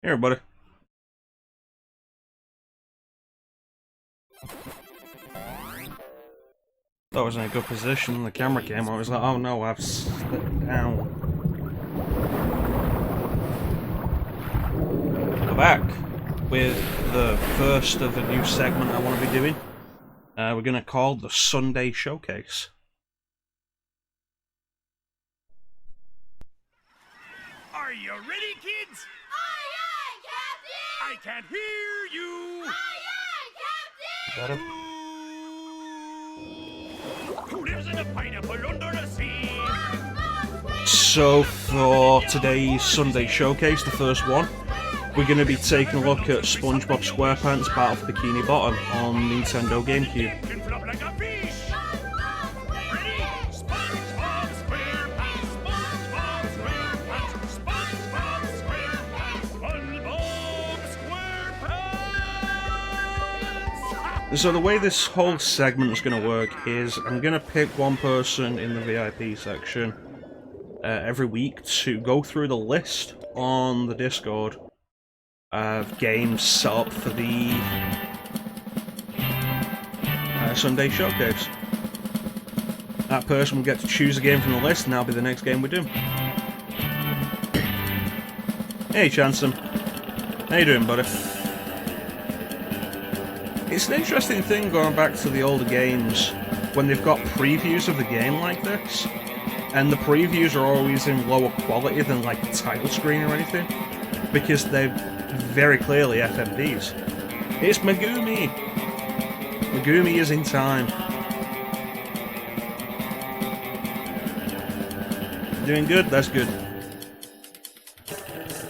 Here, buddy. Thought I was in a good position. The camera came. I was like, oh no, I've slipped down. We're back with the first of a new segment I want to be doing. We're going to call the Sunday Showcase. Are you ready, kids? Aye, aye, Captain! I can't hear you! Aye, aye, Captain! Who lives in a pineapple under the sea? So for today's Sunday Showcase, the first one, we're going to be taking a look at Spongebob Squarepants Battle for Bikini Bottom on Nintendo GameCube. Can flop like a fish! Ready? SpongeBob SquarePants! SpongeBob SquarePants! SpongeBob SquarePants! SpongeBob SquarePants! So the way this whole segment is going to work is I'm going to pick one person in the VIP section every week to go through the list on the Discord of games set up for the Sunday Showcase. That person will get to choose a game from the list and that'll be the next game we do. Hey Chansome, how you doing, buddy? It's an interesting thing going back to the older games when they've got previews of the game like this, and the previews are always in lower quality than like the title screen or anything, because they're very clearly FMVs. It's Megumi! Megumi is in time. Doing good? That's good.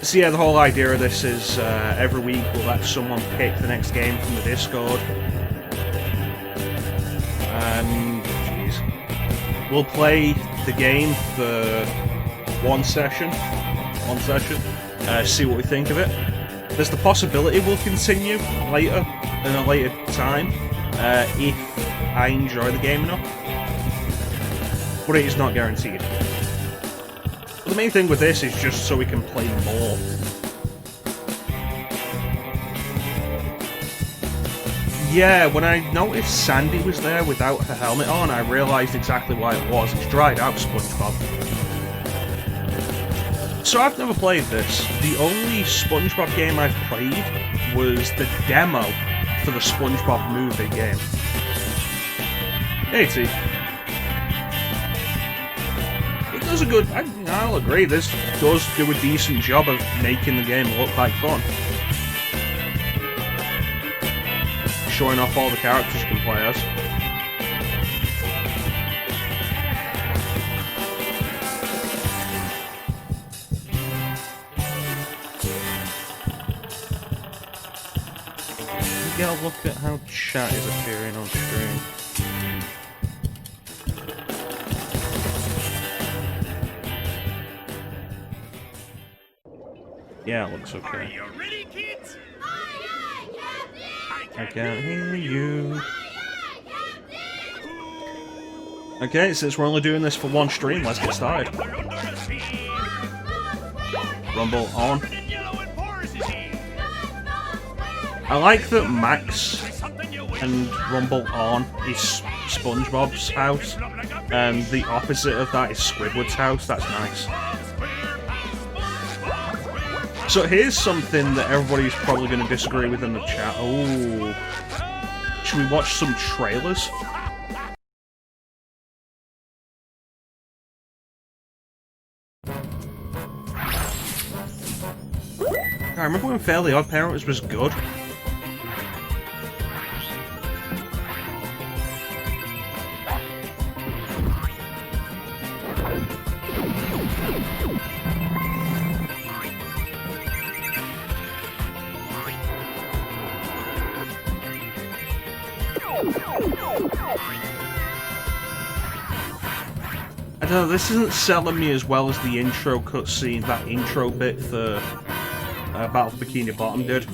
So yeah, the whole idea of this is every week we'll let someone pick the next game from the Discord. And we'll play the game for one session, see what we think of it. There's the possibility we'll continue later, in a later time, if I enjoy the game enough. But it is not guaranteed. But the main thing with this is just so we can play more. Yeah, when I noticed Sandy was there without her helmet on, I realised exactly why it was. It's dried out SpongeBob. So I've never played this. The only SpongeBob game I've played was the demo for the SpongeBob movie game. Hey T. It does a good... I'll agree, this does do a decent job of making the game look like fun. Showing off all the characters you can play as. Get a look at how chat is appearing on screen. Yeah, it looks okay. Are you ready, kids? Aye, aye, Captain! I can't hear you. Aye, aye, Captain! Okay, since we're only doing this for one stream, let's get started. Pineapple under the sea. Rumble on. Red and yellow and Boris is here. I like that Max and Rumble on is SpongeBob's house, and the opposite of that is Squidward's house. That's nice. So here's something that everybody's probably going to disagree with in the chat. Oh, should we watch some trailers? I remember when Fairly Odd Parents was good. I don't know, this isn't selling me as well as the intro cutscene, that intro bit for Battle for Bikini Bottom did.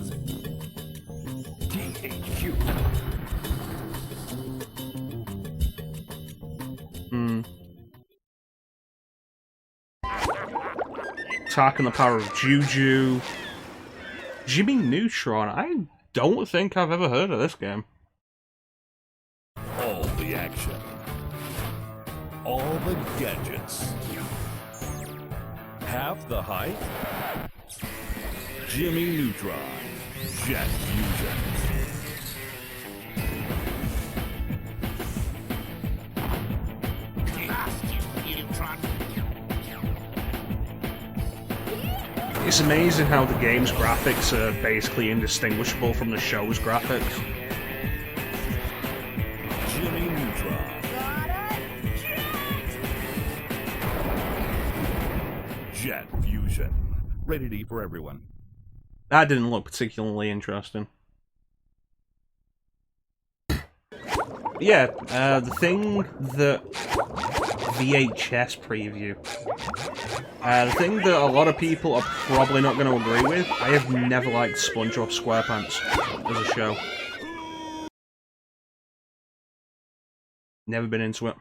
Tark and the Power of Juju. Jimmy Neutron. I don't think I've ever heard of this game. All the action. All the gadgets. Half the height. Jimmy Neutron. Jet Fusion. It's amazing how the game's graphics are basically indistinguishable from the show's graphics. Jimmy Neutron. Jet Fusion. Rated for everyone. That didn't look particularly interesting. Yeah, the thing that VHS preview. The thing that a lot of people are probably not going to agree with, I have never liked Spongebob Squarepants as a show. Never been into it.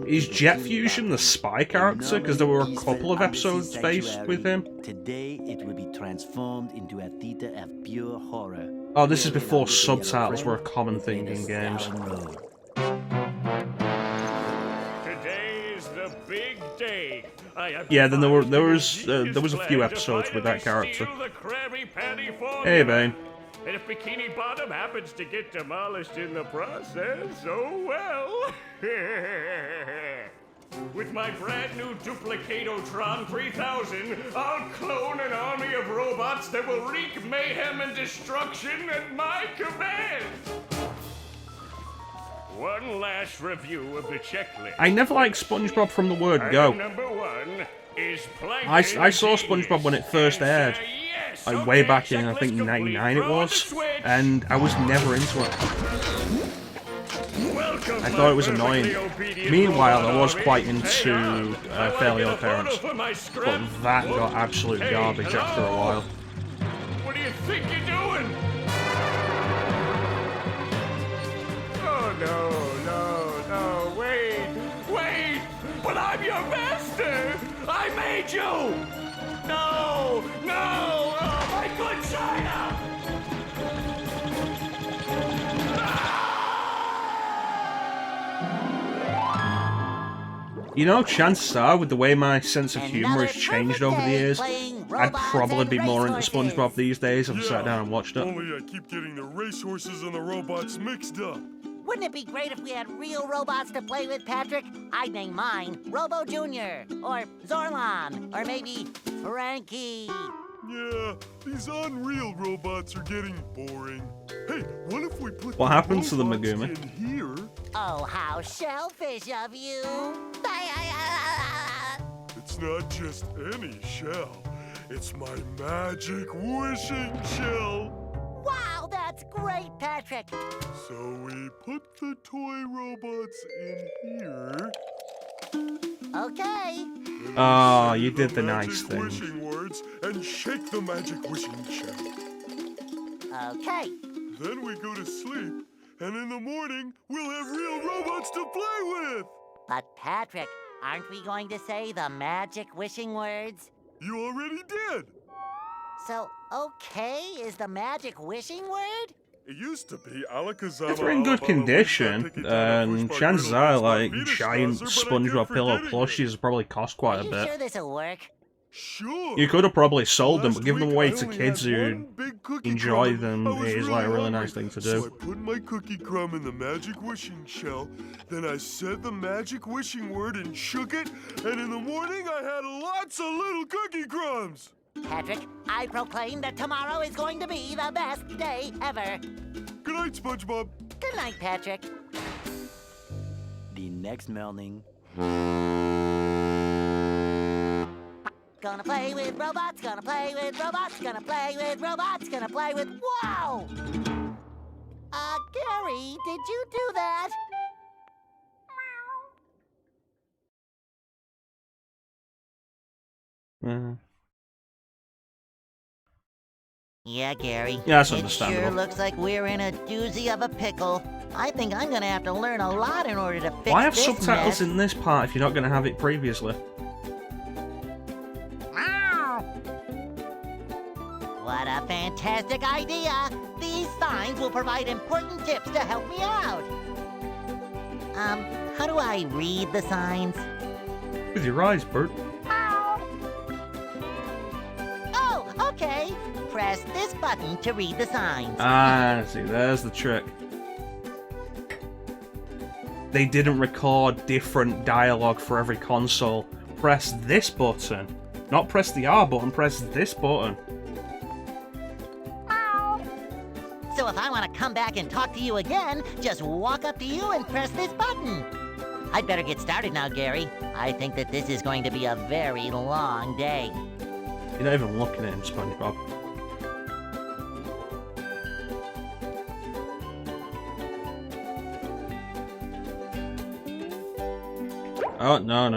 Is Jet Fusion the spy character? Because there were a couple of episodes based with him. Today it will be transformed into a theater of pure horror. Oh, this is before subtitles were a common thing in games. Today is the big day. Yeah, then there was a few episodes with that character. Hey, Bane. And if Bikini Bottom happens to get demolished in the process, oh well. With my brand new Duplicatotron 3000, I'll clone an army of robots that will wreak mayhem and destruction at my command. One last review of the checklist. I never liked SpongeBob from the word go. Number 1 is I saw SpongeBob when it first aired. Like way back in, I think, 99 it was, and I was never into it. I thought it was annoying. Meanwhile, I was quite into Fairly Odd Parents, but that got absolute garbage after a while. What do you think you're doing? Oh, no, wait! But I'm your master! I made you! No! Oh, my good China! You know, chances are, with the way my sense of humour has changed over the years, I'd probably be more into SpongeBob these days if I sat down and watched it. Only I keep getting the racehorses and the robots mixed up. Wouldn't it be great if we had real robots to play with, Patrick? I'd name mine Robo Jr. or Zorlon or maybe Frankie. Yeah, these unreal robots are getting boring. Hey, what if we put What happens to the robots Megumi? in here? Oh, how shellfish of you. It's not just any shell. It's my magic wishing shell. Wow, that's great, Patrick. So we put the toy robots in here. Okay. Oh, Say you did the nice magic thing. wishing words and shake the magic wishing shell. Okay. Then we go to sleep, and in the morning, we'll have real robots to play with! But, Patrick, aren't we going to say the magic wishing words? You already did! So, okay is the magic wishing word? It used to be Alakazam. If they're in good condition, and chances are, like, giant SpongeBob pillow plushies probably cost quite Are a you bit. sure this'll work? Sure. You could have probably sold them, but Last giving them week, away I to only kids had who one big cookie enjoy crumb. them I was is like a really hungry. nice thing to So I do. put my cookie crumb in the magic wishing shell, then I said the magic wishing word and shook it, and in the morning I had lots of little cookie crumbs! Patrick, I proclaim that tomorrow is going to be the best day ever. Good night, SpongeBob. Good night, Patrick. The next morning. Gonna play with robots, gonna play with robots, gonna play with robots, gonna play with... Wow! Gary, did you do that? Yeah, Gary. Yeah, that's It understandable. sure looks like we're in a doozy of a pickle. I think I'm gonna have to learn a lot in order to fix Why have this subtitles mess. in this part if you're not going to have it previously? What a fantastic idea! These signs will provide important tips to help me out. How do I read the signs? With your eyes, Bert. Oh, okay. Press this button to read the signs. Ah, see, there's the trick. They didn't record different dialogue for every console. Press this button. Not press the R button, press this button. So if I want to come back and talk to you again, just walk up to you and press this button. I'd better get started now, Gary. I think that this is going to be a very long day. You're not even looking at him, Spongebob. Oh, no.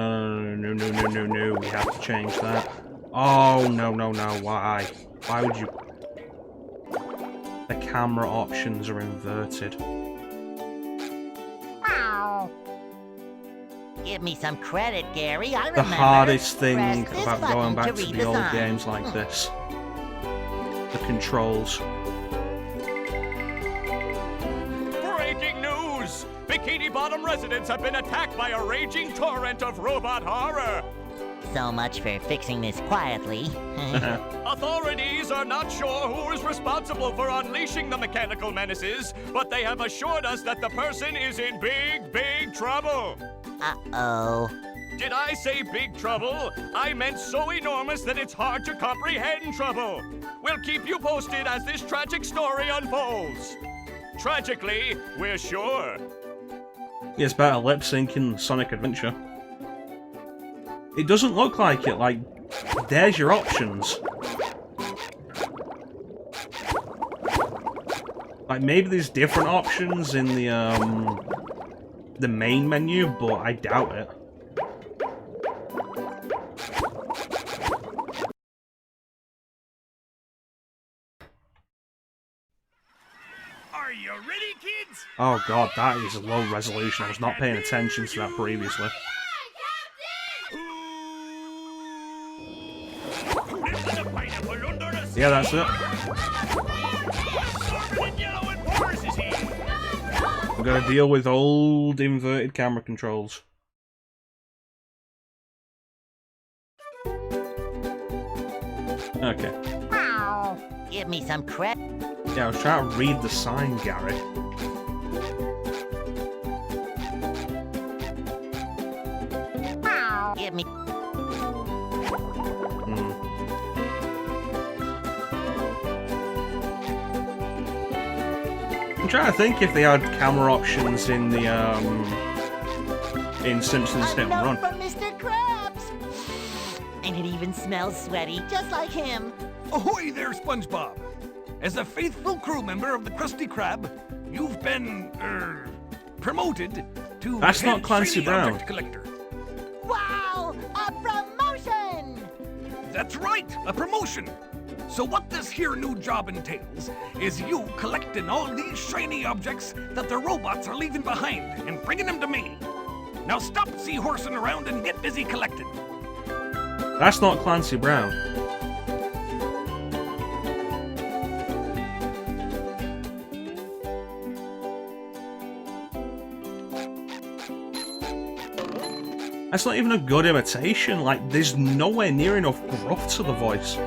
We have to change that. Oh, no. Why? Why would you... The camera options are inverted. Give me some credit, Gary. I The remember. hardest thing Press this about button going back to read the old signs. games like this. The controls. Breaking news! Bikini Bottom residents have been attacked by a raging torrent of robot horror! So much for fixing this quietly. Authorities are not sure who is responsible for unleashing the mechanical menaces, but they have assured us that the person is in big trouble. Uh-oh. Did I say big trouble? I meant so enormous that it's hard to comprehend trouble. We'll keep you posted as this tragic story unfolds. Tragically, we're sure. Yeah, it's better lip syncing Sonic Adventure. It doesn't look like it, like, there's your options. Like, maybe there's different options in the main menu, but I doubt it. Are you ready, kids? Oh god, that is a low resolution. I was not paying attention to that previously. Yeah, that's it. We're gonna deal with old inverted camera controls. Okay. Give me some credit. Yeah, I was trying to read the sign, Gary. Give me. I'm trying to think if they had camera options in the in Simpsons Hit and A note Run. from Mr. Krabs. And it even smells sweaty, just like him. Ahoy there, SpongeBob! As a faithful crew member of the Krusty Krab, you've been, promoted to That's head not Clancy shiny Brown. object collector. Wow! A promotion! That's right, a promotion. So what this here new job entails is you collecting all these shiny objects that the robots are leaving behind and bringing them to me. Now stop seahorsing around and get busy collecting. That's not Clancy Brown. That's not even a good imitation. Like, there's nowhere near enough gruff to the voice.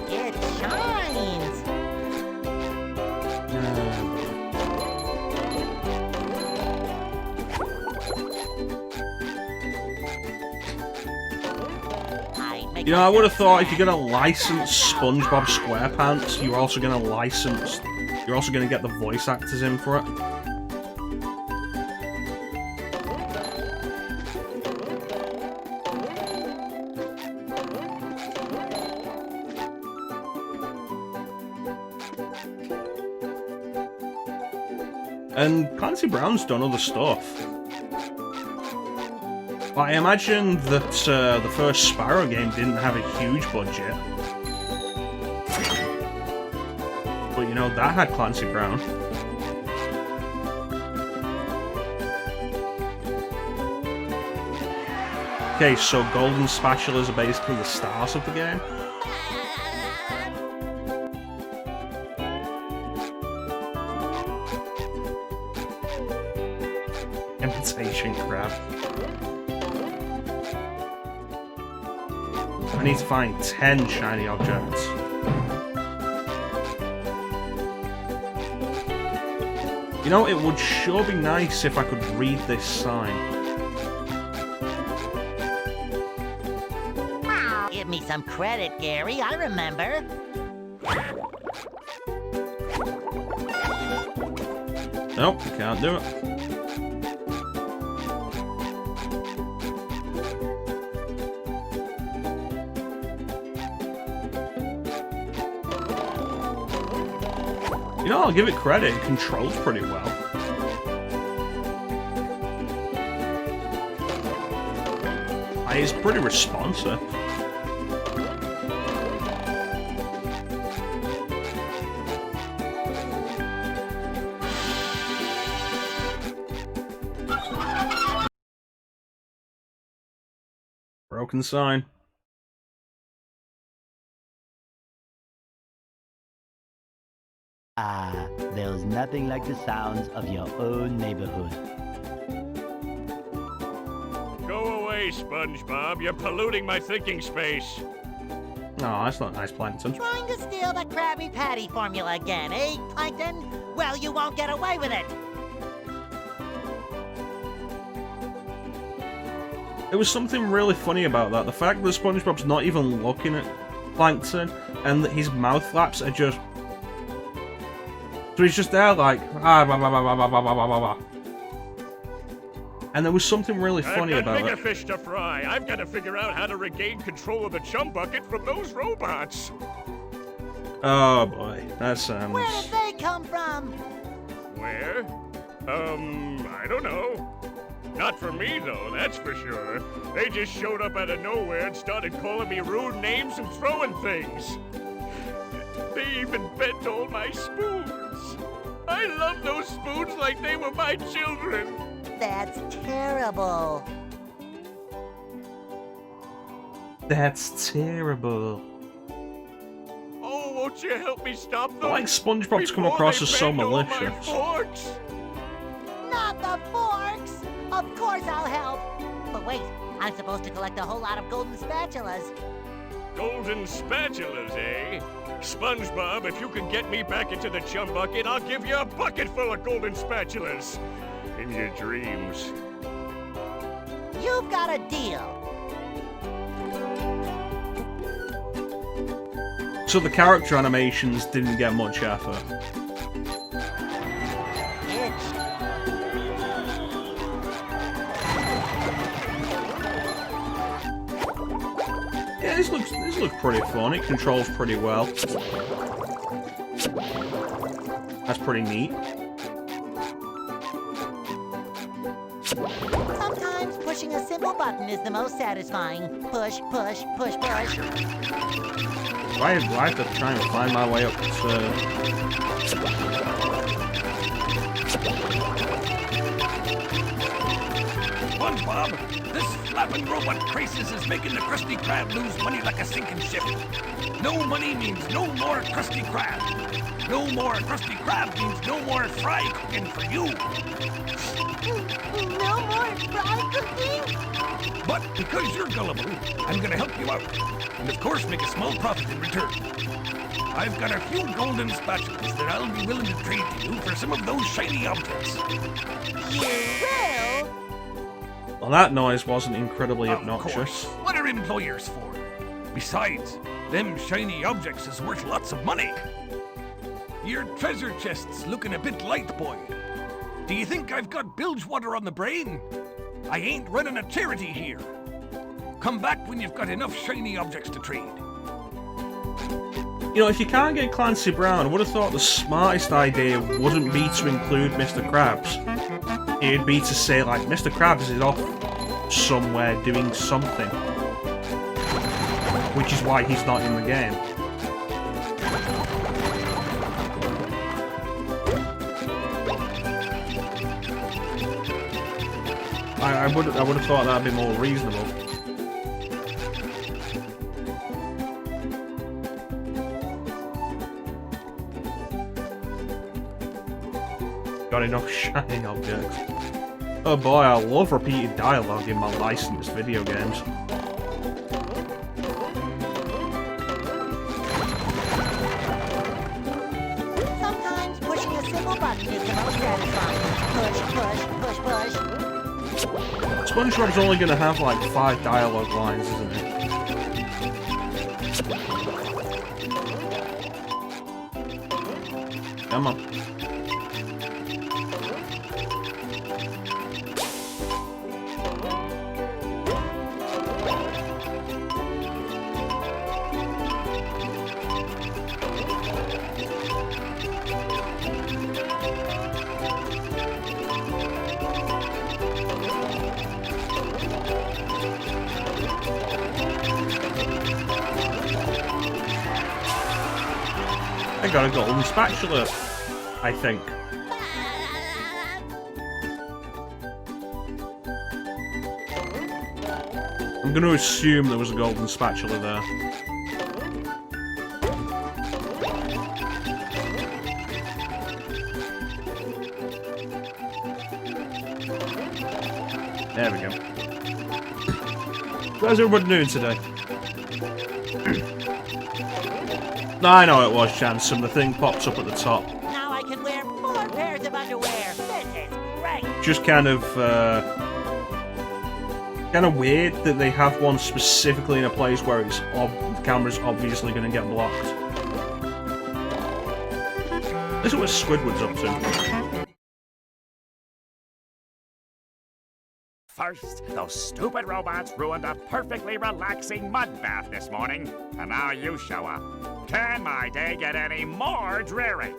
It shines! You know, I would have thought if you're gonna license SpongeBob Squarepants, you're also gonna get the voice actors in for it. And Clancy Brown's done other stuff. I imagine that the first Spyro game didn't have a huge budget. know that had Clancy Brown. Okay, so golden spatulas are basically the stars of the game. Imitation crab. I need to find 10 shiny objects. You know, it would sure be nice if I could read this sign. Give me some credit, Gary. I remember. Nope, can't do it. You know, I'll give it credit, it controls pretty well. It's pretty responsive. Broken sign. Ah, there's nothing like the sounds of your own neighborhood. Go away, SpongeBob. You're polluting my thinking space. Oh, that's not nice, Plankton. Trying to steal the Krabby Patty formula again, eh, Plankton? Well, you won't get away with it. There was something really funny about that. The fact that SpongeBob's not even looking at Plankton and that his mouth flaps are just... So he's just there like... Ah, blah, blah, blah, blah, blah, blah, blah, blah. And there was something really funny about it. I've got bigger fish to fry. I've got to figure out how to regain control of the chum bucket from those robots. Oh boy, that sounds... Where did they come from? Where? I don't know. Not for me, though, that's for sure. They just showed up out of nowhere and started calling me rude names and throwing things. They even bent all my spoons. I love those spoons like they were my children. That's terrible. That's terrible. Oh, won't you help me stop them? I like SpongeBob to come before across they as so bend all my malicious. forks? Not the forks! Of course I'll help. But wait, I'm supposed to collect a whole lot of golden spatulas. Golden spatulas, eh? SpongeBob, if you can get me back into the chum bucket, I'll give you a bucket full of golden spatulas. In your dreams. You've got a deal. So the character animations didn't get much effort. Yeah, this looks pretty fun. It controls pretty well. That's pretty neat. Sometimes pushing a simple button is the most satisfying. Push, push, push, push. Do I have to try and find my way up to... SpongeBob, this flapping robot crisis is making the Krusty Krab lose money like a sinking ship. No money means no more Krusty Krab. No more Krusty Krab means no more fry cooking for you. No more fry cooking? But because you're gullible, I'm gonna help you out. And of course make a small profit in return. I've got a few golden spatulas that I'll be willing to trade to you for some of those shiny objects. Well... Well, that noise wasn't incredibly obnoxious. Of course. What are employers for? Besides, them shiny objects is worth lots of money. Your treasure chest's looking a bit light, boy. Do you think I've got bilge water on the brain? I ain't running a charity here. Come back when you've got enough shiny objects to trade. You know, if you can't get Clancy Brown, I would have thought the smartest idea wouldn't be to include Mr. Krabs. It'd be to say, like, Mr. Krabs is off somewhere doing something. Which is why he's not in the game. I would have thought that'd be more reasonable. Got enough shiny objects. Oh boy, I love repeated dialogue in my licensed video games. Sometimes pushing a simple button is the most satisfying. Push, push, push, push. SpongeBob's only gonna have like 5 dialogue lines, isn't it? Come on. I got a golden spatula, I think. I'm going to assume there was a golden spatula there. There we go. How's everybody doing today? I know it was Chansum. The thing pops up at the top. Now I can wear 4 pairs of underwear. This is great. Just kind of weird that they have one specifically in a place where it's the camera's obviously going to get blocked. This is what Squidward's up to. First, those stupid robots ruined a perfectly relaxing mud bath this morning, and now you show up. Can my day get any more dreary?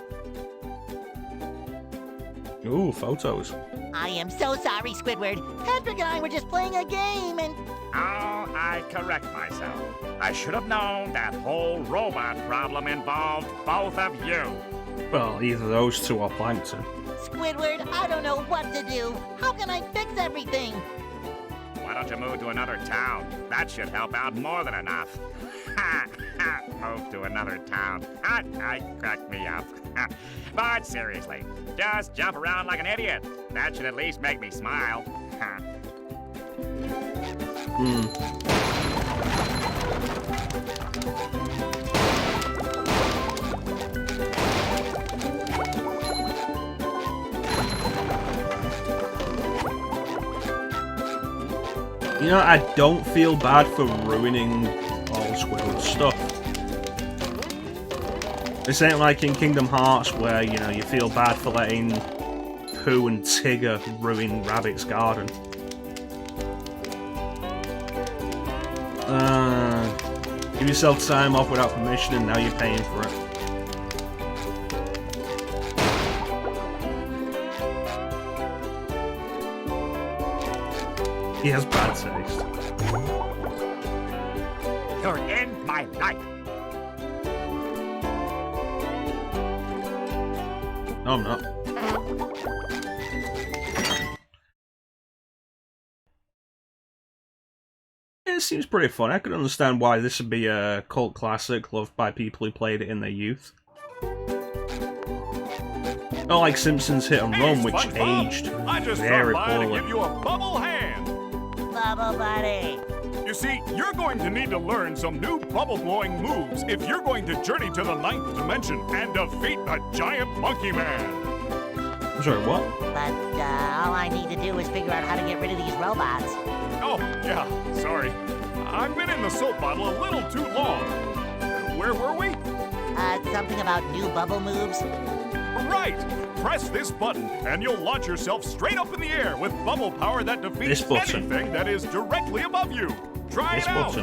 Ooh, photos. I am so sorry, Squidward. Patrick and I were just playing a game and... Oh, I correct myself. I should have known that whole robot problem involved both of you. Well, either those two or Plankton. Squidward, I don't know what to do. How can I fix everything? Why don't you move to another town? That should help out more than enough. Ha! Ha! Move to another town. I cracked me up. But seriously, just jump around like an idiot. That should at least make me smile. You know, I don't feel bad for ruining all Squidward's stuff. This ain't like in Kingdom Hearts where, you know, you feel bad for letting Pooh and Tigger ruin Rabbit's garden. Give yourself time off without permission and now you're paying for it. He has bad taste. You're in my life. No, I'm not. It seems pretty fun. I could understand why this would be a cult classic loved by people who played it in their youth. Not like Simpsons Hit and Run, which aged very poorly. To give you a bubble hand. Bubble buddy. You see, you're going to need to learn some new bubble-blowing moves if you're going to journey to the 9th dimension and defeat the giant monkey man. I'm sorry, what? But all I need to do is figure out how to get rid of these robots. Oh, yeah, sorry. I've been in the soap bottle a little too long. Where were we? Something about new bubble moves. Right! Press this button, and you'll launch yourself straight up in the air with bubble power that defeats anything that is directly above you. Try it out!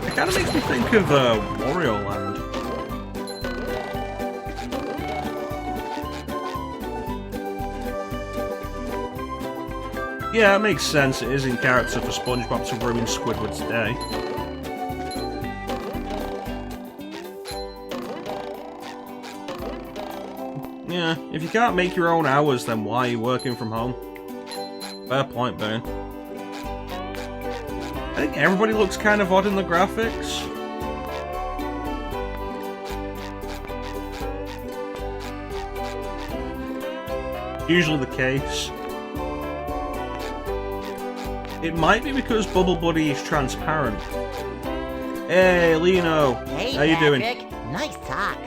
It kind of makes me think of Wario Land. Yeah, it makes sense. It is in character for SpongeBob to ruin Squidward's day. Yeah, if you can't make your own hours, then why are you working from home? Fair point, Bane. I think everybody looks kind of odd in the graphics. Usually the case. It might be because Bubble Buddy is transparent. Hey, Lino. Hey, How you doing? Patrick. Nice sock.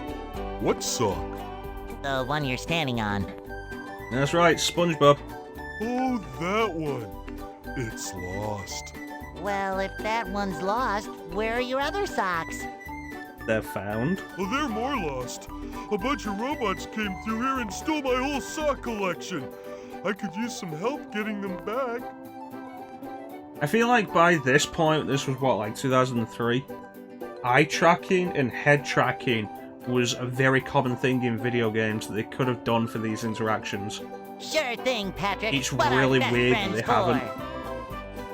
What sock? The one you're standing on. That's right, SpongeBob. Oh, that one. It's lost. Well, if that one's lost, where are your other socks? They're found. Oh, they're more lost. A bunch of robots came through here and stole my whole sock collection. I could use some help getting them back. I feel like by this point, this was what, like 2003? Eye tracking and head tracking was a very common thing in video games that they could have done for these interactions. Sure thing, Patrick. It's What are really best weird that friends they for? haven't.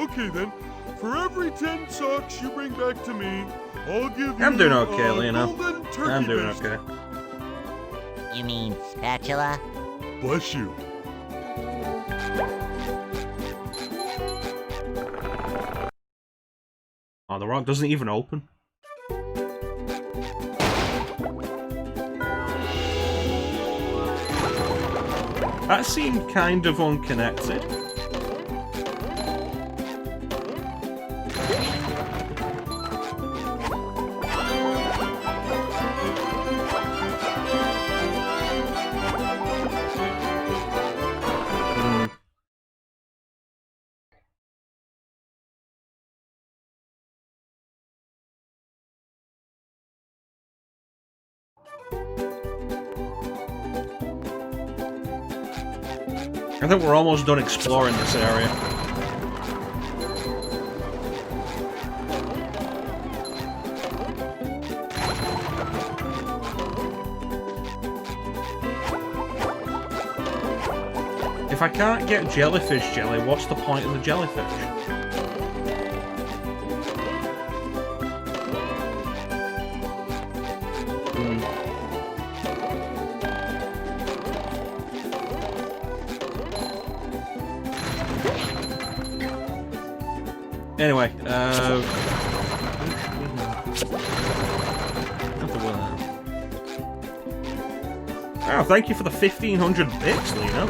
Okay then, for every 10 socks you bring back to me, I'll give you I'm doing okay, a Lino. golden turkey I'm doing basket. okay. You mean spatula? Bless you. Oh, the rock doesn't even open. That seemed kind of unconnected. I think we're almost done exploring this area. If I can't get jellyfish jelly, what's the point of the jellyfish? Anyway, oh, thank you for the 1,500 bits, Lino.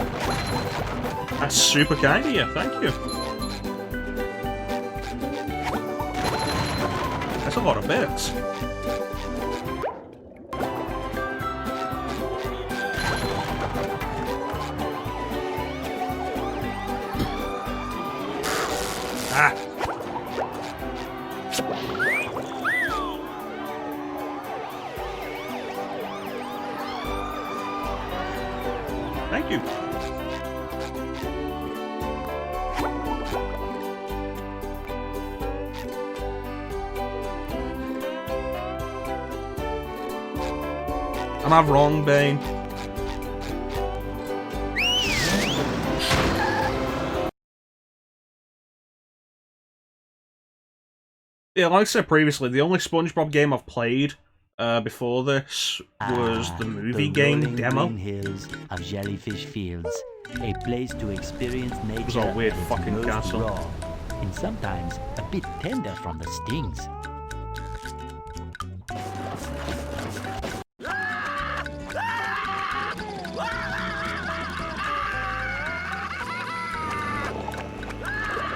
That's super kind of you, thank you. That's a lot of bits. Ah! Thank you. Am I wrong, Bane? Yeah, like I said previously, the only SpongeBob game I've played before this was the movie game rolling demo. green hills of Jellyfish Fields, a place to experience nature was a weird at its fucking most castle. raw, and sometimes a bit tender from the stings.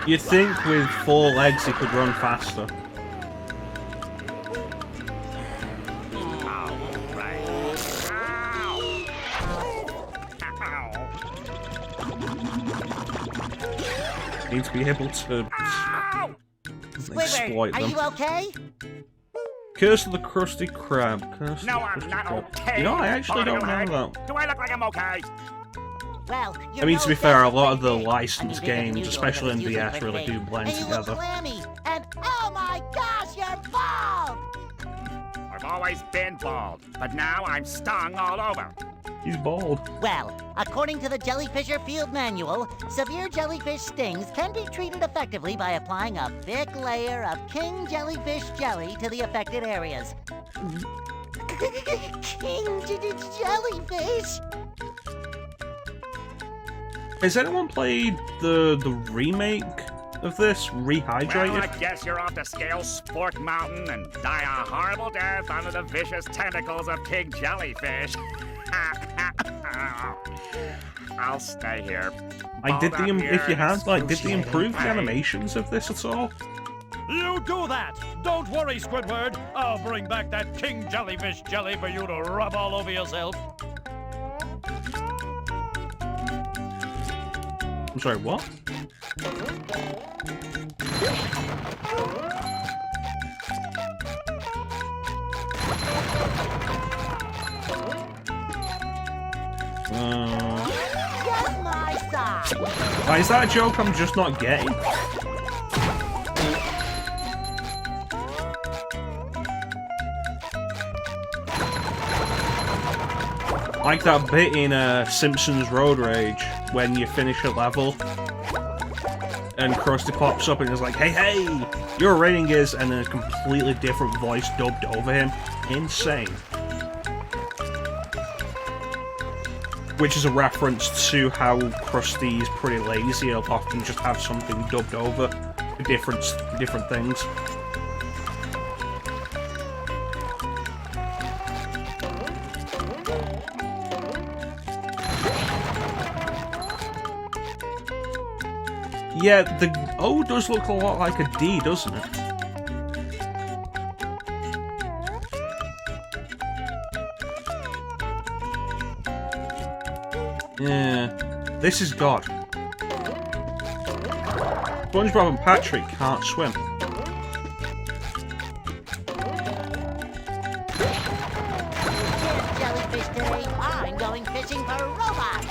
You'd think with 4 legs he could run faster. Need to be able to Squidward, exploit are them. you okay? Curse of the Krusty Krab. Curse No, of the I'm Krusty not Krab. okay. You know, I actually don't know Head. that. Do I look like I'm okay? Well, I mean, to be fair, a lot of the licensed I mean, games, especially in DS, really do blend and you look together. clammy, and oh my gosh, you're bald! I've always been bald, but now I'm stung all over. He's bald. Well, according to the Jellyfisher Field Manual, severe jellyfish stings can be treated effectively by applying a thick layer of king jellyfish jelly to the affected areas. King jellyfish? Has anyone played the remake of this, Rehydrated? Well, I guess you're off to scale Sport Mountain and die a horrible death under the vicious tentacles of pig jellyfish. I'll stay here. Like, did Balled up here if you in had, like, did they excruciating improve the pain. animations of this at all? You do that! Don't worry, Squidward. I'll bring back that king jellyfish jelly for you to rub all over yourself. I'm sorry, what? Just my side. Like, is that a joke I'm just not getting? Like that bit in Simpsons Road Rage when you finish a level and Krusty pops up and is like, hey, your rating is, and then a completely different voice dubbed over him. Insane. Which is a reference to how Krusty is pretty lazy. He'll often just have something dubbed over for different things. Yeah, the O does look a lot like a D, doesn't it? Yeah, this is God. SpongeBob and Patrick can't swim. It's jellyfish day. I'm going fishing for robots.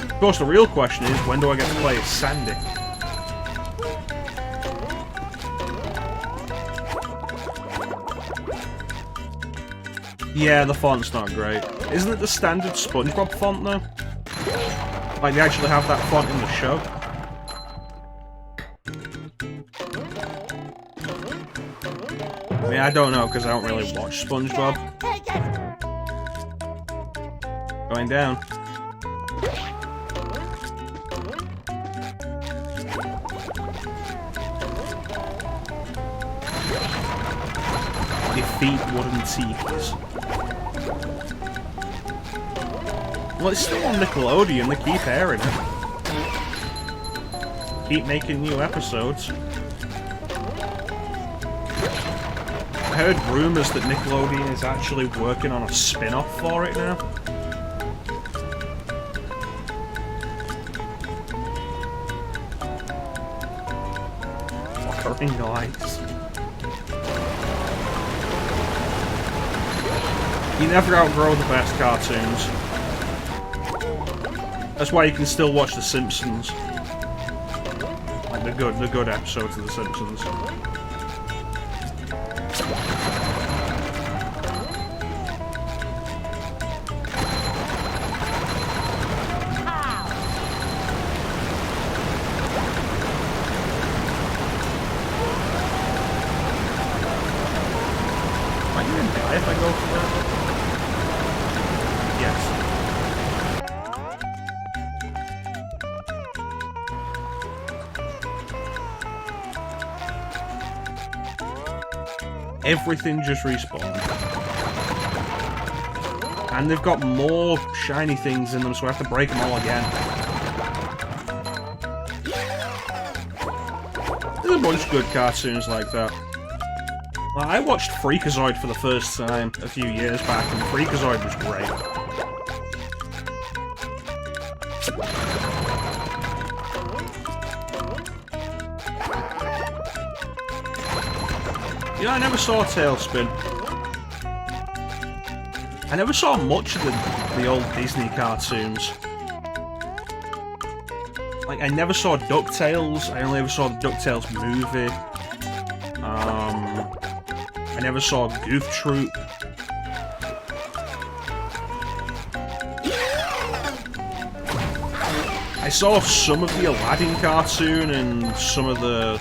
Of course, the real question is, when do I get to play as Sandy? Yeah, the font's not great. Isn't it the standard SpongeBob font, though? Like, they actually have that font in the show. I mean, I don't know, because I don't really watch SpongeBob. Take it. Going down. Defeat wooden teeth. Well, it's still on Nickelodeon, they keep airing it. Keep making new episodes. I heard rumours that Nickelodeon is actually working on a spin-off for it now. Fucking nice. You never outgrow the best cartoons. That's why you can still watch The Simpsons. Like the good episodes of The Simpsons. Am I gonna die if I go for that? Yes. Everything just respawned. And they've got more shiny things in them, so I have to break them all again. There's a bunch of good cartoons like that. I watched Freakazoid for the first time a few years back, and Freakazoid was great. You know, I never saw Tailspin. I never saw much of the old Disney cartoons. Like, I never saw DuckTales. I only ever saw the DuckTales movie. I never saw Goof Troop. I saw some of the Aladdin cartoon and some of the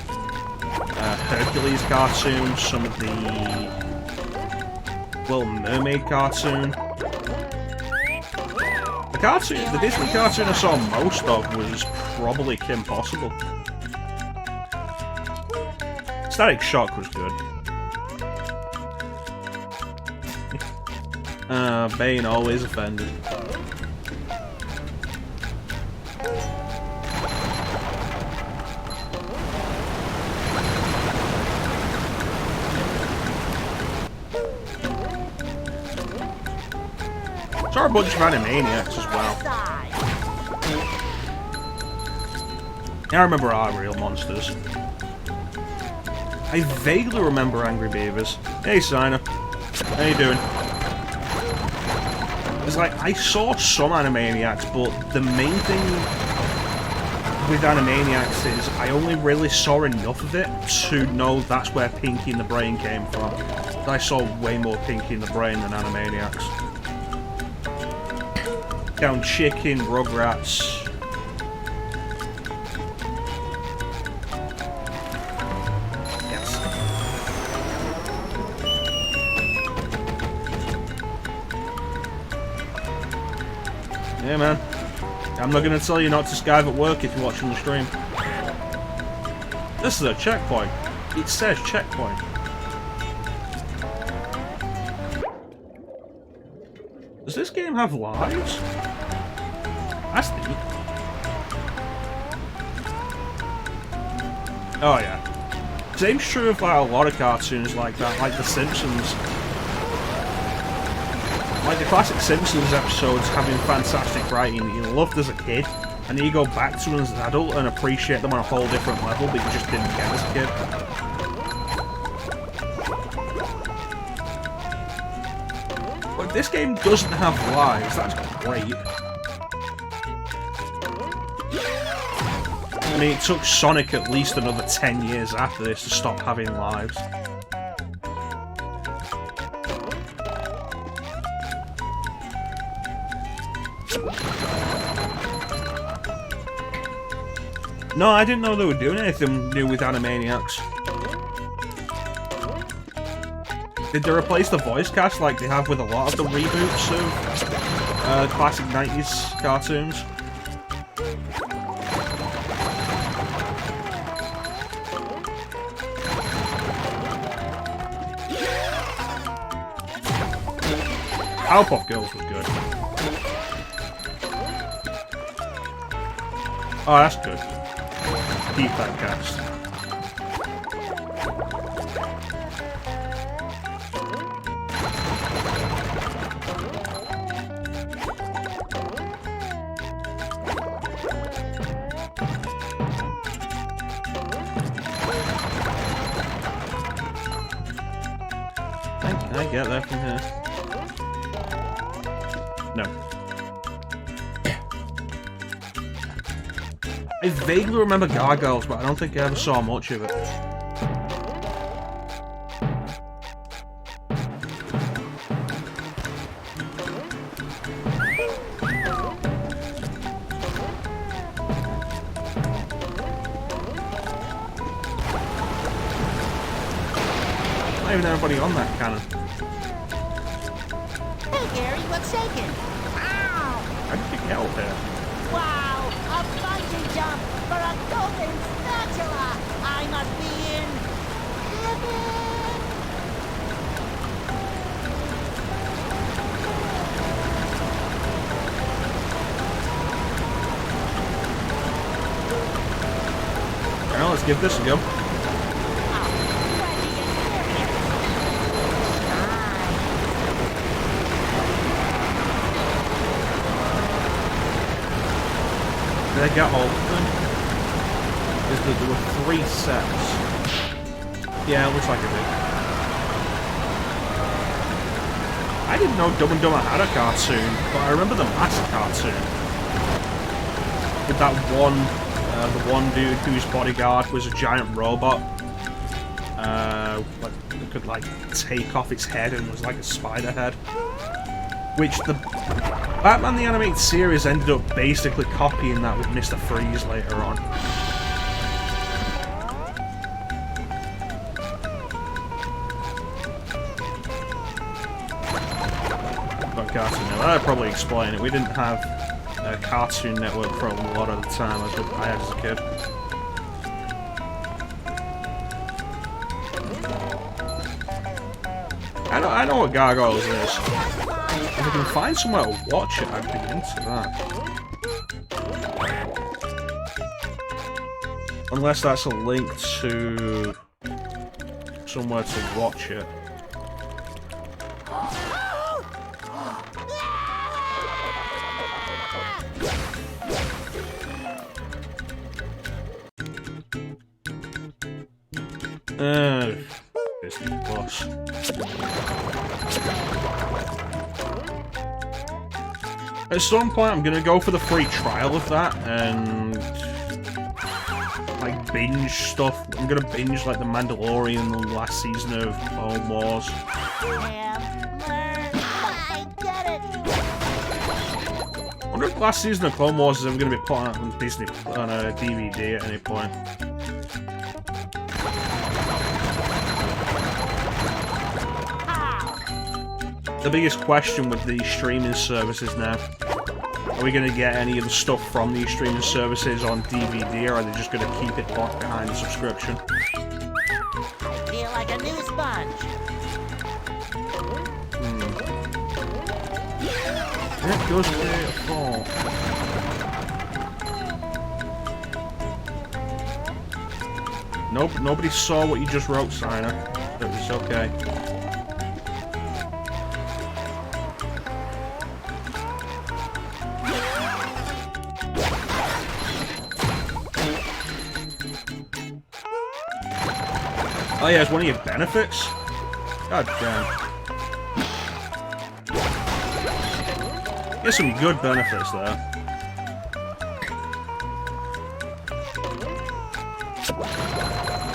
Hercules cartoon, some of the Little Mermaid cartoon. I the Disney cartoon I saw most of was probably Kim Possible. Static Shock was good. Bane always offended. Saw a bunch of Animaniacs as well. Yeah, I remember our Real Monsters. I vaguely remember Angry Beavers. Hey, Sina. How you doing? It's like, I saw some Animaniacs, but the main thing with Animaniacs is I only really saw enough of it to know that's where Pinky and the Brain came from. I saw way more Pinky and the Brain than Animaniacs. Down Chicken, Rugrats. Yes. Yeah, man. I'm not gonna tell you not to skive at work if you're watching the stream. This is a checkpoint. It says checkpoint. Does this game have lives? That's neat. Oh yeah. Same's true of like a lot of cartoons like that, like The Simpsons. Like the classic Simpsons episodes having fantastic writing that you loved as a kid, and then you go back to them as an adult and appreciate them on a whole different level that you just didn't get as a kid. But this game doesn't have lives, that's great. I mean, it took Sonic at least another 10 years after this to stop having lives. No, I didn't know they were doing anything new with Animaniacs. Did they replace the voice cast like they have with a lot of the reboots of classic 90s cartoons? Powerpuff Girls was good. Oh, that's good. Keep that cast. Can I get that from here? No. I vaguely remember Gargoyles, but I don't think I ever saw much of it. Not even anybody on that cannon. Hey, Gary, what's shaking? Ow! How did you get out there? Wow! A bungee jump for a golden spatula! I must be in heaven! Well, let's give this a go. Did I get all of them? Is that there were 3 sets? Yeah, it looks like I did. I didn't know Dumb and Dumber had a cartoon, but I remember the Mask cartoon. With that one, the one dude whose bodyguard was a giant robot. Like, that could like take off its head and was like a spider head. Which the Batman the Animated Series ended up basically copying that with Mr. Freeze later on. Got cartoon now. That'd probably explain it. We didn't have Cartoon Network for a lot of the time I had as a kid. I know what Gargoyles is. If I can find somewhere to watch it, I'd be into that. Unless that's a link to somewhere to watch it. Disney Plus. At some point, I'm gonna go for the free trial of that and like binge stuff. I'm gonna binge like The Mandalorian, the last season of Clone Wars. I wonder if the last season of Clone Wars is ever gonna be put out on Disney on a DVD at any point. The biggest question with these streaming services now, are we going to get any of the stuff from these streaming services on DVD, or are they just going to keep it locked behind the subscription? I feel like a new sponge. It goes way to fall. Nope, nobody saw what you just wrote, Signer. It was okay. Oh yeah, it's one of your benefits? God damn. Get some good benefits there.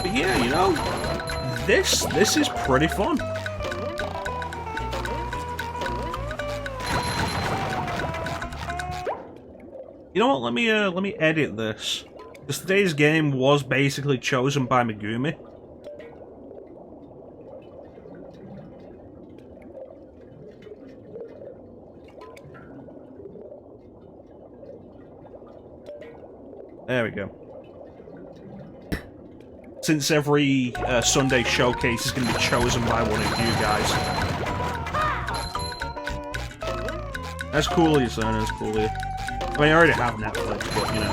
But yeah, you know, this is pretty fun. You know what, let me edit this. Because today's game was basically chosen by Megumi. There we go. Since every Sunday showcase is going to be chosen by one of you guys. That's cool of you, son. That's cool of you. I mean, I already have Netflix, but, you know.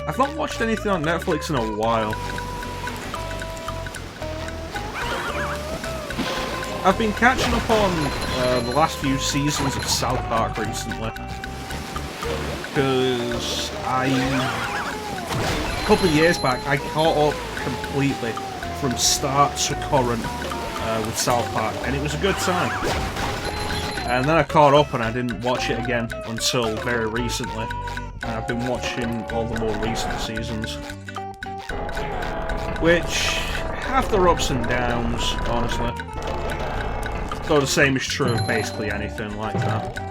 I've not watched anything on Netflix in a while. I've been catching up on the last few seasons of South Park recently. Because a couple of years back, I caught up completely from start to current with South Park, and it was a good time. And then I caught up and I didn't watch it again until very recently. And I've been watching all the more recent seasons. Which have their ups and downs, honestly. Though the same is true of basically anything like that.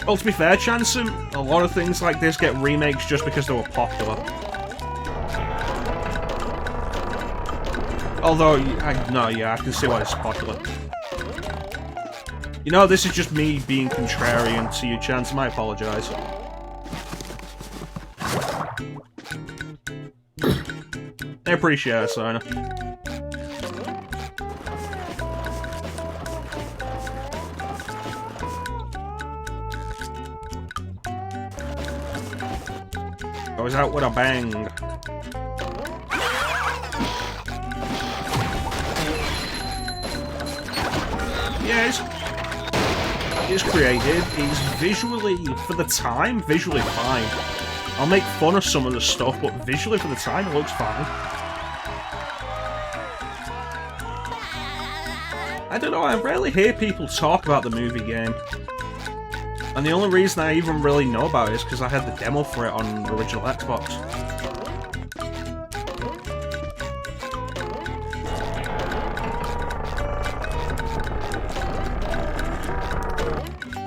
Well, to be fair, Chanson, a lot of things like this get remakes just because they were popular. Although, I can see why it's popular. You know, this is just me being contrarian to you, Chance. I apologise. I appreciate it, Sona. Goes out with a bang. Yeah, it's creative. It's visually, for the time, visually fine. I'll make fun of some of the stuff, but visually for the time, it looks fine. I don't know, I rarely hear people talk about the movie game. And the only reason I even really know about it is because I had the demo for it on the original Xbox.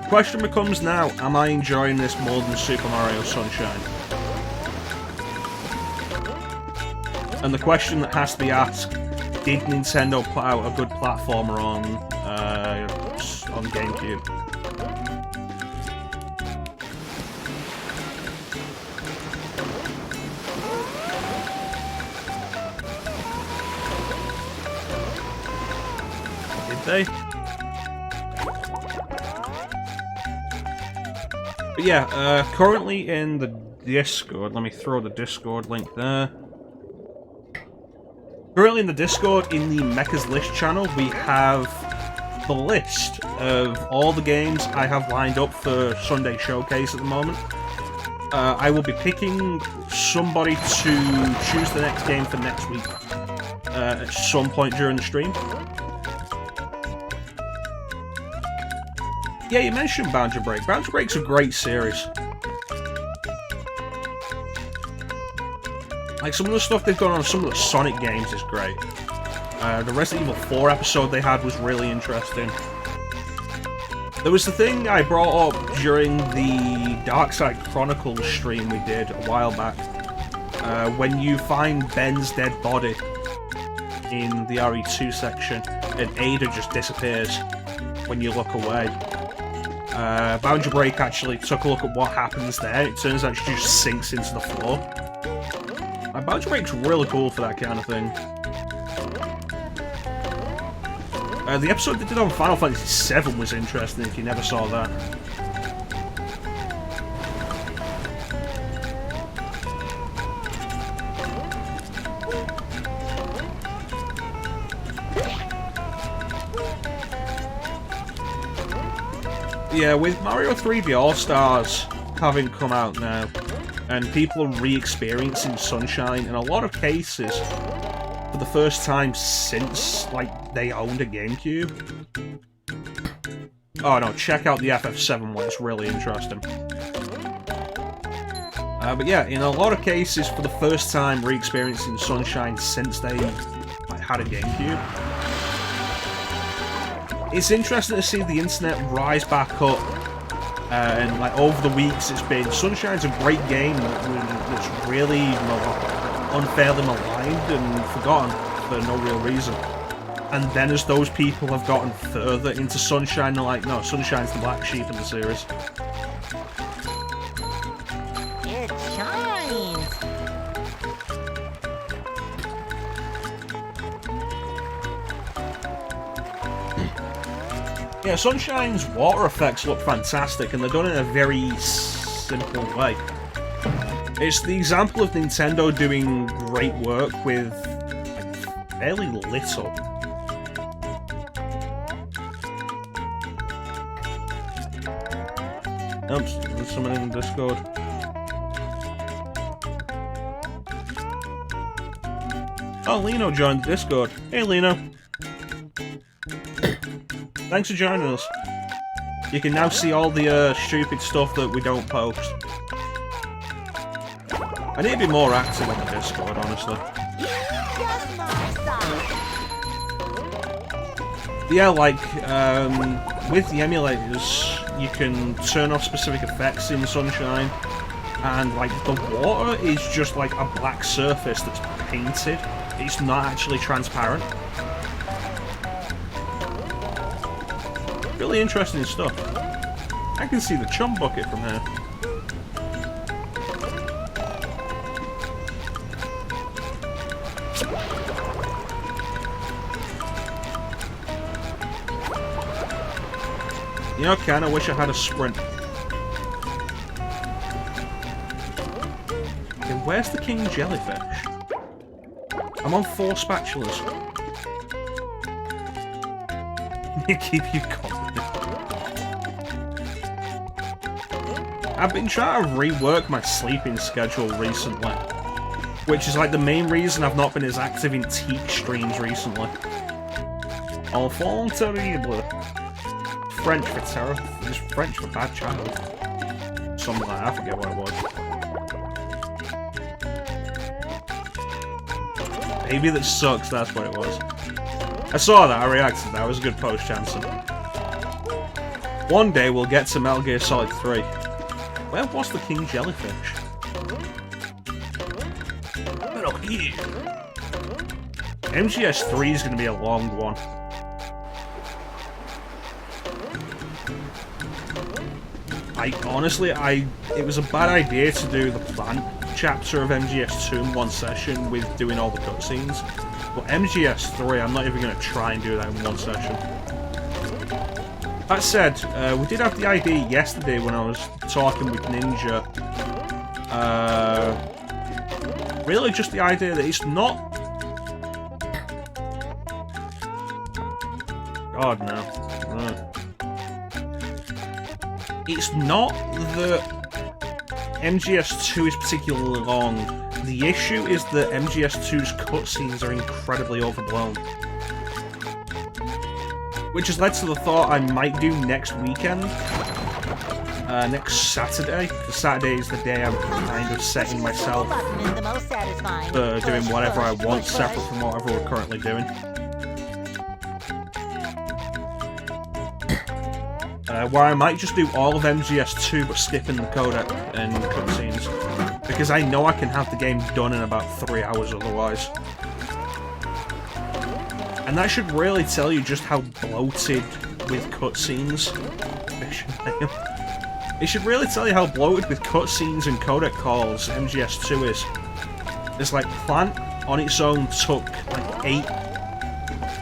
The question becomes now, am I enjoying this more than Super Mario Sunshine? And the question that has to be asked: did Nintendo put out a good platformer on GameCube? Did they? But yeah, currently in the Discord, let me throw the Discord link there. Currently in the Discord, in the Mecha's List channel, we have the list of all the games I have lined up for Sunday Showcase at the moment. I will be picking somebody to choose the next game for next week at some point during the stream. Yeah, you mentioned Boundary Break. Boundary Break's a great series. Like, some of the stuff they've done on some of the Sonic games is great. The Resident Evil 4 episode they had was really interesting. There was the thing I brought up during the Dark Side Chronicles stream we did a while back. When you find Ben's dead body in the RE2 section, and Ada just disappears when you look away. Boundary Break actually took a look at what happens there. It turns out she just sinks into the floor. Boundary Break's really cool for that kind of thing. The episode they did on Final Fantasy VII was interesting if you never saw that. Yeah, with Mario 3D All-Stars having come out now, and people are re-experiencing Sunshine in a lot of cases for the first time since, like, they owned a GameCube. Oh no, check out the FF7 one, it's really interesting. But yeah, in a lot of cases, for the first time re-experiencing Sunshine since they had a GameCube. It's interesting to see the internet rise back up. And like over the weeks it's been, Sunshine's a great game that's really unfairly maligned and forgotten for no real reason. And then as those people have gotten further into Sunshine, they're like, no, Sunshine's the black sheep in the series. It shines! Yeah, Sunshine's water effects look fantastic, and they're done in a very simple way. It's the example of Nintendo doing great work with like, fairly little. Oops, there's someone in the Discord. Oh, Lino joined the Discord. Hey, Lino. Thanks for joining us. You can now see all the stupid stuff that we don't post. I need to be more active on the Discord, honestly. Yeah, like, with the emulators, you can turn off specific effects in Sunshine, and, like, the water is just, like, a black surface that's painted. It's not actually transparent. Really interesting stuff. I can see the chum bucket from here. You know, Ken, I wish I had a sprint. Okay, where's the king jellyfish? I'm on 4 spatulas. Keep you confident. I've been trying to rework my sleeping schedule recently, which is like the main reason I've not been as active in Teak streams recently. Enfant terrible. French for terrible. Just French for bad child. Something like that, I forget what it was. Baby that sucks, that's what it was. I saw that, I reacted to that, it was a good post, Jansen. One day we'll get to Metal Gear Solid 3. Where was the king jellyfish? Look here. MGS3 is going to be a long one. It was a bad idea to do the plant chapter of MGS2 in one session with doing all the cutscenes. But MGS3, I'm not even going to try and do that in one session. That said, we did have the idea yesterday when I was talking with Ninja. Really just the idea that it's not... God, no. It's not that MGS2 is particularly long. The issue is that MGS2's cutscenes are incredibly overblown. Which has led to the thought I might do next weekend. Next Saturday. Because Saturday is the day I'm kind of setting myself for doing whatever I want separate from whatever we're currently doing. Where I might just do all of MGS2 but skipping the codec and cutscenes. Because I know I can have the game done in about 3 hours otherwise. And that should really tell you just how bloated with cutscenes. It should really tell you how bloated with cutscenes and codec calls MGS2 is. It's like Plant on its own took like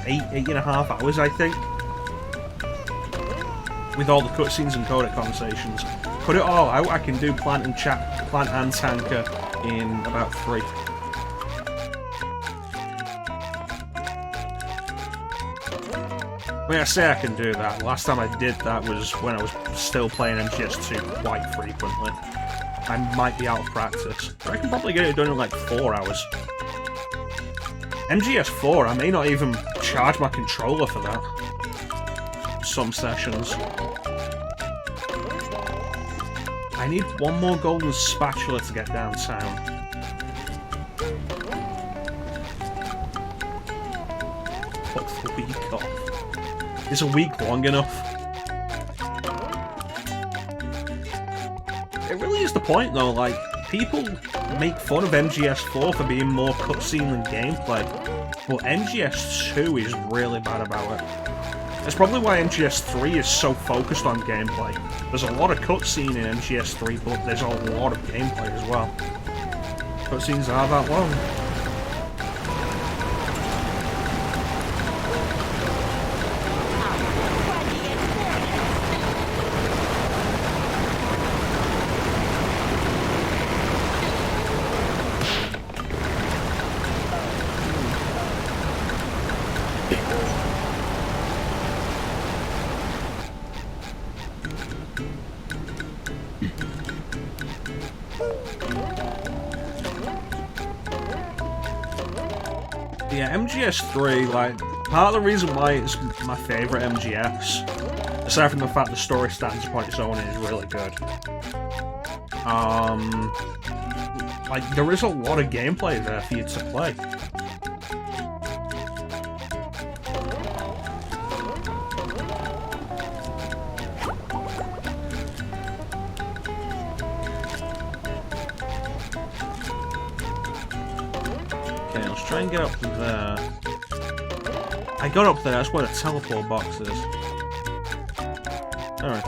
8.5 hours, I think. With all the cutscenes and codec conversations. Put it all out, I can do Plant and Tanker in about 3. I mean, I say I can do that. Last time I did that was when I was still playing MGS2 quite frequently. I might be out of practice. But I can probably get it done in like 4 hours. MGS4, I may not even charge my controller for that. Some sessions. I need one more golden spatula to get downtown. Put the week off. Is a week long enough? It really is the point though, like, people make fun of MGS4 for being more cutscene than gameplay, but MGS2 is really bad about it. That's probably why MGS3 is so focused on gameplay. There's a lot of cutscene in MGS3, but there's a lot of gameplay as well. Cutscenes are that long. Yeah, MGS3, like, part of the reason why it's my favourite MGS, aside from the fact the story stands upon its own and is really good, like, there is a lot of gameplay there for you to play. Try and get up there. I got up there, that's where the teleport box is. Alright.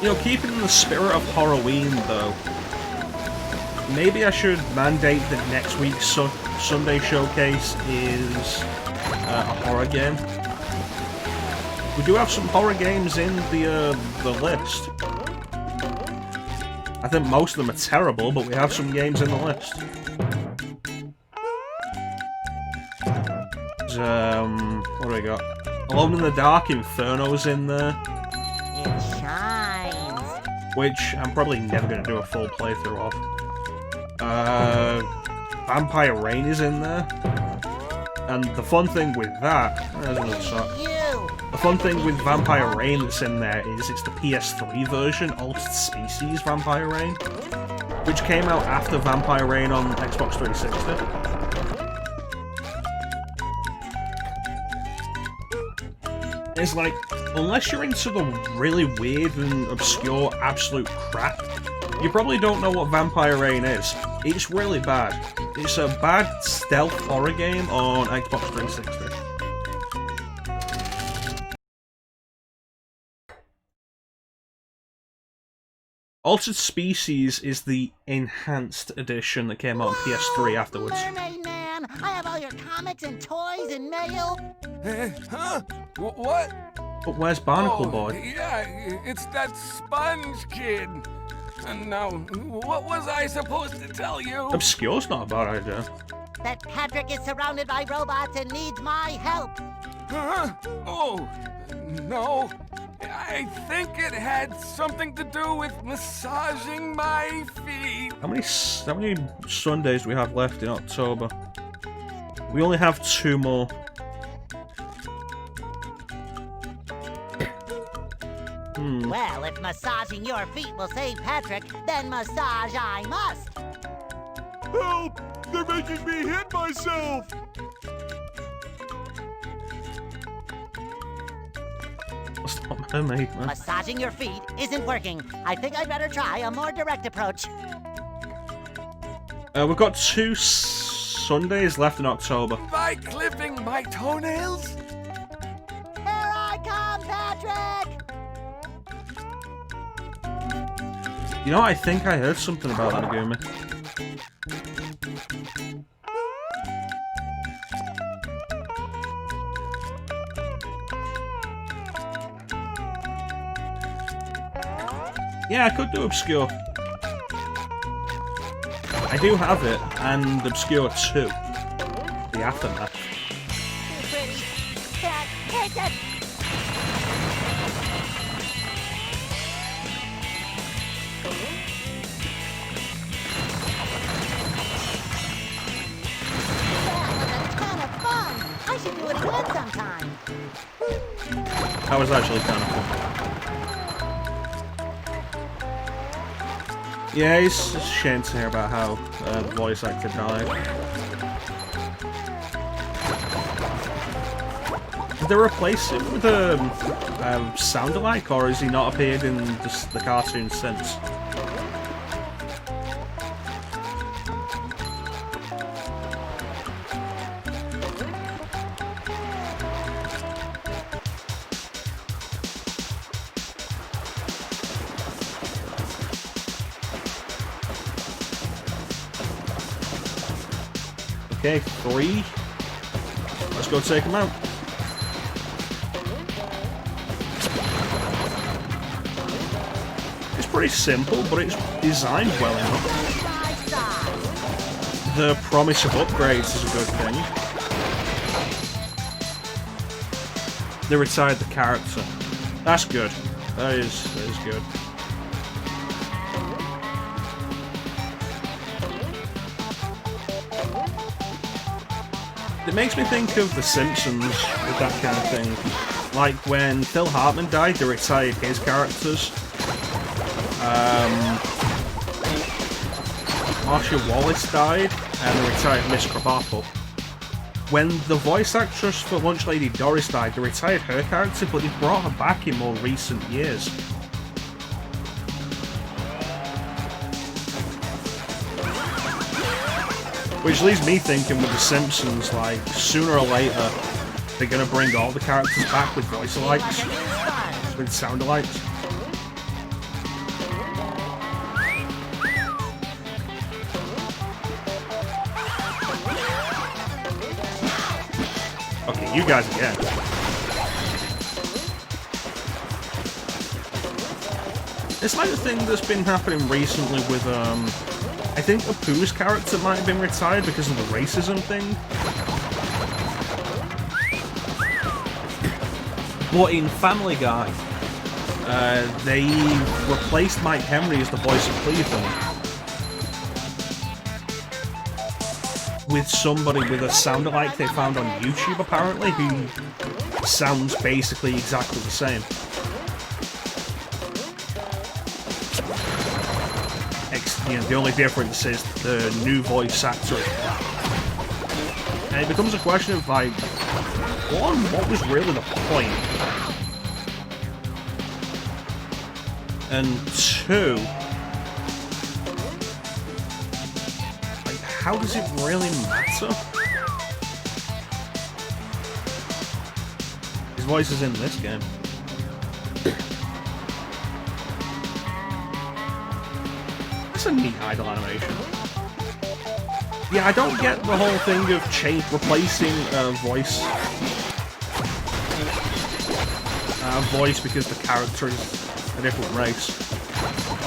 You know, keeping in the spirit of Halloween though, maybe I should mandate that next week's Sunday showcase is a horror game. We do have some horror games in the list. I think most of them are terrible, but we have some games in the list. What do we got? Alone in the Dark Inferno's in there. It shines. Which I'm probably never going to do a full playthrough of. Vampire Rain is in there. And the fun thing with that... The fun thing with Vampire Rain that's in there is it's the PS3 version, Altered Species Vampire Rain, which came out after Vampire Rain on Xbox 360. is like, unless you're into the really weird and obscure absolute crap, you probably don't know what Vampire Rain is. It's really bad. It's a bad stealth horror game on Xbox 360. Altered Species is the enhanced edition that came out on PS3 afterwards. Mermaid Man, I have all your comics and toys and mail. Huh? What? But where's Barnacle Oh, Boy? Yeah, it's that sponge kid. And now, what was I supposed to tell you? Obscure's not a bad idea. That Patrick is surrounded by robots and needs my help. Huh? Oh, no. I think it had something to do with massaging my feet. How many Sundays do we have left in October? We only have 2 more. Well, if massaging your feet will save Patrick, then massage I must. Help! They're making me hit myself! That's not Mermaid, man. Massaging your feet isn't working. I think I'd better try a more direct approach. We've got 2 Sundays left in October. By clipping my toenails? Here I come, Patrick! You know, I think I heard something about that, Agumi. Yeah, I could do Obscure. I do have it, and Obscure 2. The Aftermath. Too pretty. Can't take it! I should do it again sometime. That was actually kind of fun. Yeah, it's a shame to hear about how the voice actor died. Did they replace it with a sound-alike, or has he not appeared in the cartoon since? Okay, 3. Let's go take him out. It's pretty simple, but it's designed well enough. The promise of upgrades is a good thing. They retired the character. That's good. That is good. It makes me think of The Simpsons with that kind of thing. Like when Phil Hartman died, they retired his characters. Marcia Wallace died, and they retired Miss Krabappel. When the voice actress for Lunch Lady Doris died, they retired her character, but they brought her back in more recent years. Which leaves me thinking with The Simpsons, like, sooner or later, they're gonna bring all the characters back with voice alikes, with sound alikes. Okay, you guys again. It's like the thing that's been happening recently with, I think Apu's character might have been retired because of the racism thing. But in Family Guy, they replaced Mike Henry as the voice of Cleveland with somebody with a sound-alike they found on YouTube, apparently, who sounds basically exactly the same. You know, the only difference is the new voice actor. And it becomes a question of, like, one, what was really the point? And 2, like, how does it really matter? His voice is in this game. That's a neat idle animation. Yeah, I don't get the whole thing of replacing voice because the character is a different race.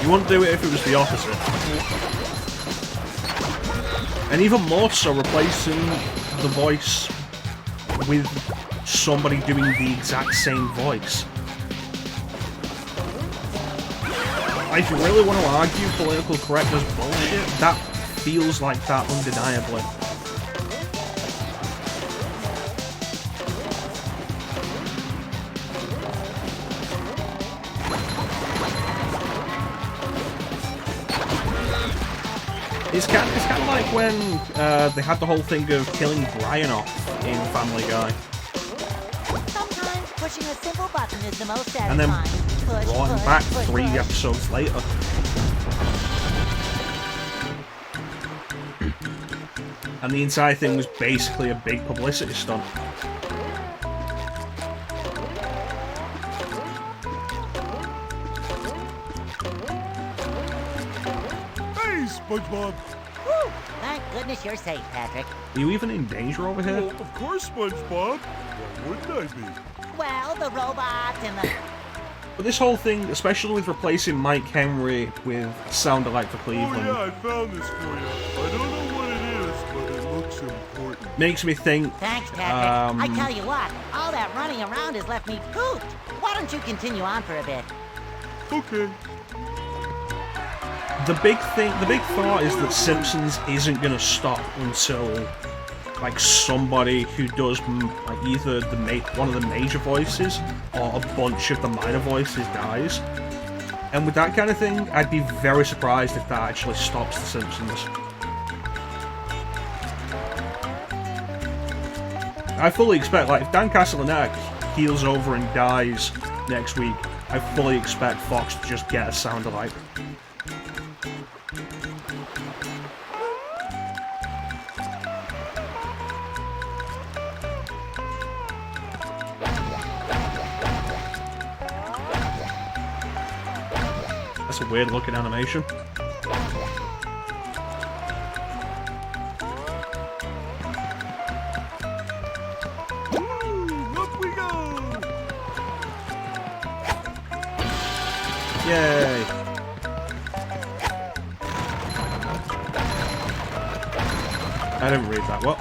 You wouldn't do it if it was the opposite. And even more so, replacing the voice with somebody doing the exact same voice. If you really want to argue political correctness bullshit, that feels like that undeniably. It's kind of like when they had the whole thing of killing Brian off in Family Guy. Sometimes pushing a simple button is the most satisfying. And then brought him back push, 3 push. episodes later. And the entire thing was basically a big publicity stunt. Hey, SpongeBob! Whew, thank goodness you're safe, Patrick. Are you even in danger over here? Well, of course, SpongeBob. Why wouldn't I be? Well, the robots and the... But this whole thing, especially with replacing Mike Henry with Sound Alike for Oh Cleveland, yeah, I found this for you. I don't know what it is, but it looks important. makes me think... Thanks, Patrick. I tell you what, all that running around has left me pooped. Why don't you continue on for a bit? Okay. The big thought is that Simpsons isn't gonna stop until like somebody who does like either one of the major voices or a bunch of the minor voices dies. And with that kind of thing, I'd be very surprised if that actually stops The Simpsons. I fully expect, like, if Dan Castellaneta heals over and dies next week, I fully expect Fox to just get a sound alike. That's a weird looking animation. Up we go! Yay! I didn't read that. What?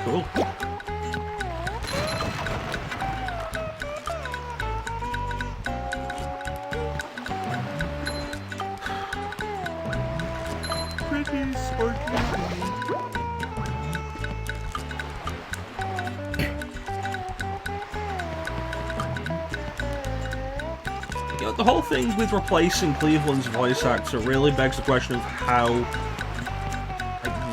Cool. Pretty sparkly. You know, the whole thing with replacing Cleveland's voice actor really begs the question of how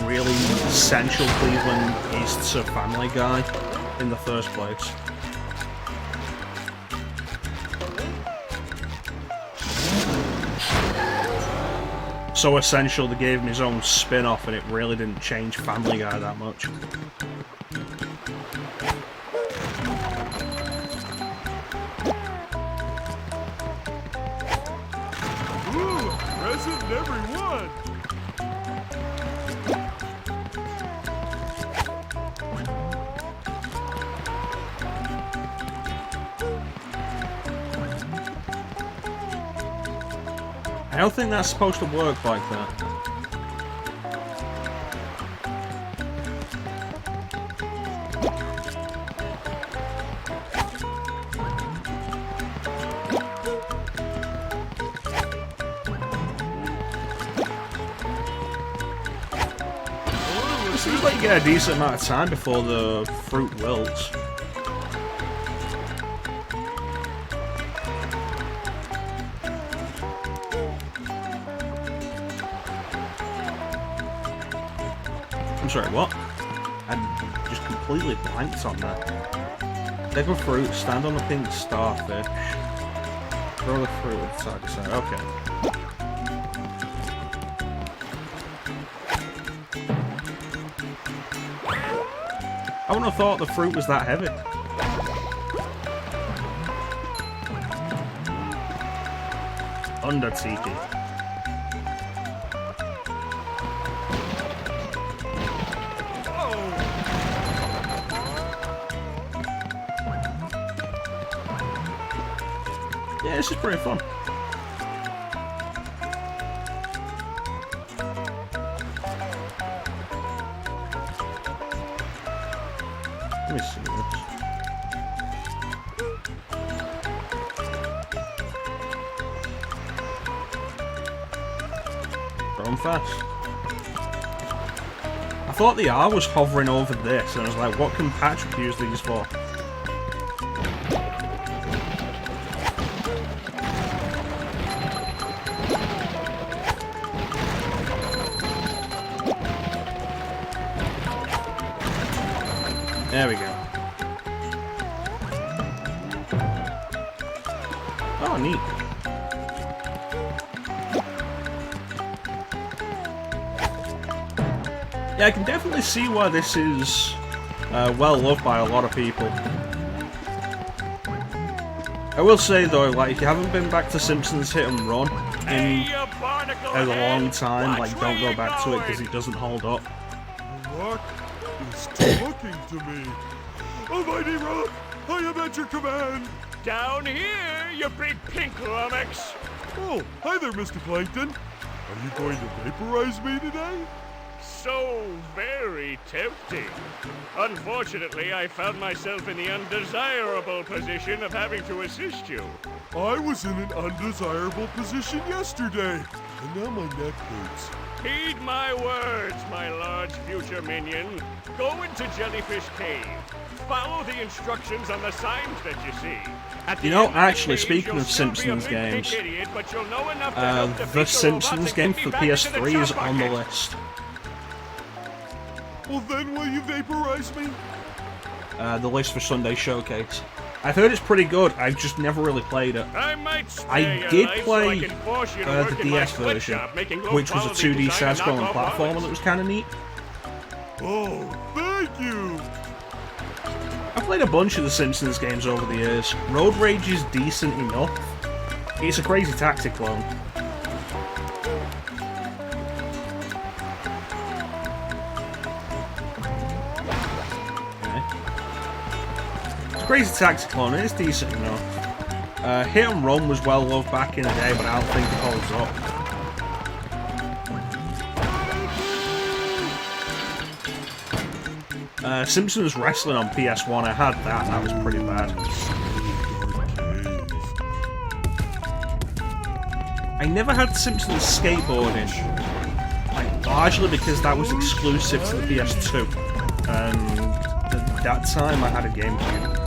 really essential Cleveland is to Family Guy in the first place. So essential they gave him his own spin-off and it really didn't change Family Guy that much. Ooh, present in every one. I don't think that's supposed to work like that. like you get a decent amount of time before the fruit wilts. I'm sorry, what? I just completely blanked on that. Take a fruit, stand on the pink starfish, throw the fruit at the target side. Okay. I wouldn't have thought the fruit was that heavy. Under Tiki. Yeah, this is pretty fun. Let me see this. Going fast. I thought the R was hovering over this, and I was like, what can Patrick use these for? There we go. Oh, neat. Yeah, I can definitely see why this is well loved by a lot of people. I will say though, like, if you haven't been back to Simpsons Hit and Run in a long time, like, don't go back to it because it doesn't hold up. Rock is talking to me. Almighty Rock, I am at your command. Down here, you big pink lummox. Oh, hi there, Mr. Plankton. Are you going to vaporize me today? So very tempting. Unfortunately, I found myself in the undesirable position of having to assist you. I was in an undesirable position yesterday, and now my neck hurts. Heed my words, my large future minion. Go into Jellyfish Cave. Follow the instructions on the signs that you see. You know, actually, speaking of Simpsons games, the Simpsons game for PS3 is on the list. Well, then will you vaporize me? The list for Sunday Showcase. I've heard it's pretty good. I've just never really played it. I did play the DS version, which was a 2D side-scrolling platformer that was kind of neat. Oh, thank you! I've played a bunch of the Simpsons games over the years. Road Rage is decent enough. It's a Crazy Taxi clone. Crazy Taxi clone, it's decent enough. Hit and Run was well loved back in the day, but I don't think it holds up. Simpsons Wrestling on PS1, I had that, and that was pretty bad. I never had Simpsons Skateboarding, like, largely because that was exclusive to the PS2, and at that time I had a GameCube.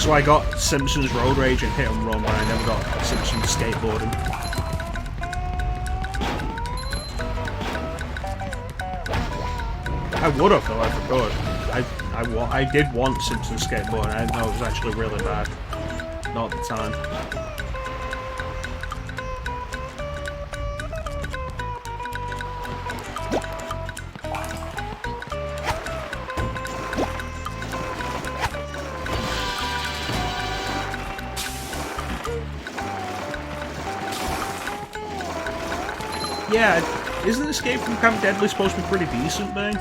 So I got Simpsons Road Rage and Hit and Run, but I never got Simpsons Skateboarding. I would have though, if I could. I did want Simpsons Skateboarding. I didn't know it was actually really bad. Not at the time. Yeah, isn't Escape from Camp Deadly supposed to be pretty decent, Bang?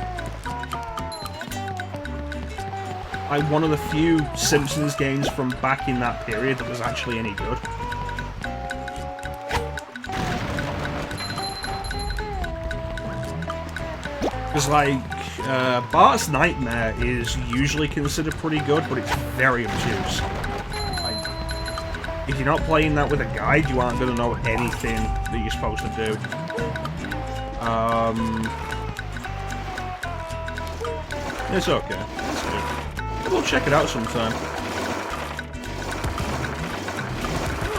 Like one of the few Simpsons games from back in that period that was actually any good. Because, like, Bart's Nightmare is usually considered pretty good, but it's very obtuse. Like, if you're not playing that with a guide, you aren't going to know anything that you're supposed to do. It's okay. It's good. We'll check it out sometime.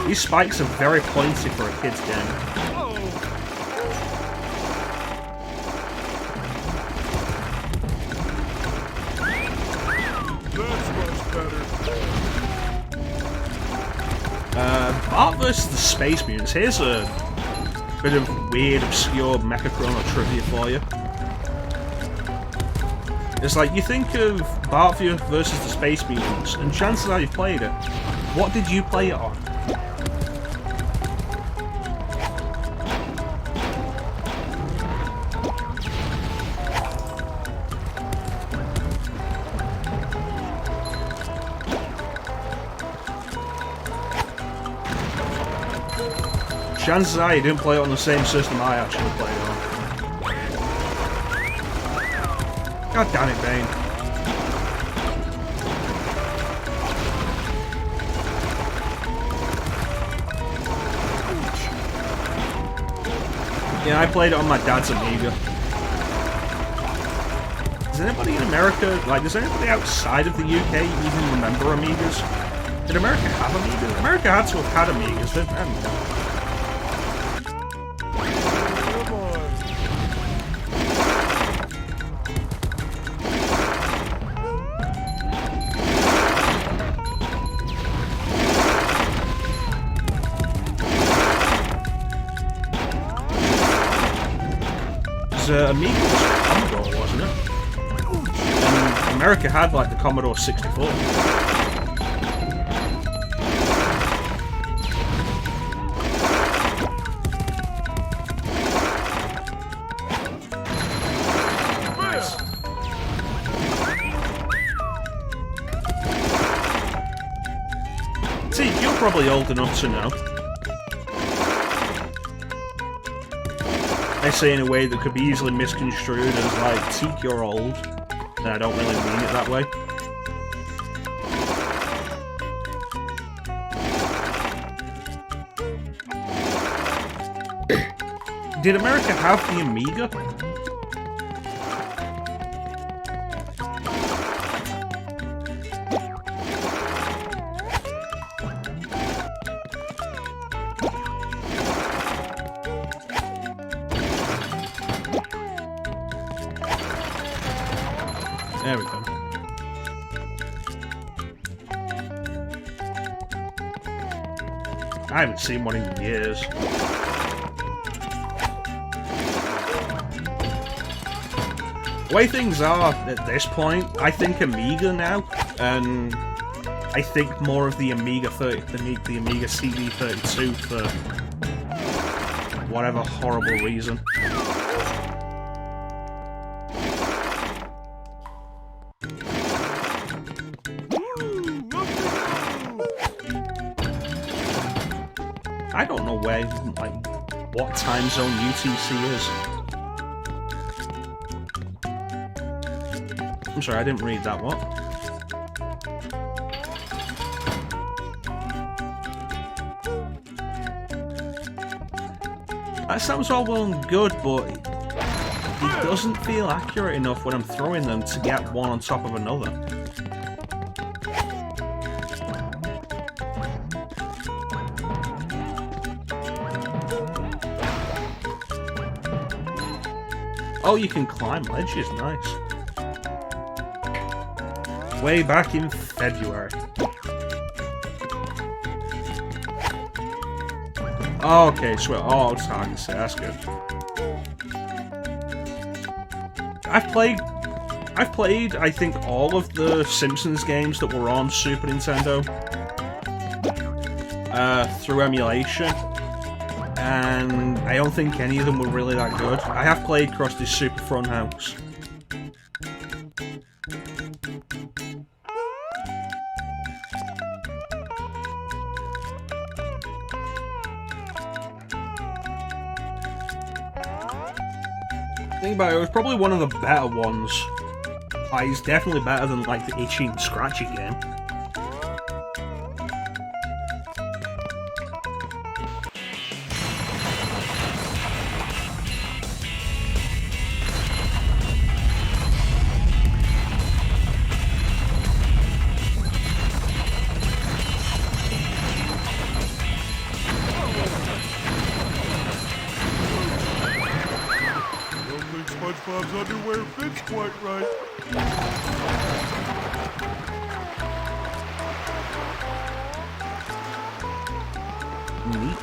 These spikes are very pointy for a kid's game. That's much better. Bart vs. the Space Mutants. Here's a bit of weird, obscure MechaChrono trivia for you. It's like, you think of Bart vs. the Space Mutants, and chances are you've played it. What did you play it on? Chances are you didn't play it on the same system I actually played it on. God damn it, Bane. Yeah, I played it on my dad's Amiga. Does anybody in America, like, does anybody outside of the UK even remember Amigas? Did America have Amigas? America had to have had Amigas, didn't they? Amiga was Commodore, wasn't it? And America had like the Commodore 64. Nice. See, you're probably old enough to know. I say in a way that could be easily misconstrued as like, Teak, you're old. And I don't really mean it that way. Did America have the Amiga? There we go. I haven't seen one in years. The way things are at this point, I think Amiga now, and I think more of the Amiga the Amiga CD32 for whatever horrible reason. I don't know where, like, what time zone UTC is. I'm sorry, I didn't read that, what? That sounds all well and good, but it doesn't feel accurate enough when I'm throwing them to get one on top of another. Oh, you can climb ledges, nice. Way back in February. Oh, okay, sweet. Oh, it's hard to say, that's good. I've played, I think, all of the Simpsons games that were on Super Nintendo through emulation. And I don't think any of them were really that good. I have played Krusty's Super Funhouse. Think about it, it was probably one of the better ones. Like, it's definitely better than like the Itchy and Scratchy game.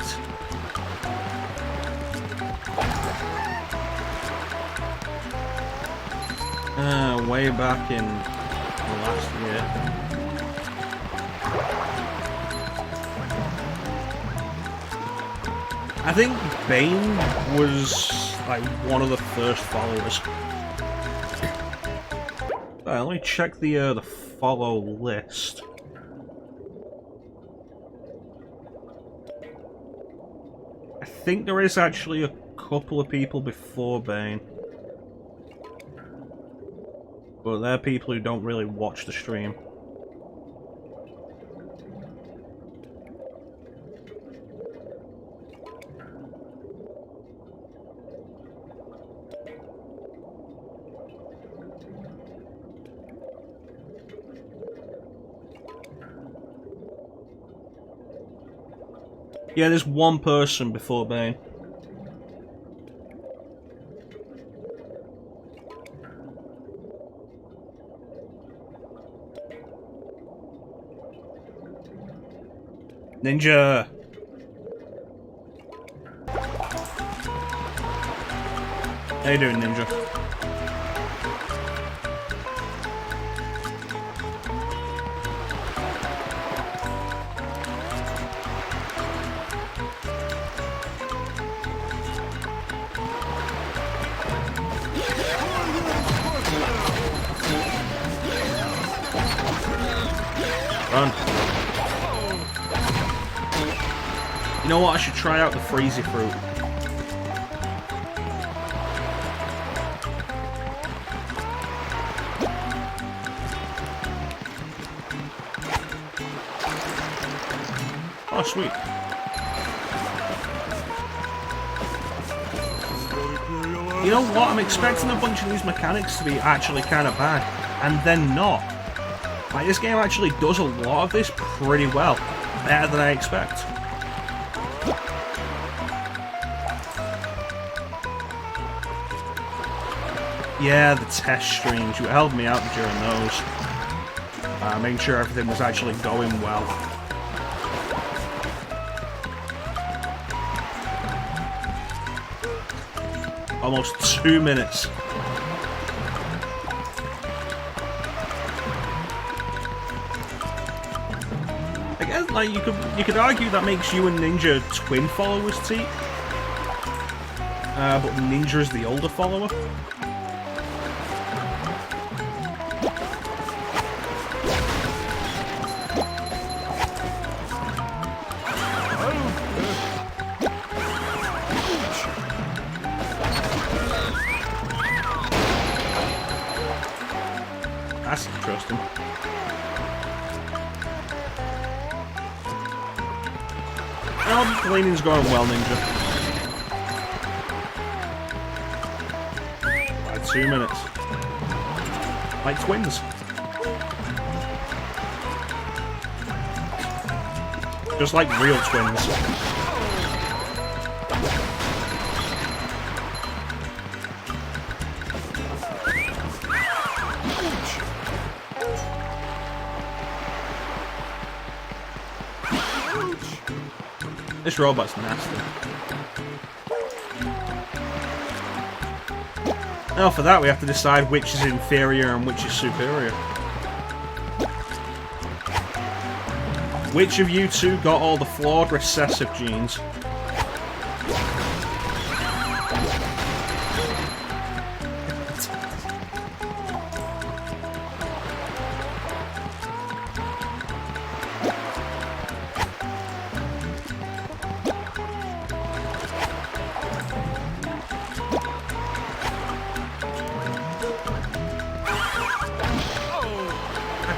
leaked. Way back in last year. I think Bane was like one of the first followers. Let me check the follow list. I think there is actually a couple of people before Bane. But they're people who don't really watch the stream. Yeah, there's one person before Bane. Ninja! How you doing, Ninja? Run. You know what? I should try out the freezy fruit. Oh, sweet. You know what? I'm expecting a bunch of these mechanics to be actually kind of bad, and they're not. Like, this game actually does a lot of this pretty well. Better than I expect. Yeah, the test streams. You helped me out during those. Making sure everything was actually going well. Almost 2 minutes. I guess, like, you could argue that makes you and Ninja twin followers, T. But Ninja is the older follower. That's interesting. Oh, the laning's going well, Ninja. Like 2 minutes. Like twins. Just like real twins. This robot's nasty. Now for that we have to decide which is inferior and which is superior. Which of you two got all the flawed recessive genes?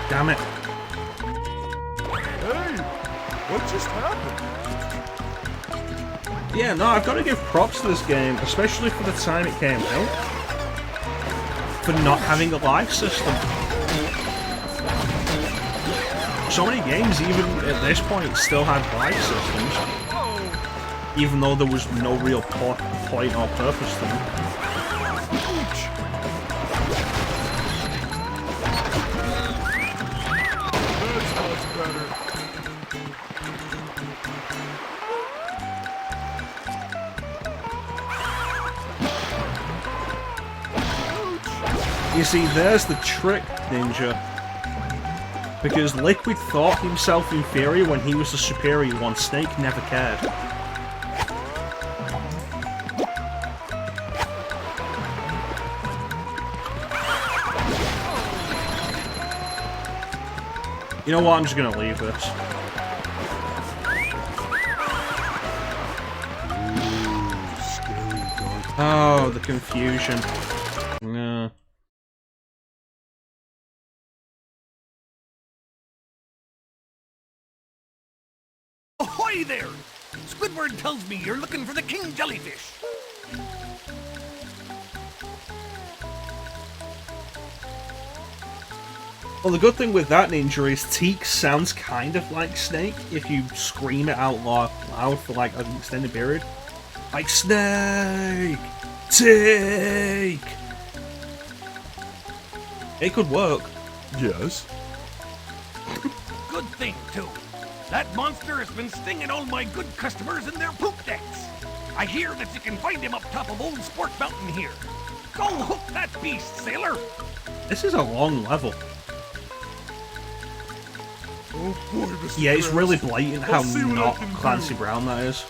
Damn it. Hey, what just happened? Yeah, no, I've got to give props to this game, especially for the time it came out, for not having a life system. So many games, even at this point, still had life systems, even though there was no real point or purpose to them. You see, there's the trick, Ninja. Because Liquid thought himself inferior when he was the superior one. Snake never cared. You know what? I'm just gonna leave this. Oh, the confusion. No. Ahoy there! Squidward tells me you're looking for the king jellyfish. Well, the good thing with that, Ninja, is Teak sounds kind of like Snake if you scream it out loud for like an extended period. Like, Snake! Teak! It could work. Yes. Good thing, too. That monster has been stinging all my good customers in their poop decks. I hear that you can find him up top of Old Sport Mountain here. Go hook that beast, sailor! This is a long level. Oh boy, Mr. Yeah, it's Krabs. really blatant how I'll see what I not can do. Clancy Brown that is.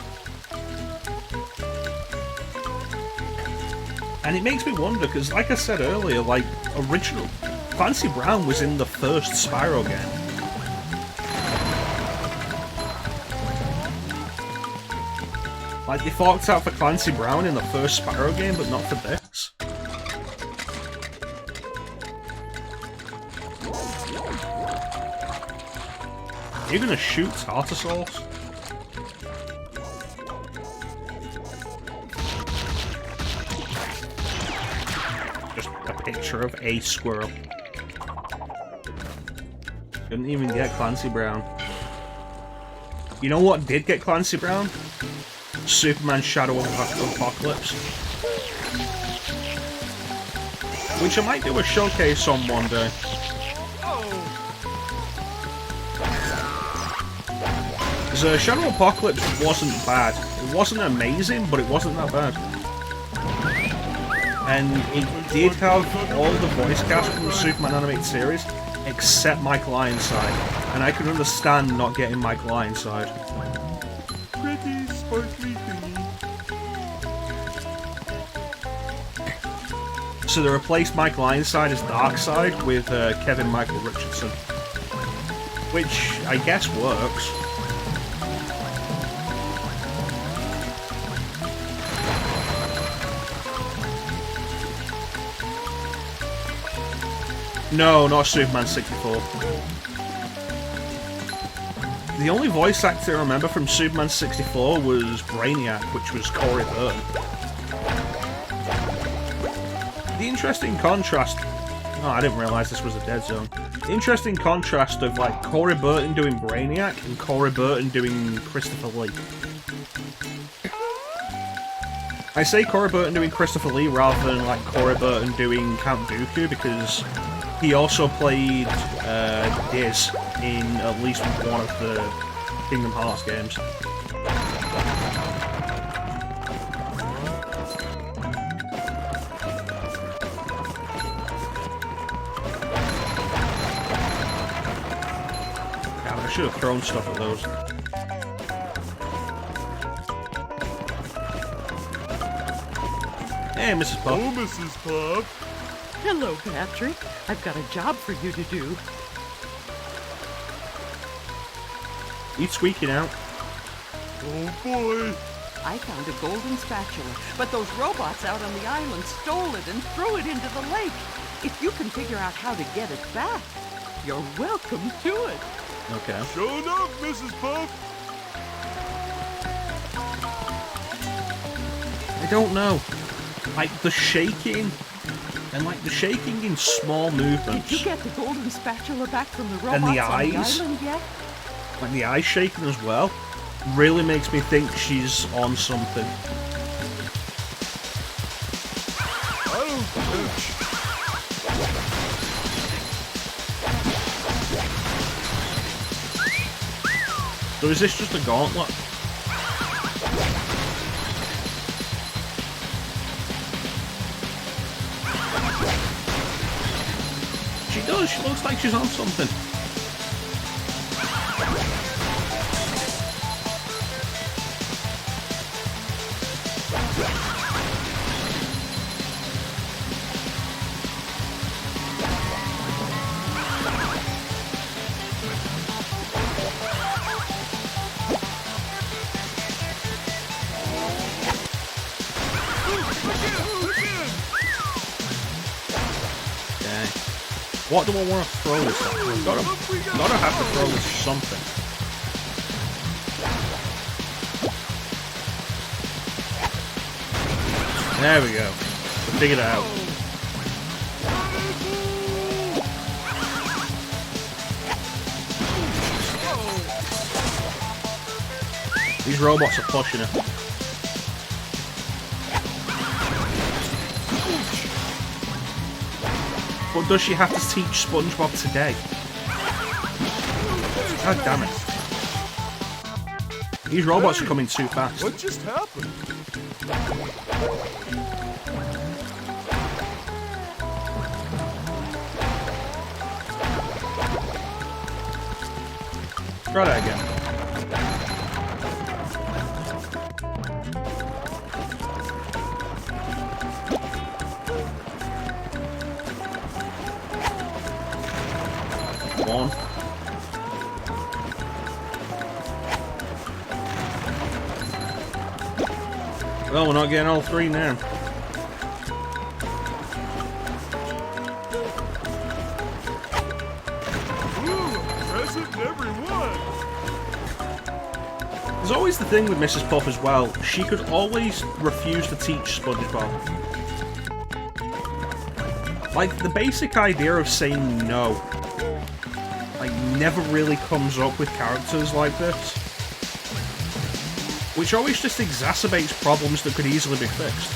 And it makes me wonder, because like I said earlier, like, original Clancy Brown was in the first Spyro game. Like, they forked out for Clancy Brown in the first Spyro game, but not for this. You're gonna shoot tartar sauce? Just a picture of a squirrel. Couldn't even get Clancy Brown. You know what did get Clancy Brown? Superman Shadow of Apocalypse. Which I might do a showcase on one day. Because Shadow of Apocalypse wasn't bad. It wasn't amazing, but it wasn't that bad. And it did have all the voice cast from the Superman animated series, except Michael Ironside. And I can understand not getting Michael Ironside. Pretty sparkly thingy. So they replaced Michael Ironside as Darkseid with Kevin Michael Richardson. Which I guess works. No, not Superman 64. The only voice actor I remember from Superman 64 was Brainiac, which was Corey Burton. The interesting contrast... Oh, I didn't realise this was a dead zone. The interesting contrast of, like, Corey Burton doing Brainiac and Corey Burton doing Christopher Lee. I say Corey Burton doing Christopher Lee rather than, like, Corey Burton doing Count Dooku because he also played Diz in at least one of the Kingdom Hearts games. God, I should have thrown stuff at those. Hey, Mrs. Puff. Oh, Mrs. Puff. Hello, Patrick. I've got a job for you to do. You tweaking out. Oh boy. I found a golden spatula, but those robots out on the island stole it and threw it into the lake. If you can figure out how to get it back, you're welcome to it. Okay. Show enough, Mrs. Puff. I don't know. Like, the shaking... And, like, the shaking in small movements. Did you get the golden spatula back from the robots And the on the eyes? island yet? Like, the eyes shaking as well. Really makes me think she's on something. I don't catch. So is this just a gauntlet? does. She looks like she's on something. What do I want to throw this at? I've gotta have to throw this something. There we go. We figured it out. These robots are pushing it. But does she have to teach SpongeBob today? God damn it. These robots are coming too fast. What just happened? Try that again. One. Well, we're not getting all three now. Present everyone. There's always the thing with Mrs. Puff as well. She could always refuse to teach SpongeBob. Like, the basic idea of saying no, like, never really comes up with characters like this. Which always just exacerbates problems that could easily be fixed.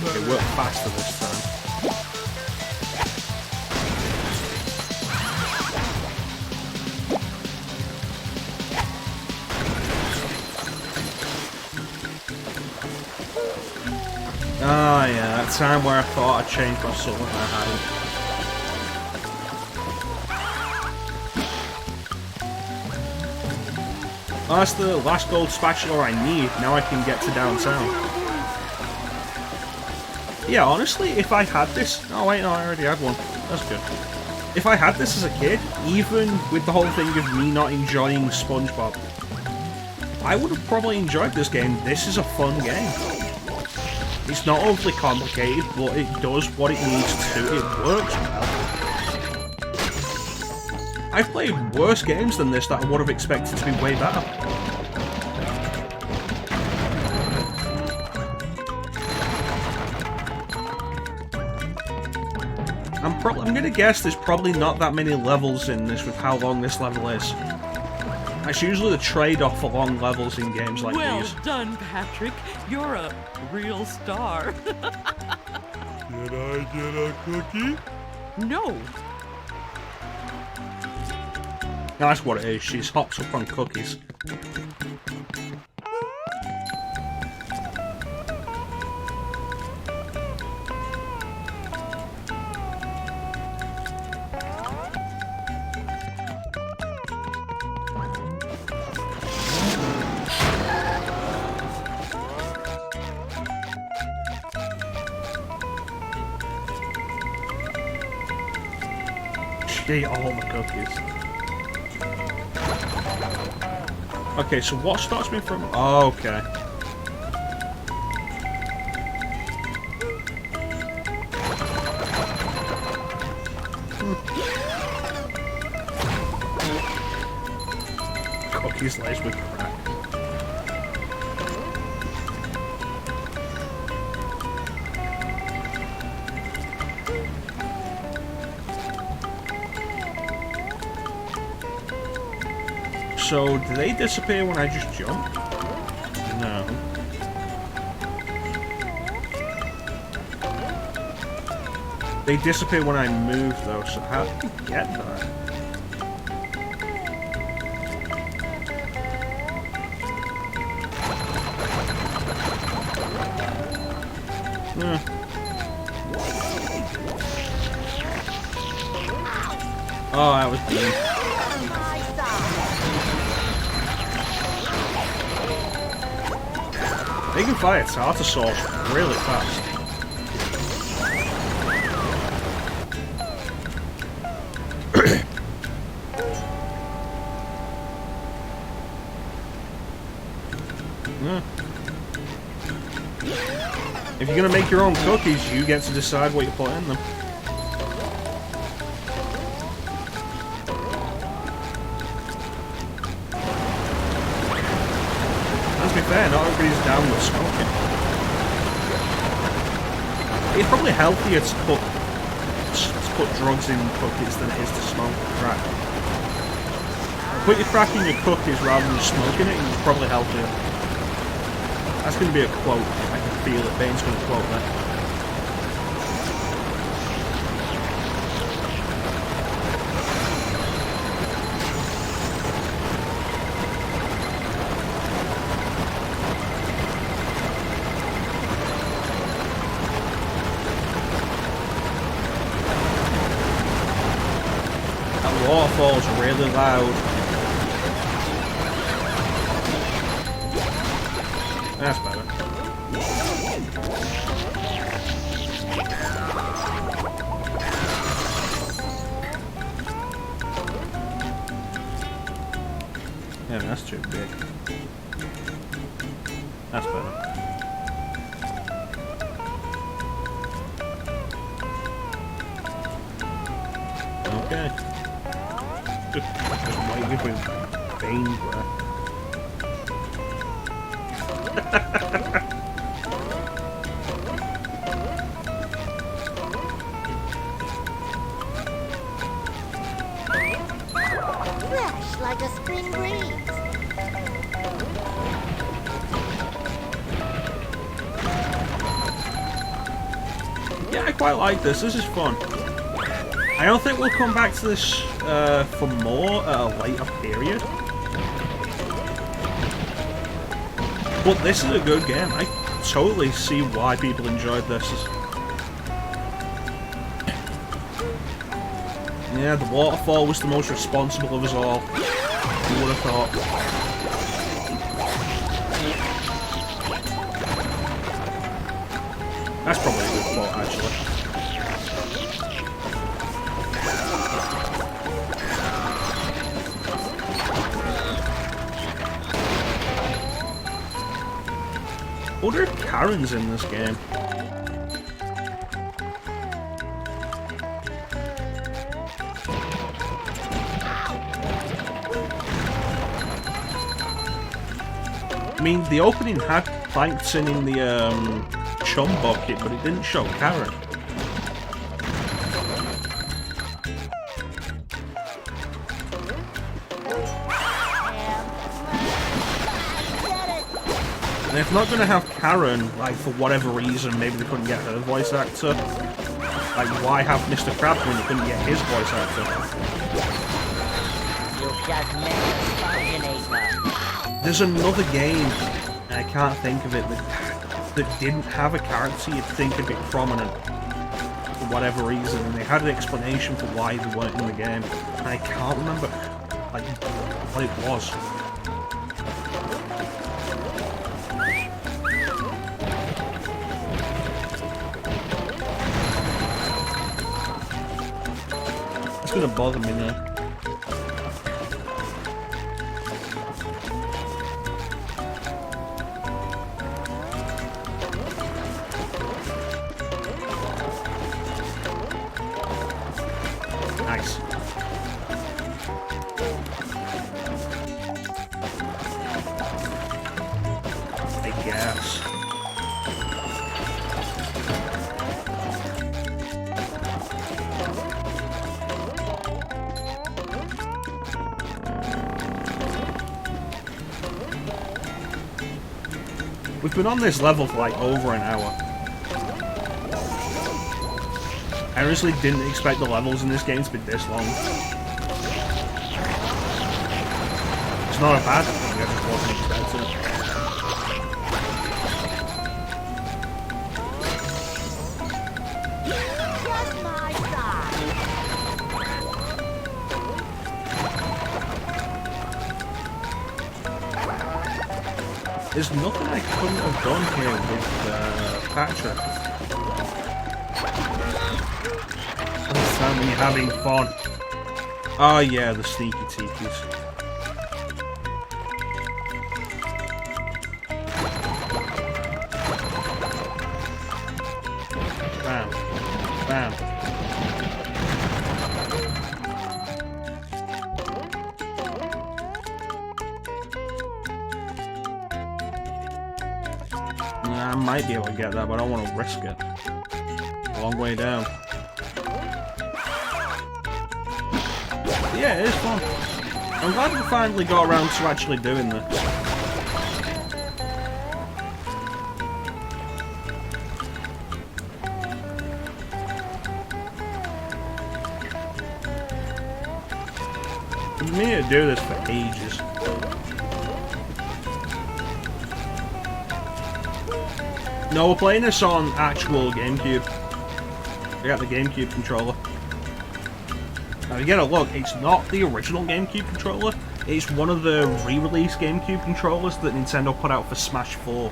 It worked faster this time. Ah, yeah, that time where I thought I'd changed my soul and I hadn't. Oh, that's the last gold spatula I need. Now I can get to downtown. Yeah, honestly, if I had this... Oh, wait, no, I already had one. That's good. If I had this as a kid, even with the whole thing of me not enjoying SpongeBob, I would have probably enjoyed this game. This is a fun game. It's not overly complicated, but it does what it needs to. It works well. I've played worse games than this that I would have expected to be way better. I'm gonna guess there's probably not that many levels in this with how long this level is. That's usually the trade-off for long levels in games like Well these. done, Patrick. You're a real star. Did I get a cookie? No. No, that's what it is. She's hops up on cookies. She ate all the cookies. Okay, so what stops me from... Oh, okay. Cookies laced with crack. So, do they disappear when I just jump? No. They disappear when I move, though, so how do you get that? Oh, that was deep. They can fire tartar sauce really fast. If you're gonna make your own cookies, you get to decide what you put in them. Let's be fair, not everybody's down with smoking. It's probably healthier to put drugs in cookies than it is to smoke crack. Put your crack in your cookies rather than smoking it, and it's probably healthier. That's going to be a quote. I can feel it. Bane's going to quote that. That waterfall's really loud. That's better. Yeah, that's too big. That's better. Okay. Just waiting for Bane breath. Fresh like a spring breeze. Yeah, I quite like this. This is fun. I don't think we'll come back to this for more at a later period. But this is a good game. I totally see why people enjoyed this. Yeah, the waterfall was the most responsible of us all. Who would have thought? That's probably a good plot, actually. I wonder if Karen's in this game. I mean, the opening had Plankton in the chum bucket, but it didn't show Karen. And if not going to have Karen, like, for whatever reason, maybe they couldn't get her voice actor. Like, why have Mr. Krabs when they couldn't get his voice actor? You just made a Spongebob. There's another game, and I can't think of it, that didn't have a character you'd think would be prominent for whatever reason, and they had an explanation for why they weren't in the game, and I can't remember, like, what it was. It's gonna bother me now. Nice. I guess. We've been on this level for like over an hour. I honestly didn't expect the levels in this game to be this long. It's not a bad thing, I just wasn't expecting it. Just my size. There's nothing I couldn't have done here with Patrick. Understand when you're having fun. Oh yeah, the sneaky tikis. Bam. Bam. I might be able to get that, but I don't want to risk it. A long way down. Yeah, it is fun. I'm glad we finally got around to actually doing this. We need to do this for ages. No, we're playing this on actual GameCube. I got the GameCube controller. Now, you get a look, it's not the original GameCube controller. It's one of the re-release GameCube controllers that Nintendo put out for Smash 4.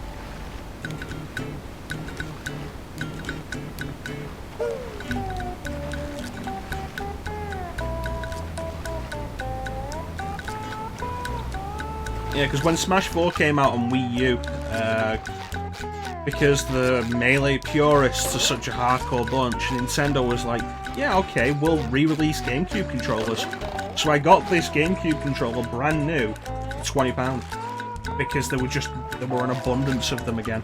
Yeah, because when Smash 4 came out on Wii U, because the Melee purists are such a hardcore bunch, Nintendo was like, yeah, okay, we'll re-release GameCube controllers. So I got this GameCube controller brand new for £20 because there were an abundance of them again.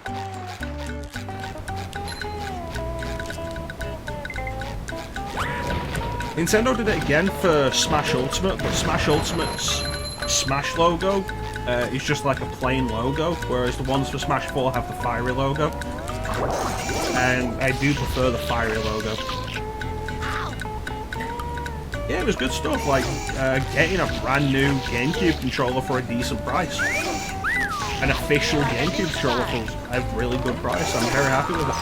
Nintendo did it again for Smash Ultimate, but Smash Ultimate's Smash logo is just like a plain logo, whereas the ones for Smash 4 have the fiery logo. And I do prefer the fiery logo. Yeah, it was good stuff, like getting a brand new GameCube controller for a decent price. An official GameCube controller for a really good price. I'm very happy with it.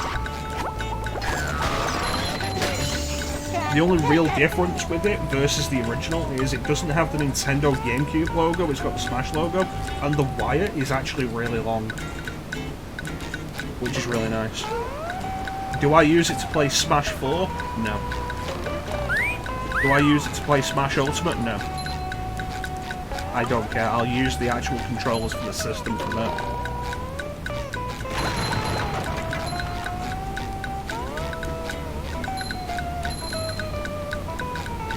The only real difference with it versus the original is it doesn't have the Nintendo GameCube logo, it's got the Smash logo, and the wire is actually really long, which is really nice. Do I use it to play Smash 4? No. Do I use it to play Smash Ultimate? No. I don't care, I'll use the actual controllers for the system for that.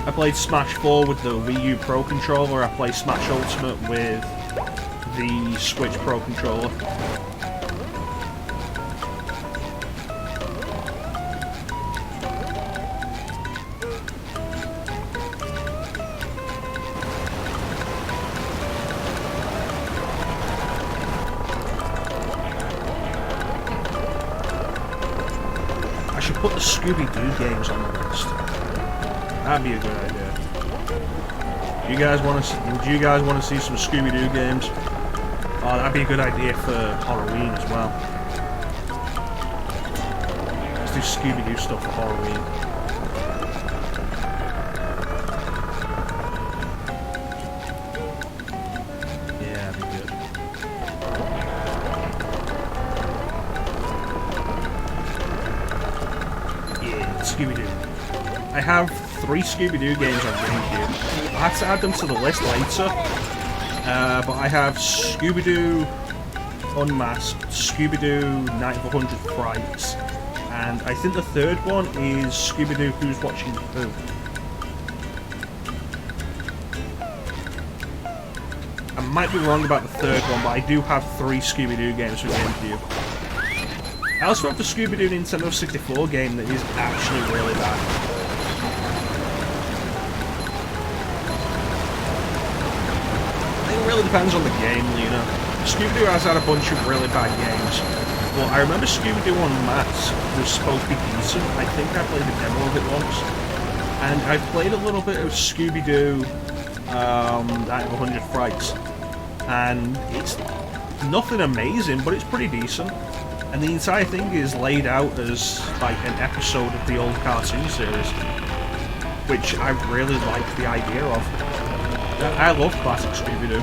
I played Smash 4 with the Wii U Pro controller, I played Smash Ultimate with the Switch Pro controller. I should put the Scooby-Doo games on the list. That'd be a good idea. Do you guys want to see some Scooby-Doo games? Oh, that'd be a good idea for Halloween as well. Let's do Scooby-Doo stuff for Halloween. Yeah, that'd be good. Yeah, Scooby-Doo. I have 3 Scooby-Doo games on GameCube. I have to add them to the list later, but I have Scooby-Doo Unmasked, Scooby-Doo Night of 100 Frights, and I think the third one is Scooby-Doo Who's Watching Who. I might be wrong about the third one, but I do have 3 Scooby-Doo games for GameCube. I also have the Scooby-Doo Nintendo 64 game that is actually really bad. It really depends on the game, you know. Scooby-Doo has had a bunch of really bad games, Well, I remember Scooby-Doo Unmasked was supposed to be decent. I think I played a demo of it once. And I played a little bit of Scooby-Doo at 100 Frights. And it's nothing amazing, but it's pretty decent. And the entire thing is laid out as like an episode of the old cartoon series, which I really like the idea of. I love classic Scooby-Doo.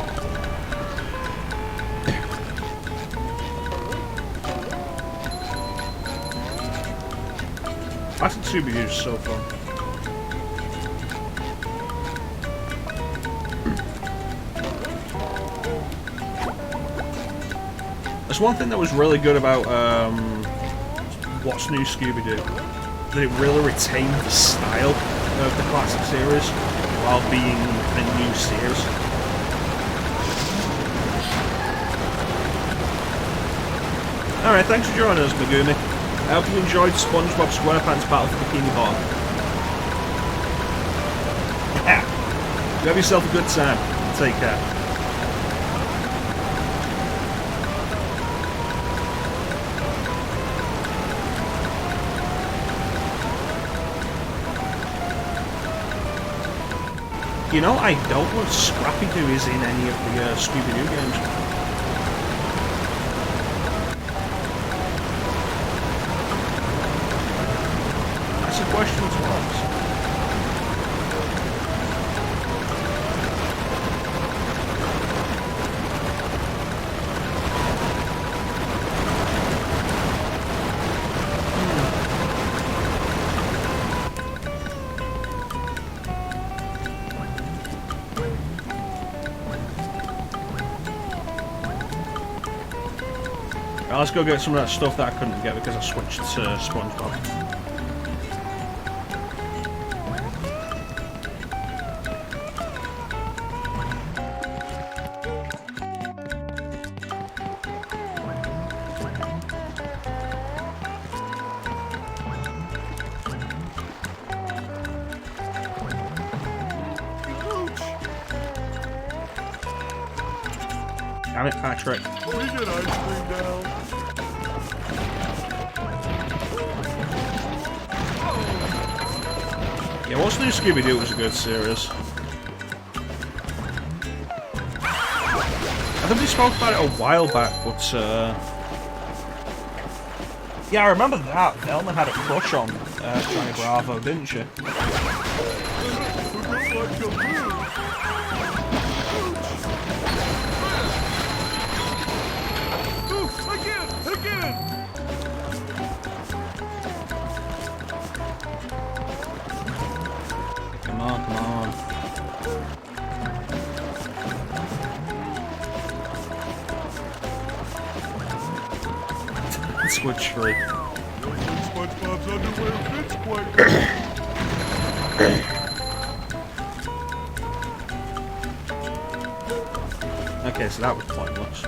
Classic Scooby-Doo is so fun. There's one thing that was really good about What's New Scooby-Doo, that it really retained the style of the classic series while being a new series. Alright, thanks for joining us, Megumi. I hope you enjoyed Spongebob Squarepants Battle for Bikini Bottom. Yeah. You have yourself a good time. Take care. You know, I don't know if Scrappy-Doo is in any of the Scooby-Doo games. That's a question to ask. Right, let's go get some of that stuff that I couldn't get because I switched to SpongeBob. Damn it, Patrick. We get ice cream down. Yeah, What's New Scooby-Doo was a good series. I think we spoke about it a while back, but yeah, I remember that. Velma had a crush on Johnny Bravo, didn't she? Again! Come on, come on. Squid Tree. SpongeBob's underwear fits quite well. Okay, so that was pointless.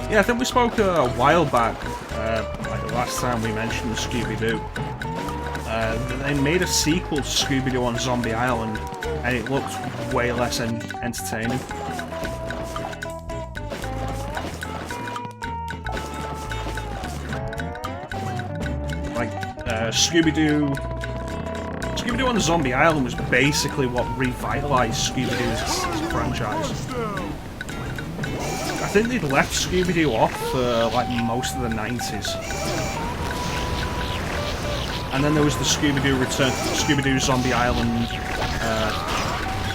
Yeah, I think we spoke a while back, like the last time we mentioned Scooby-Doo. They made a sequel to Scooby-Doo on Zombie Island, and it looked way less entertaining. Like, Scooby-Doo on Zombie Island was basically what revitalized Scooby-Doo as a franchise. I think they'd left Scooby-Doo off for like most of the 90s. And then there was the Scooby-Doo Return to Scooby-Doo Zombie Island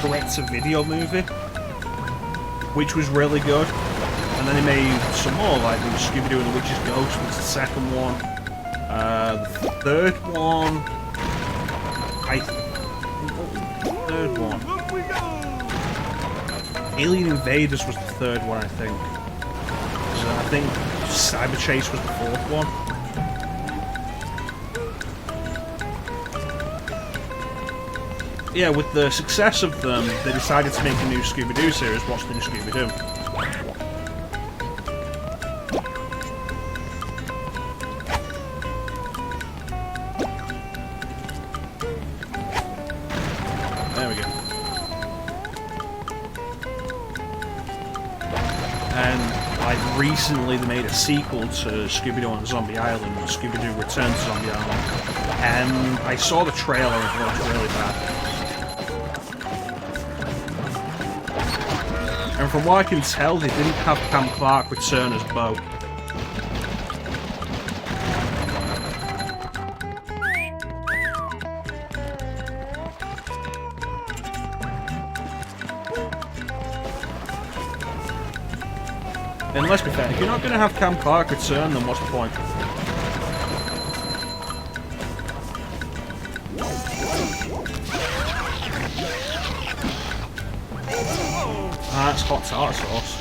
direct-to-video movie, which was really good. And then they made some more, like there was Scooby-Doo and the Witch's Ghost was the second one. The third one... Alien Invaders was the third one, I think. So I think Cyber Chase was the fourth one. Yeah, with the success of them, they decided to make a new Scooby-Doo series. What's the New Scooby-Doo? recently they made a sequel to Scooby-Doo on Zombie Island, Scooby-Doo Return to Zombie Island, and I saw the trailer and it looked really bad. And from what I can tell, they didn't have Cam Clark return as Bo. And let's be fair, if you're not going to have Cam Clark return, then what's the point? Ah, that's hot tartar sauce.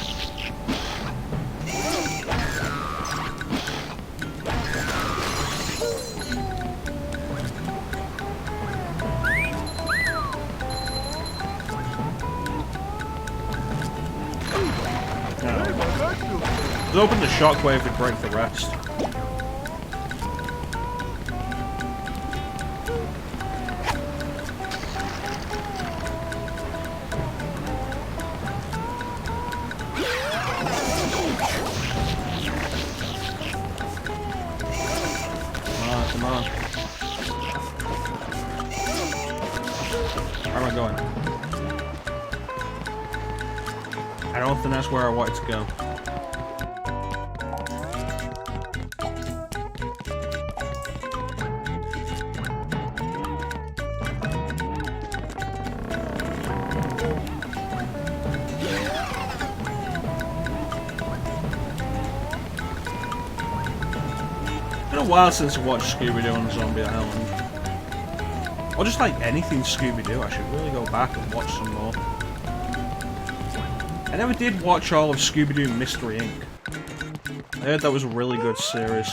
Just open the shockwave and break the rest. Come on. Where am I going? I don't think that's where I wanted to go. It's been a while since I watched Scooby-Doo on Zombie Island. Or just like anything Scooby-Doo, I should really go back and watch some more. I never did watch all of Scooby-Doo Mystery Inc. I heard that was a really good series.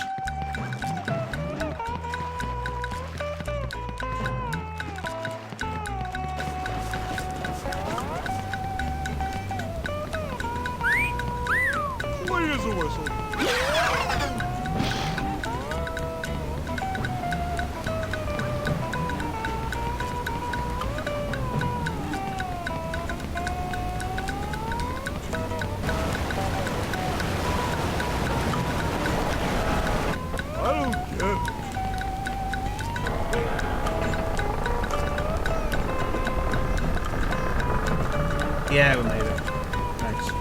Wait as a whistle. Yeah, we made it. Nice.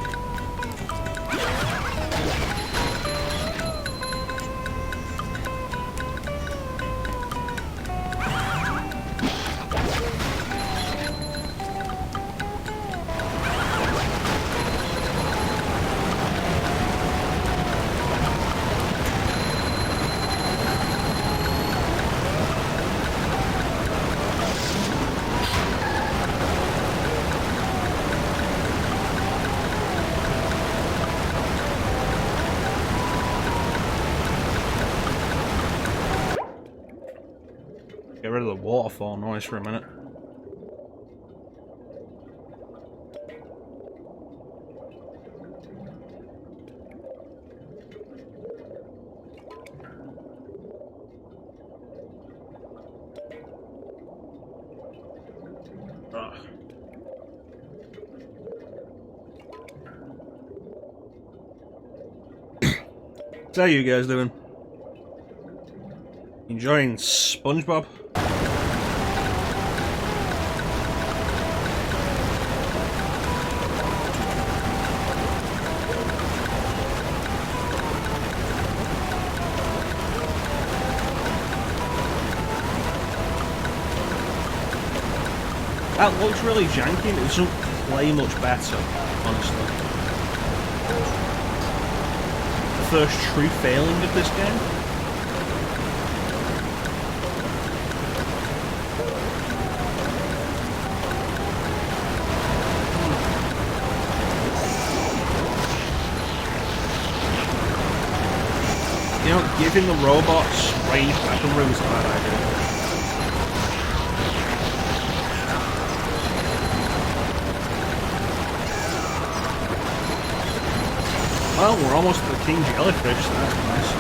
Get rid of the waterfall noise for a minute. Ugh. So how you guys doing? Enjoying SpongeBob? That looks really janky and it doesn't play much better, honestly. The first true failing of this game. You know, giving the robots ranged weaponry was a bad idea. Well, we're almost at the King Jellyfish, so that's nice.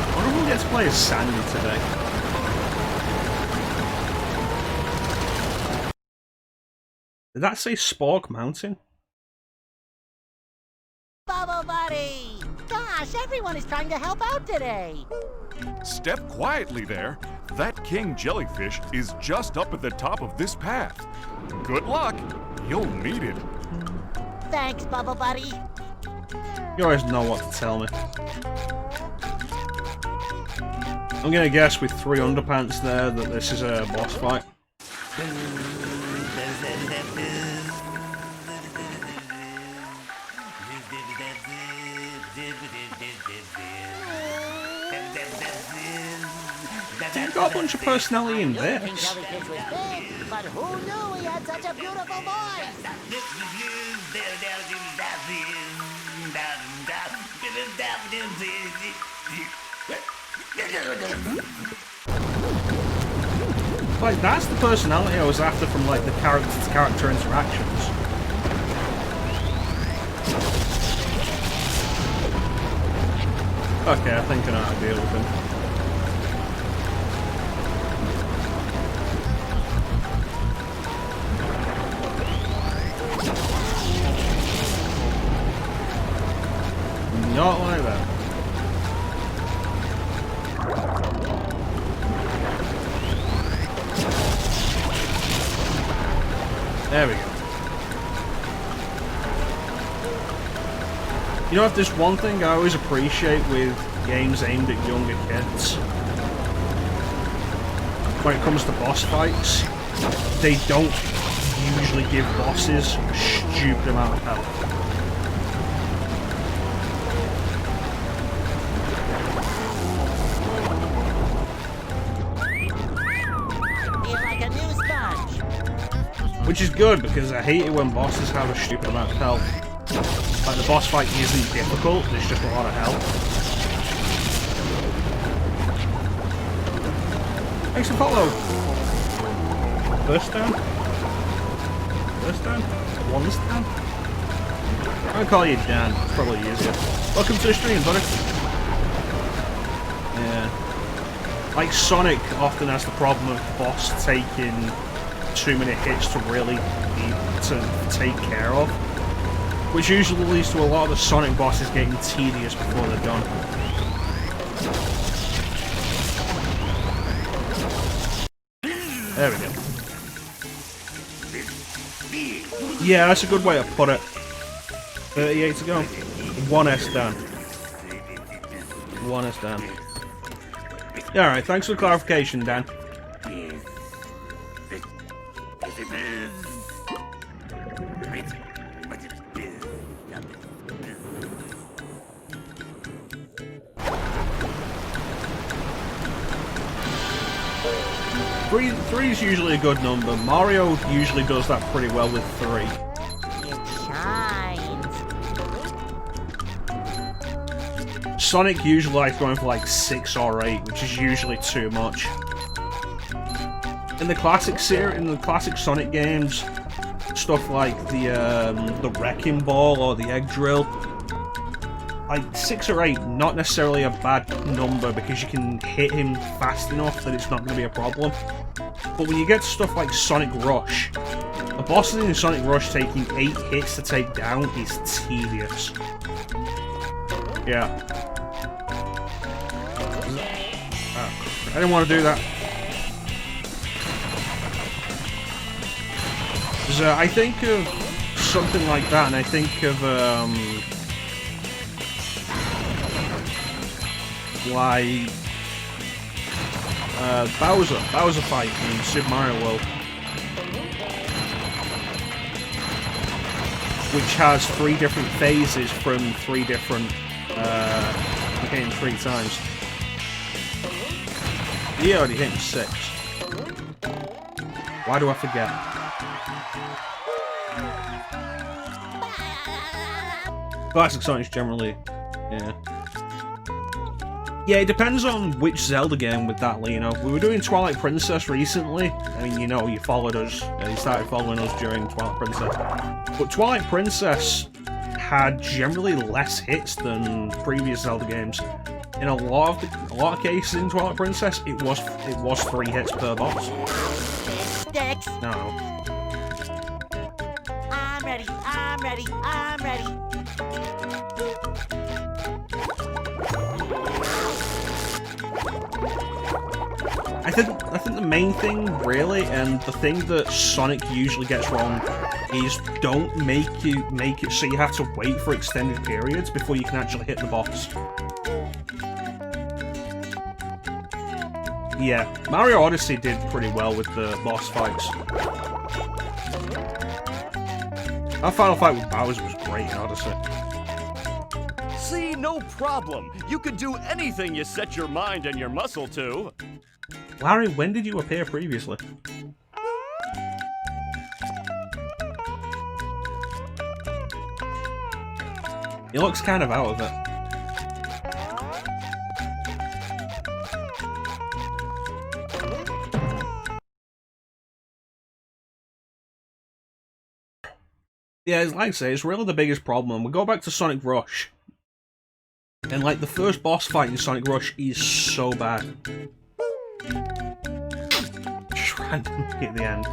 I wonder who gets to play as Sandy today. Did that say Spork Mountain? Bubble Buddy! Gosh, everyone is trying to help out today. Step quietly there. That king jellyfish is just up at the top of this path. Good luck. You'll need it. Thanks, Bubble Buddy. You always know what to tell me. I'm gonna guess with 3 underpants there that this is a boss fight. You've got a bunch of personality in this. King Jellyfish was big, but who knew he had such a beautiful voice? Like, that's the personality I was after from, like, the character-to-character interactions. Okay, I think I know how to deal with him. Not like that. There we go. You know, if there's one thing I always appreciate with games aimed at younger kids, when it comes to boss fights, they don't usually give bosses a stupid amount of health. Which is good, because I hate it when bosses have a stupid amount of health. Like, the boss fight isn't difficult, there's just a lot of health. Thanks for follow! First down? First down? One's down? I'm gonna call you Dan, it's probably easier. Welcome to the stream, buddy! Yeah. Like, Sonic often has the problem of boss taking too many hits to really need to take care of, which usually leads to a lot of the Sonic bosses getting tedious before they're done. There we go. Yeah, that's a good way to put it. 38 to go. 1S down. 1S down. Yeah, alright, thanks for the clarification, Dan. Three is usually a good number. Mario usually does that pretty well with 3. It shines. Sonic usually likes going for like 6 or 8, which is usually too much. In the classic Sonic games, stuff like the Wrecking Ball or the Egg Drill, like 6 or 8, not necessarily a bad number because you can hit him fast enough that it's not going to be a problem. But when you get to stuff like Sonic Rush, a boss in Sonic Rush taking 8 hits to take down is tedious. Yeah. Oh, I didn't want to do that. I think of something like that, and I think of like Bowser fight in Super Mario World, which has 3 different phases from 3 different you hit him 3 times. He already hit him 6. Why do I forget? Classic Sonic's generally, yeah. Yeah, it depends on which Zelda game with that, you know. We were doing Twilight Princess recently. I mean, you know, you followed us. You started following us during Twilight Princess. But Twilight Princess had generally less hits than previous Zelda games. In a lot of cases in Twilight Princess, it was 3 hits per boss. Sticks. No. ready, I'm ready, I'm ready. I think the main thing, really, and the thing that Sonic usually gets wrong is don't make it so you have to wait for extended periods before you can actually hit the boss. Yeah, Mario Odyssey did pretty well with the boss fights. That final fight with Bowser was great in Odyssey. See, no problem. You could do anything you set your mind and your muscle to. Larry, when did you appear previously? He looks kind of out of it. Yeah, like I say, it's really the biggest problem. We go back to Sonic Rush. And like, the first boss fight in Sonic Rush is so bad. Just randomly at the end.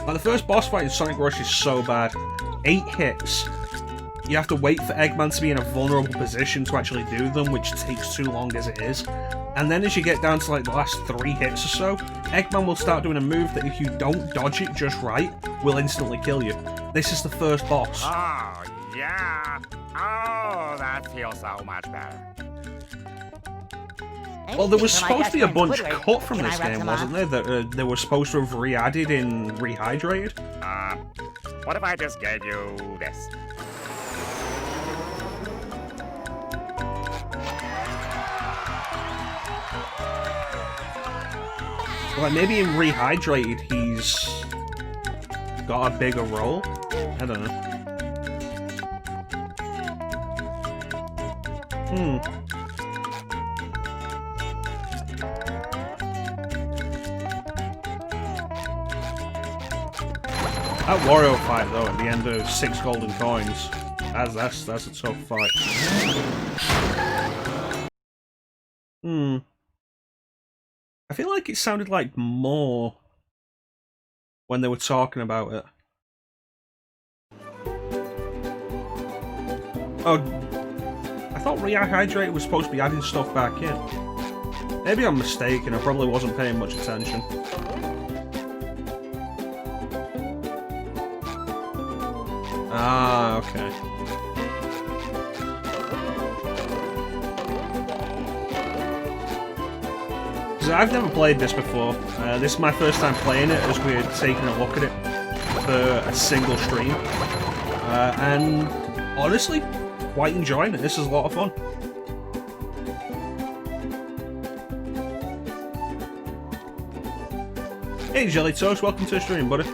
Like, the first boss fight in Sonic Rush is so bad. 8 hits. You have to wait for Eggman to be in a vulnerable position to actually do them, which takes too long as it is. And then as you get down to like the last 3 hits or so, Eggman will start doing a move that if you don't dodge it just right, will instantly kill you. This is the first boss. Oh, yeah. Oh, that feels so much better. Well, there was supposed to be a bunch cut from this game, wasn't there? That they were supposed to have re-added in Rehydrated? What if I just gave you this? Like, maybe in Rehydrated he's got a bigger role? I don't know. That Wario fight, though, at the end of 6 golden coins, that's a tough fight. I feel like it sounded like more when they were talking about it. Oh, I thought Rehydrate was supposed to be adding stuff back in. Maybe I'm mistaken, I probably wasn't paying much attention. Ah, okay. So I've never played this before. This is my first time playing it as we're taking a look at it for a single stream. And honestly, quite enjoying it. This is a lot of fun. Hey Jelly Toast, welcome to the stream, buddy.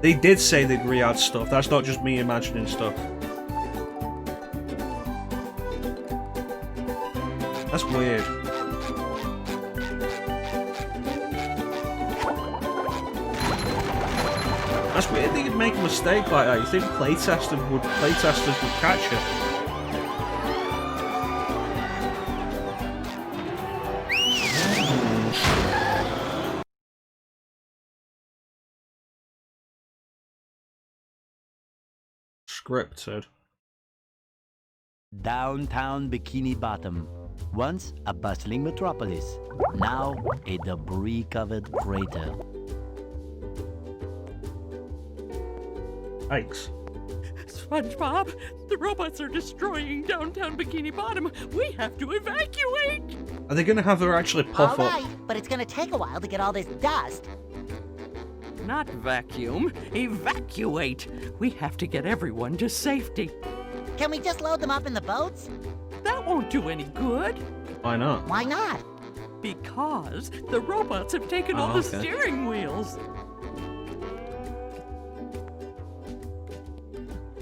They did say they'd re-add stuff. That's not just me imagining stuff. That's weird. That's weird that you'd make a mistake like that. You think playtesters would catch it. Scripted. Downtown Bikini Bottom. Once a bustling metropolis, now a debris-covered crater. Thanks. SpongeBob, the robots are destroying downtown Bikini Bottom. We have to evacuate. Are they going to have her actually pop All right, up? but it's gonna take a while to get all this dust. Not vacuum, evacuate. We have to get everyone to safety. Can we just load them up in the boats? That won't do any good. Why not? Why not? Because the robots have taken all the steering wheels.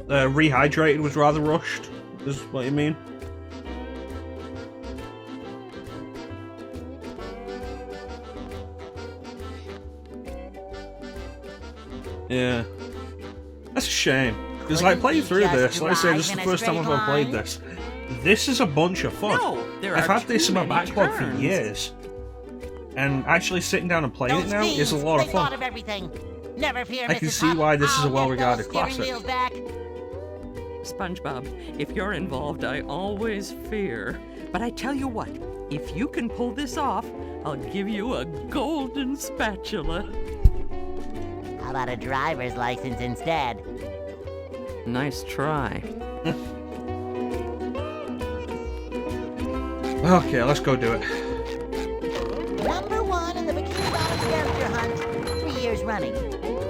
Rehydrated was rather rushed, is what you mean? Yeah. That's a shame. Because, like, playing through this, like I say, this is the first time I've ever played this. This is a bunch of fun. I've had this in my backlog for years. And actually sitting down and playing it now is a lot of fun. Of everything. Never fear, I Mrs. can see Puff. why this is a I'll get well-regarded those steering classic. wheels back. SpongeBob, if you're involved, I always fear. But I tell you what, if you can pull this off, I'll give you a golden spatula. How about a driver's license instead? Nice try. Okay, let's go do it. Number 1 in the Bikini Bottom scavenger hunt. 3 years running.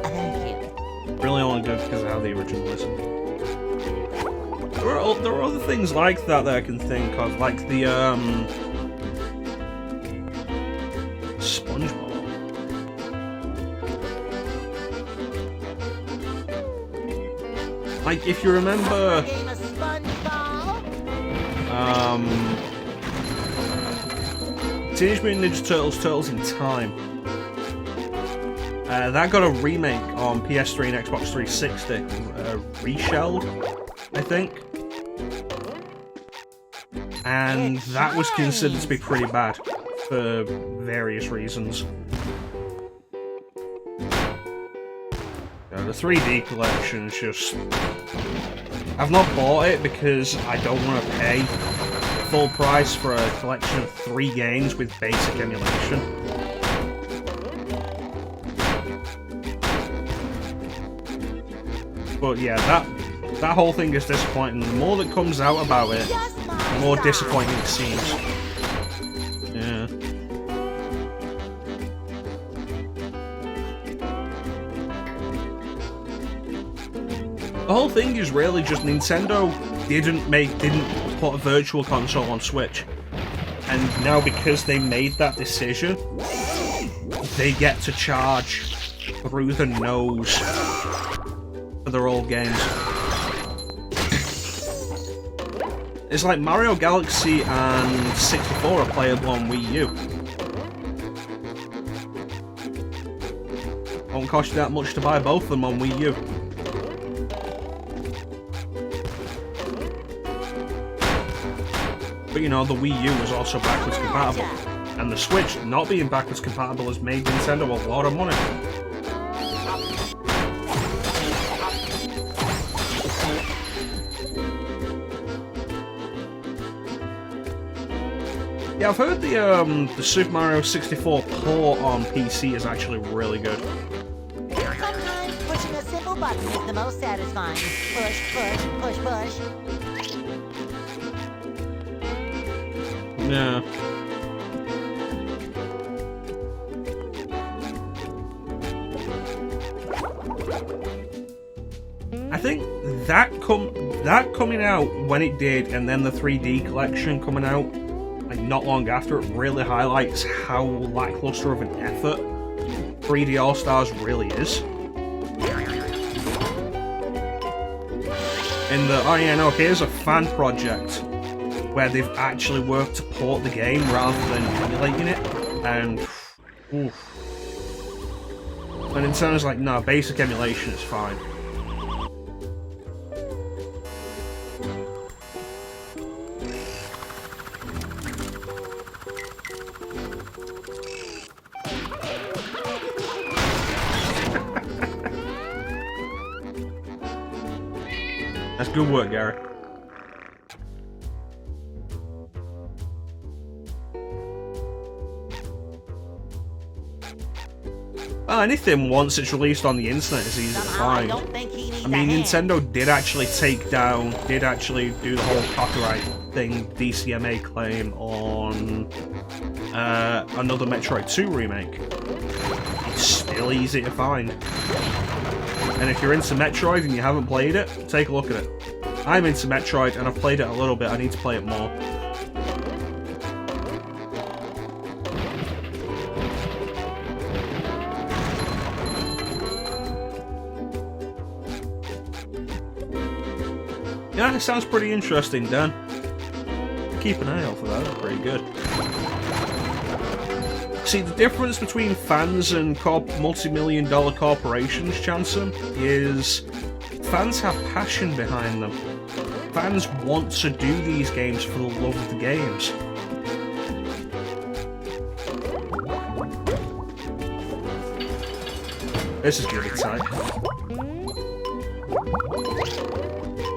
Thank you. Really only do it because of how the original is. There are other things like that I can think of, like the Spongebob. Like if you remember, Game of SpongeBob. Teenage Mutant Ninja Turtles: Turtles in Time. That got a remake on PS3 and Xbox 360, reshelled, I think. And that was considered to be pretty bad for various reasons. The 3D collection is just... I've not bought it because I don't want to pay full price for a collection of 3 games with basic emulation. But yeah, that whole thing is disappointing. The more that comes out about it, the more disappointing it seems. Yeah. The whole thing is really just Nintendo didn't put a virtual console on Switch. And now because they made that decision, they get to charge through the nose for their old games. It's like Mario Galaxy and 64 are playable on Wii U. Won't cost you that much to buy both of them on Wii U. But you know, the Wii U was also backwards compatible. And the Switch not being backwards compatible has made Nintendo a lot of money. Yeah, I've heard the Super Mario 64 port on PC is actually really good. Sometimes pushing a simple button is the most satisfying. Push, push, push, push. Yeah. I think that coming out when it did, and then the 3D collection coming out like not long after, it really highlights how lackluster of an effort 3D All-Stars really is. In the, oh yeah, no, here's a fan project where they've actually worked to port the game rather than emulating it, and oof. And Nintendo's like, no, basic emulation is fine. That's good work, Gary. Well, anything once it's released on the internet is easy to find. I mean, Nintendo did actually do the whole copyright thing, DCMA claim on another Metroid 2 remake. It's still easy to find. And if you're into Metroid and you haven't played it, take a look at it. I'm into Metroid and I've played it a little bit, I need to play it more. Yeah, it sounds pretty interesting, Dan. Keep an eye out for that, that's pretty good. See, the difference between fans and multi-million-dollar corporations, Chanson, is fans have passion behind them. Fans want to do these games for the love of the games. This is gonna be tight.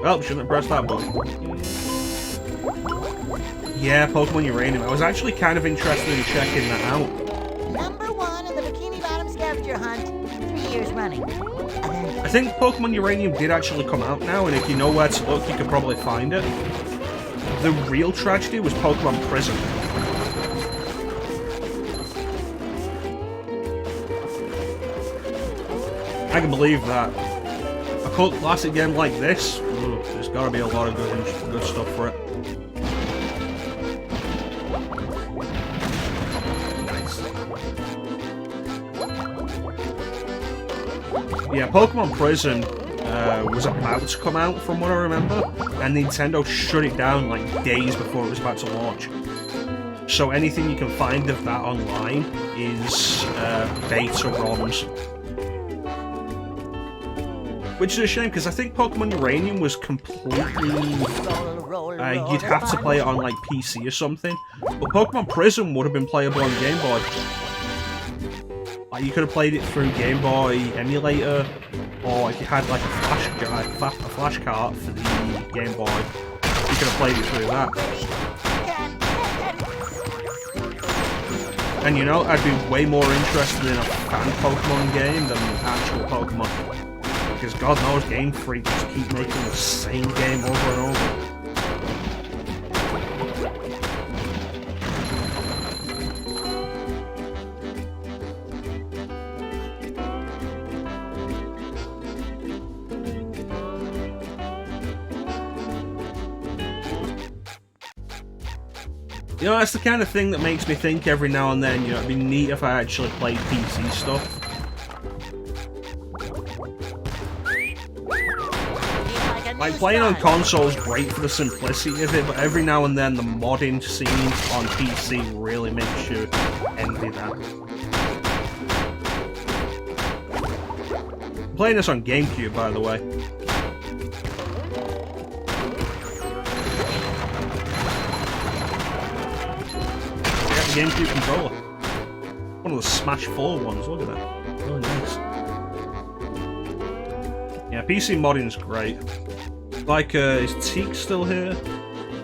Well, shouldn't have pressed that button. Yeah, Pokemon Uranium. I was actually kind of interested in checking that out. #1 in the Bikini Bottom scavenger hunt, 3 years running. I think Pokemon Uranium did actually come out now, and if you know where to look, you could probably find it. The real tragedy was Pokemon Prism. I can believe that. A cult classic game like this, there's got to be a lot of good stuff for it. Yeah, Pokemon Prism was about to come out, from what I remember, and Nintendo shut it down like days before it was about to launch. So anything you can find of that online is beta ROMs. Which is a shame, because I think Pokemon Uranium was completely... you'd have to play it on like PC or something. But Pokemon Prism would have been playable on Game Boy. Like, you could have played it through Game Boy emulator, or if you had like a flash cart for the Game Boy, you could have played it through that. And you know, I'd be way more interested in a fan Pokemon game than actual Pokemon. Because God knows Game Freak just keep making the same game over and over. You know, that's the kind of thing that makes me think every now and then, you know, it'd be neat if I actually played PC stuff. Like, playing on console is great for the simplicity of it, but every now and then the modding scene on PC really makes you envy that. I'm playing this on GameCube, by the way. GameCube controller. One of the Smash 4 ones, look at that. Really nice. Yeah, PC modding is great. Like, is Teak still here?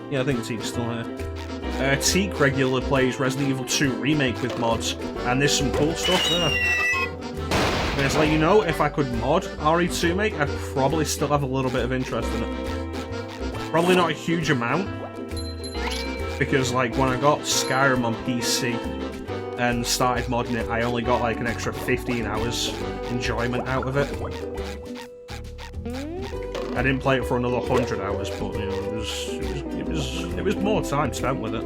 Yeah, I think Teak's still here. Teak regularly plays Resident Evil 2 Remake with mods, and there's some cool stuff there. And it's like, you know, if I could mod RE2 Make, I'd probably still have a little bit of interest in it. Probably not a huge amount. Because, like, when I got Skyrim on PC and started modding it, I only got, like, an extra 15 hours enjoyment out of it. I didn't play it for another 100 hours, but, you know, it was more time spent with it.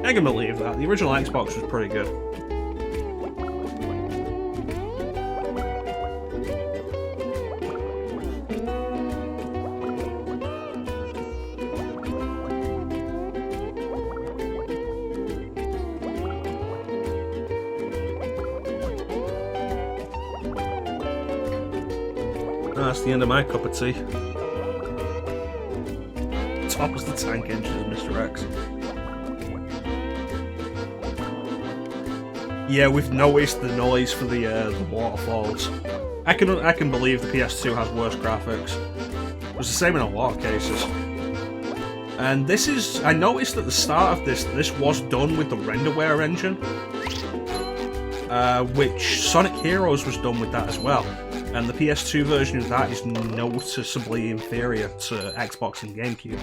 I can believe that. The original Xbox was pretty good. That's the end of my cup of tea. Top was the tank engine, Mr. X. Yeah, we've noticed the noise for the waterfalls. I can believe the PS2 has worse graphics. It was the same in a lot of cases. And this is... I noticed at the start of this was done with the renderware engine. Which Sonic Heroes was done with that as well. And the PS2 version of that is noticeably inferior to Xbox and GameCube.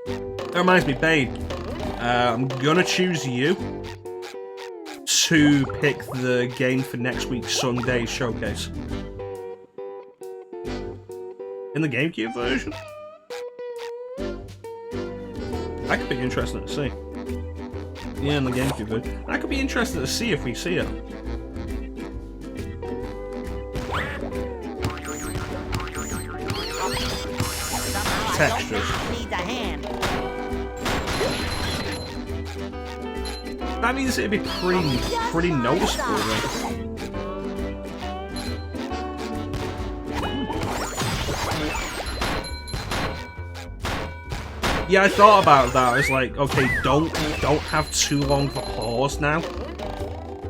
That reminds me, Bane. I'm gonna choose you to pick the game for next week's Sunday showcase. In the GameCube version? That could be interesting to see. Yeah, in the GameCube version. That could be interesting to see if we see it. Textures. That means it'd be pretty noticeable then. Yeah, I thought about that. I was like, okay, don't have too long of a pause now.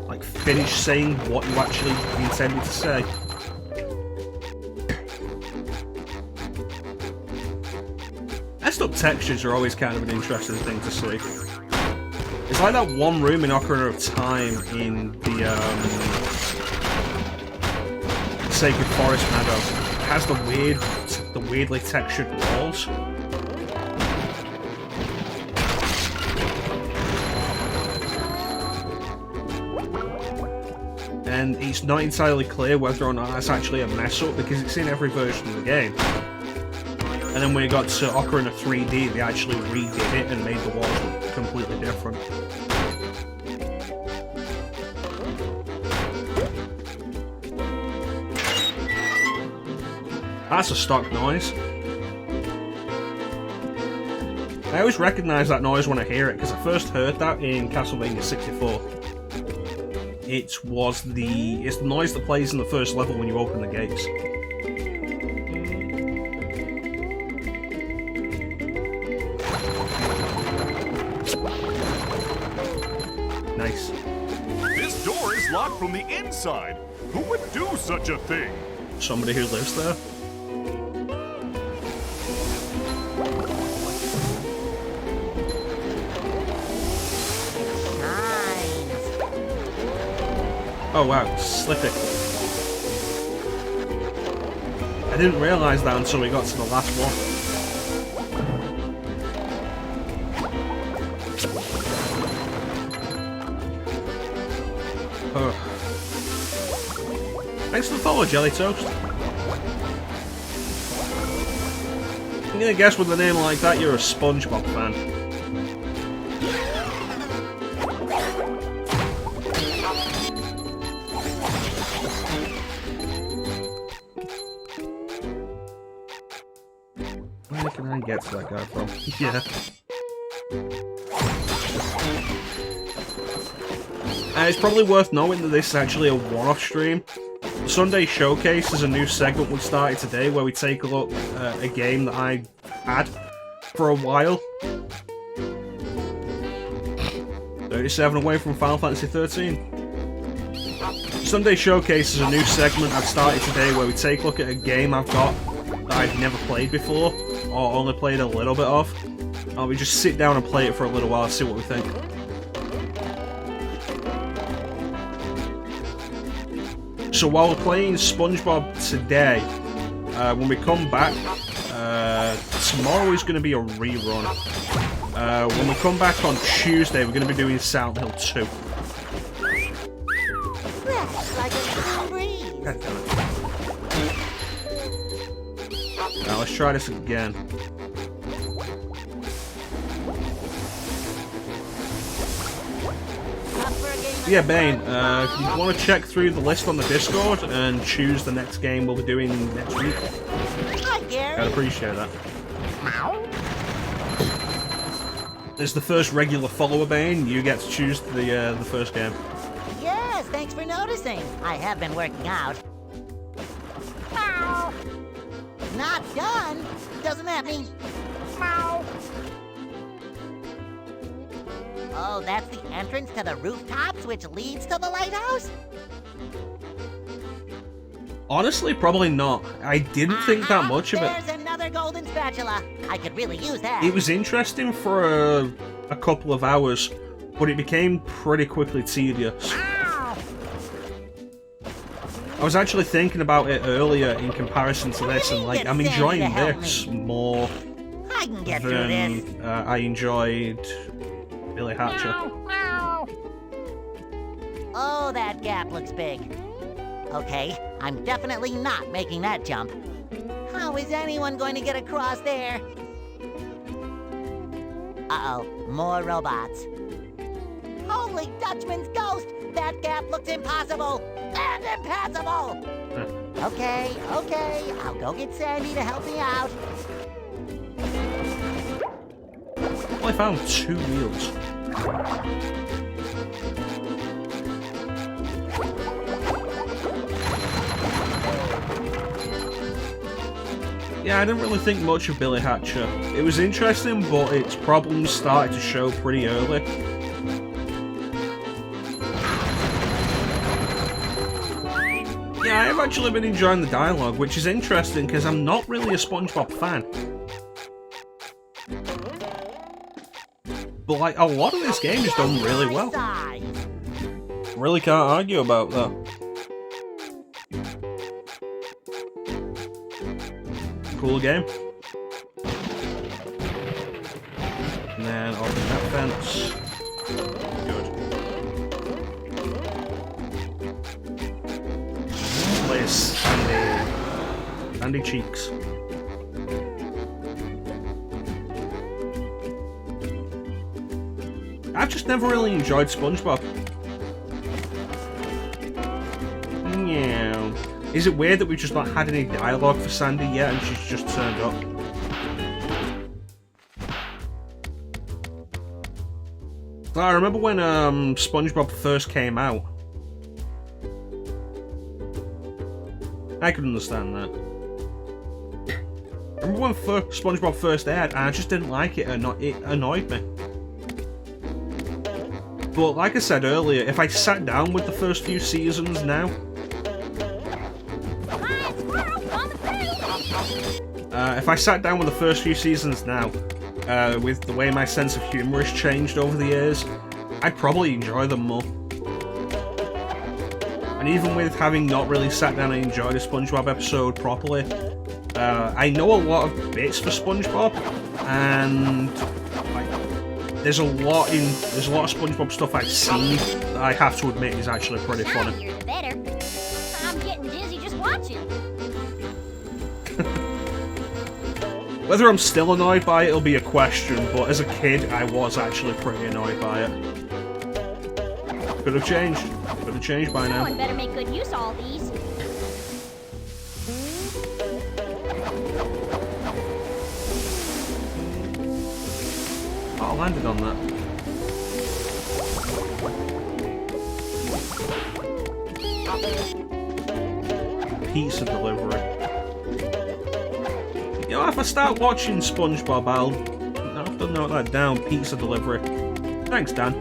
Like, finish saying what you actually intended to say. Messed up textures are always kind of an interesting thing to see. It's like that one room in Ocarina of Time in the Sacred Forest Meadow. It has the weirdly textured walls. And it's not entirely clear whether or not that's actually a mess up because it's in every version of the game. And then when we got to Ocarina 3D, they actually redid it and made the walls look completely different. That's a stock noise. I always recognise that noise when I hear it because I first heard that in Castlevania 64. It's the noise that plays in the first level when you open the gates. Nice. This door is locked from the inside. Who would do such a thing? Somebody who lives there. Oh wow, Slippy. I didn't realise that until we got to the last one. Oh. Thanks for the follow, Jelly Toast. I'm gonna guess with a name like that you're a Spongebob fan. Where can I get to that guy from? Yeah. It's probably worth knowing that this is actually a one-off stream. The Sunday Showcase is a new segment we started today where we take a look at a game that I had for a while. 37 away from Final Fantasy 13. Sunday Showcase is a new segment I've started today where we take a look at a game I've got that I've never played before, or only played a little bit of. And we just sit down and play it for a little while and see what we think. So while we're playing SpongeBob today, when we come back, tomorrow is going to be a rerun. When we come back on Tuesday, we're going to be doing Silent Hill 2. Now let's try this again. Yeah, Bane, if you want to check through the list on the Discord and choose the next game we'll be doing next week. Hi, Gary. I'd appreciate that. As the first regular follower, Bane, you get to choose the first game. Yes, thanks for noticing. I have been working out. Meow. Not done? Doesn't that mean... Meow. Oh, that's the entrance to the rooftops, which leads to the lighthouse? Honestly, probably not. I didn't think that much of it. There's another golden spatula. I could really use that. It was interesting for a couple of hours, but it became pretty quickly tedious. Ow. I was actually thinking about it earlier in comparison to this, and like, I'm enjoying this more I can get through this. than I enjoyed Billy Hatcher. Oh, that gap looks big. Okay, I'm definitely not making that jump. How is anyone going to get across there? Uh-oh, more robots. Holy Dutchman's ghost! That gap looks impossible! And impassable! Okay, I'll go get Sandy to help me out. Well, I found 2 wheels. Yeah, I didn't really think much of Billy Hatcher. It was interesting, but its problems started to show pretty early. Yeah, I've actually been enjoying the dialogue, which is interesting because I'm not really a SpongeBob fan. But like, a lot of this game is done really well. Really can't argue about that. Cool game. And then open that fence. Good. Place Sandy Cheeks. I've just never really enjoyed SpongeBob. Yeah. Is it weird that we've just not had any dialogue for Sandy yet and she's just turned up? I remember when SpongeBob first came out. I could understand that. I remember when SpongeBob first aired and I just didn't like it, it annoyed me. But like I said earlier, if I sat down with the first few seasons now, with the way my sense of humour has changed over the years, I'd probably enjoy them more. And even with having not really sat down and enjoyed a SpongeBob episode properly, I know a lot of bits for SpongeBob, and there's a lot of SpongeBob stuff I've seen that I have to admit is actually pretty funny. You're the better. I'm getting dizzy just watching. Whether I'm still annoyed by it will be a question, but as a kid I was actually pretty annoyed by it. Could have changed. Could have changed by now. Someone better make good use of all these. Oh, I landed on that. Pizza delivery. You know, if I start watching SpongeBob, I'll have to note that down. Pizza delivery. Thanks, Dan.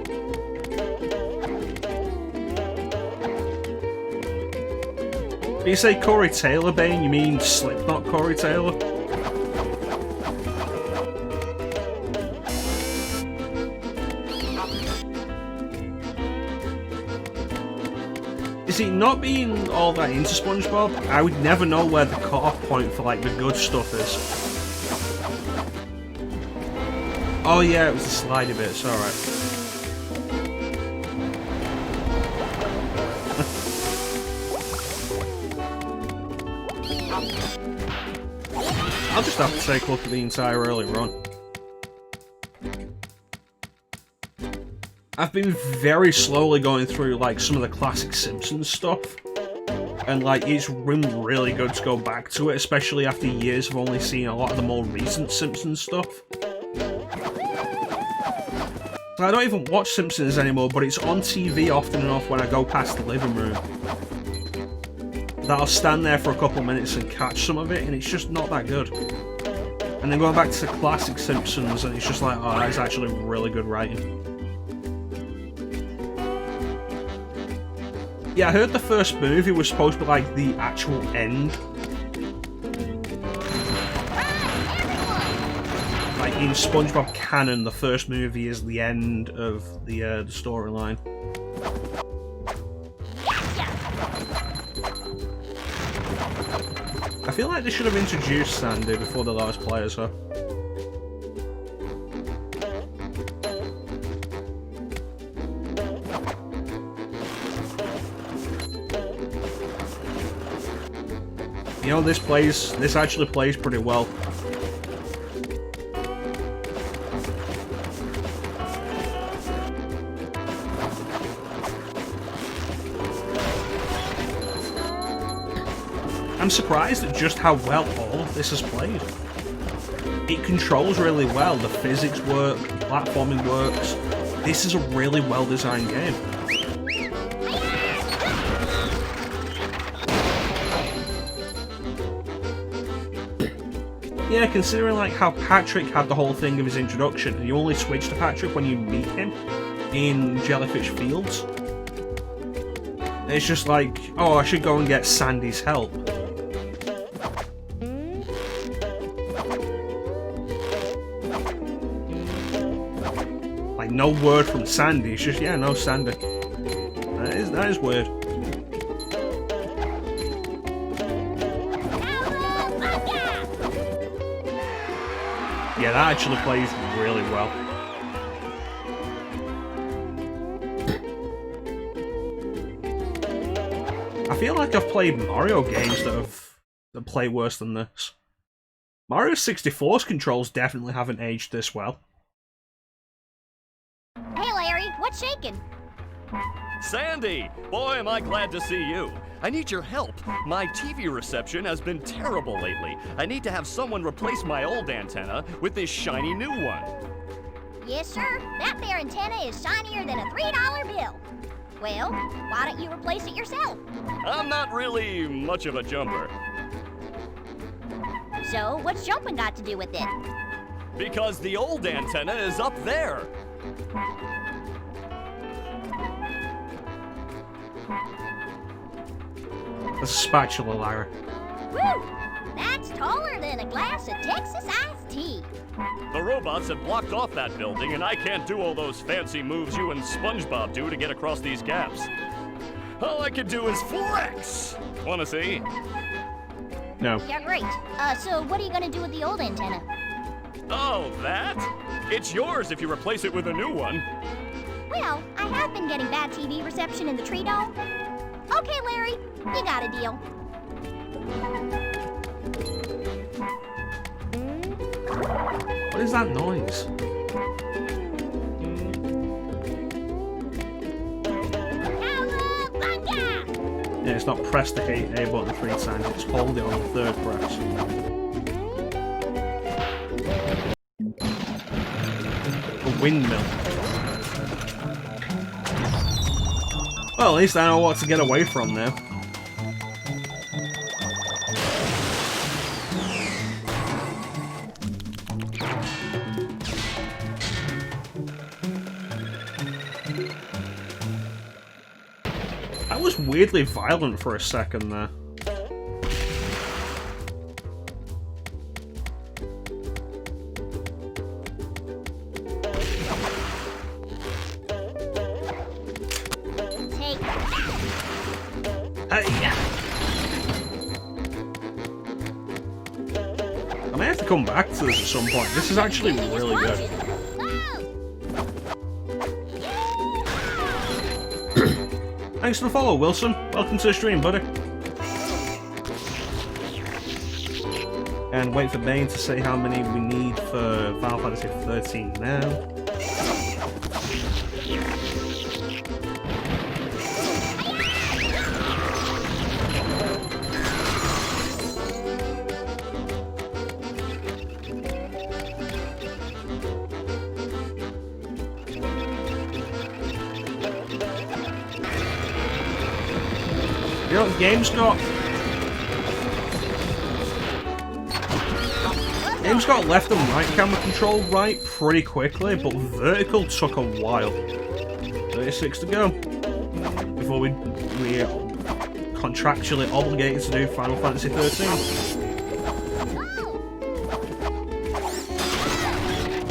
When you say Corey Taylor, Bane, you mean Slipknot Corey Taylor? See, not being all that into SpongeBob, I would never know where the cut-off point for, like, the good stuff is. Oh yeah, it was the slidey bits, alright. I'll just have to take a look at the entire early run. I've been very slowly going through, like, some of the classic Simpsons stuff. And, like, it's been really good to go back to it, especially after years of only seeing a lot of the more recent Simpsons stuff. I don't even watch Simpsons anymore, but it's on TV often enough when I go past the living room that I'll stand there for a couple of minutes and catch some of it, and it's just not that good. And then going back to the classic Simpsons, and it's just like, oh, that's actually really good writing. Yeah, I heard the first movie was supposed to be like the actual end. Like in SpongeBob canon, the first movie is the end of the storyline. I feel like they should have introduced Sandy before the last players, huh? You know, this actually plays pretty well. I'm surprised at just how well all of this is played. It controls really well, the physics work, the platforming works. This is a really well designed game. Yeah, considering like how Patrick had the whole thing of his introduction, and you only switch to Patrick when you meet him in Jellyfish Fields. It's just like, oh, I should go and get Sandy's help. Like, no word from Sandy, it's just, yeah, no Sandy. That is weird. Yeah, that actually plays really well. I feel like I've played Mario games that play worse than this. Mario 64's controls definitely haven't aged this well. Hey, Larry, what's shaking? Sandy! Boy, am I glad to see you. I need your help. My TV reception has been terrible lately. I need to have someone replace my old antenna with this shiny new one. Yes, sir. That there antenna is shinier than a $3 bill. Well, why don't you replace it yourself? I'm not really much of a jumper. So, what's jumping got to do with it? Because the old antenna is up there. A spatula, Lyra. Woo! That's taller than a glass of Texas iced tea. The robots have blocked off that building, and I can't do all those fancy moves you and Spongebob do to get across these gaps. All I can do is flex! Wanna see? No. Yeah, great. So what are you gonna do with the old antenna? Oh, that? It's yours if you replace it with a new one. Well, I have been getting bad TV reception in the tree dome. Okay, Larry, you got a deal. What is that noise? Yeah, it's not press the A button 3 times, it's hold it on the third press. A windmill. Well, at least I know what to get away from now. That was weirdly violent for a second there. I may have to come back to this at some point. This is actually really good. Thanks for the follow, Wilson. Welcome to the stream, buddy. And wait for Bane to say how many we need for Final Fantasy 13 now. You know, games got left and right camera control right pretty quickly, but vertical took a while. 36 to go before we contractually obligated to do Final Fantasy 13.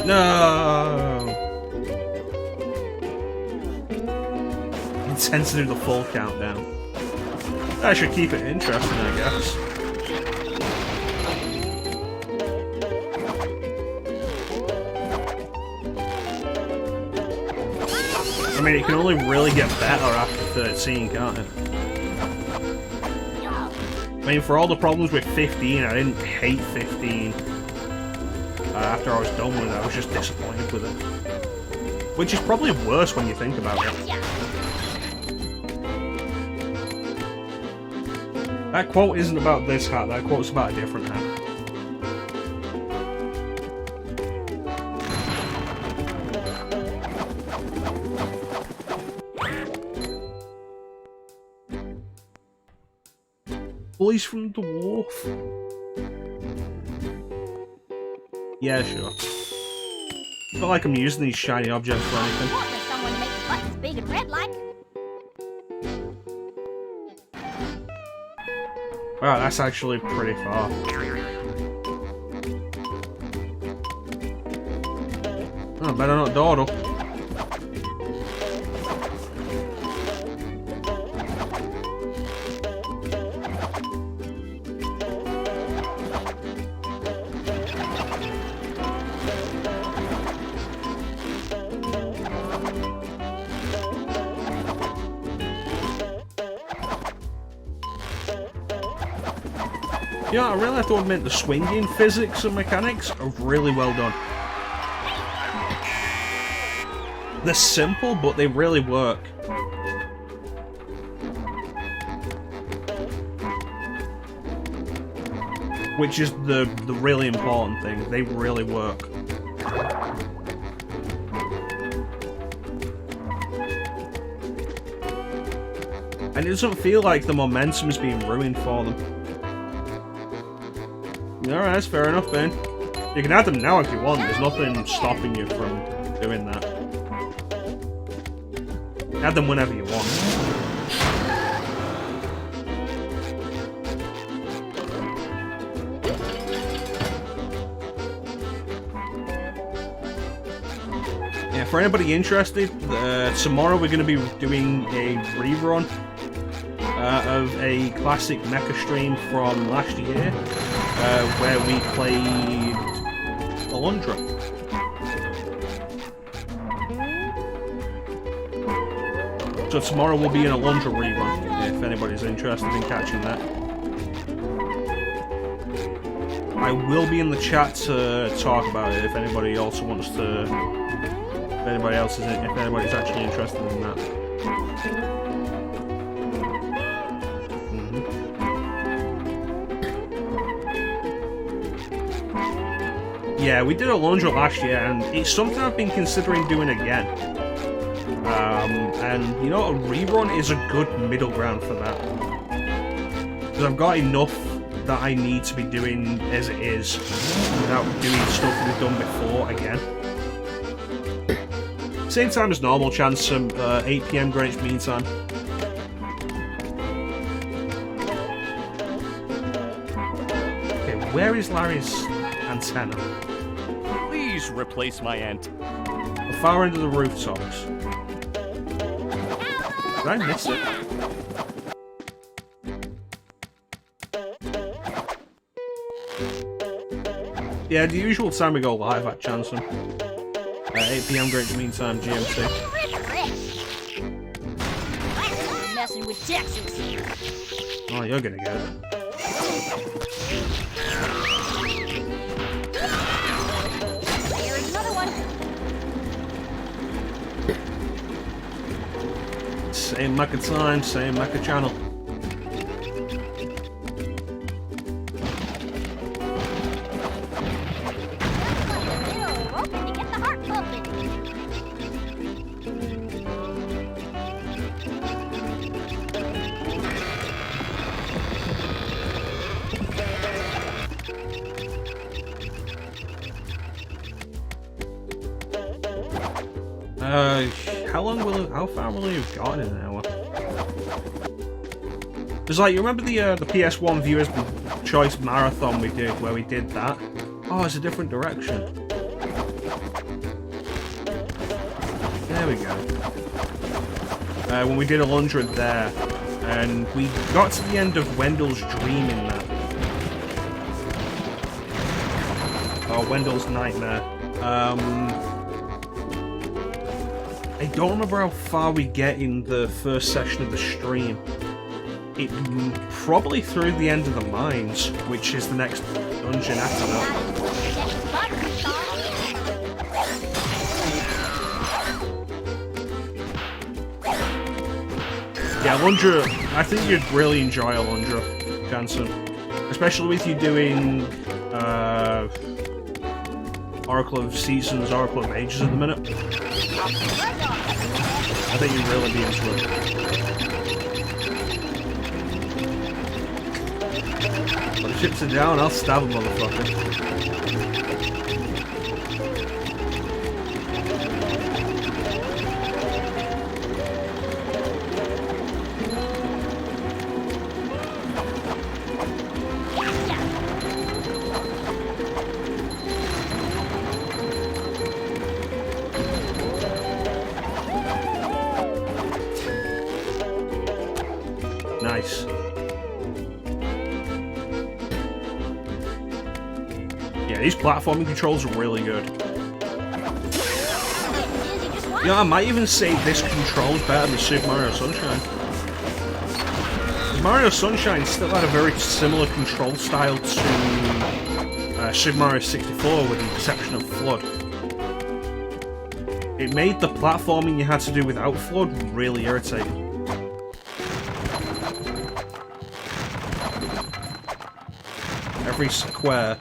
No. Intends to do the full countdown. That should keep it interesting, I guess. I mean, it can only really get better after 13, can't it? I mean, for all the problems with 15, I didn't hate 15. After I was done with it, I was just disappointed with it. Which is probably worse when you think about it. That quote isn't about this hat, that quote's about a different hat. Boys from Dwarf. Yeah, sure. It's not like I'm using these shiny objects for anything. What was someone to make the buttons big and red like? Wow, that's actually pretty far. Oh, better not dawdle. Yeah, I really have to admit the swinging physics and mechanics are really well done. They're simple, but they really work. Which is the really important thing. They really work. And it doesn't feel like the momentum's being ruined for them. Alright, that's fair enough, Ben. You can add them now if you want, there's nothing stopping you from doing that. Add them whenever you want. Yeah, for anybody interested, tomorrow we're going to be doing a rerun of a classic mecha stream from last year. Where we played Alundra. So tomorrow will be an Alundra rerun, if anybody's interested in catching that. I will be in the chat to talk about it if anybody else wants to. If anybody's actually interested in that. Yeah, we did Alundra last year, and it's something I've been considering doing again. And, you know, a rerun is a good middle ground for that. Because I've got enough that I need to be doing as it is, without doing stuff we've done before again. Same time as normal, chance some 8 PM Greenwich Mean Time. Okay, where is Larry's antenna? Please replace my ant. The far end of the rooftops. Did I miss it? Yeah, the usual time we go live at Chanson. 8 PM Greenwich Mean Time GMT. Messing with Texas. Oh, you're gonna get it. Here's another one. Same mecha time, same mecha channel. Open to get the heart pumping. How far will you have gotten in an hour? There's like, you remember the PS1 Viewers Choice Marathon we did, where we did that? Oh, it's a different direction. There we go. When we did Alundra there, and we got to the end of Wendell's Dream in that. Oh, Wendell's Nightmare. I don't remember how far we get in the first section of the stream. It probably through the end of the mines, which is the next dungeon after that. Yeah, Alundra, I think you'd really enjoy Alundra, Jansen. Especially with you doing Oracle of Seasons, Oracle of Ages at the minute. I think you'd really be into it. When the chips are down, I'll stab a motherfucker. Nice. Yeah, these platforming controls are really good. Yeah, I might even say this controls better than Super Mario Sunshine. Mario Sunshine still had a very similar control style to Super Mario 64 with the exception of FLUDD. It made the platforming you had to do without FLUDD really irritating. Every square.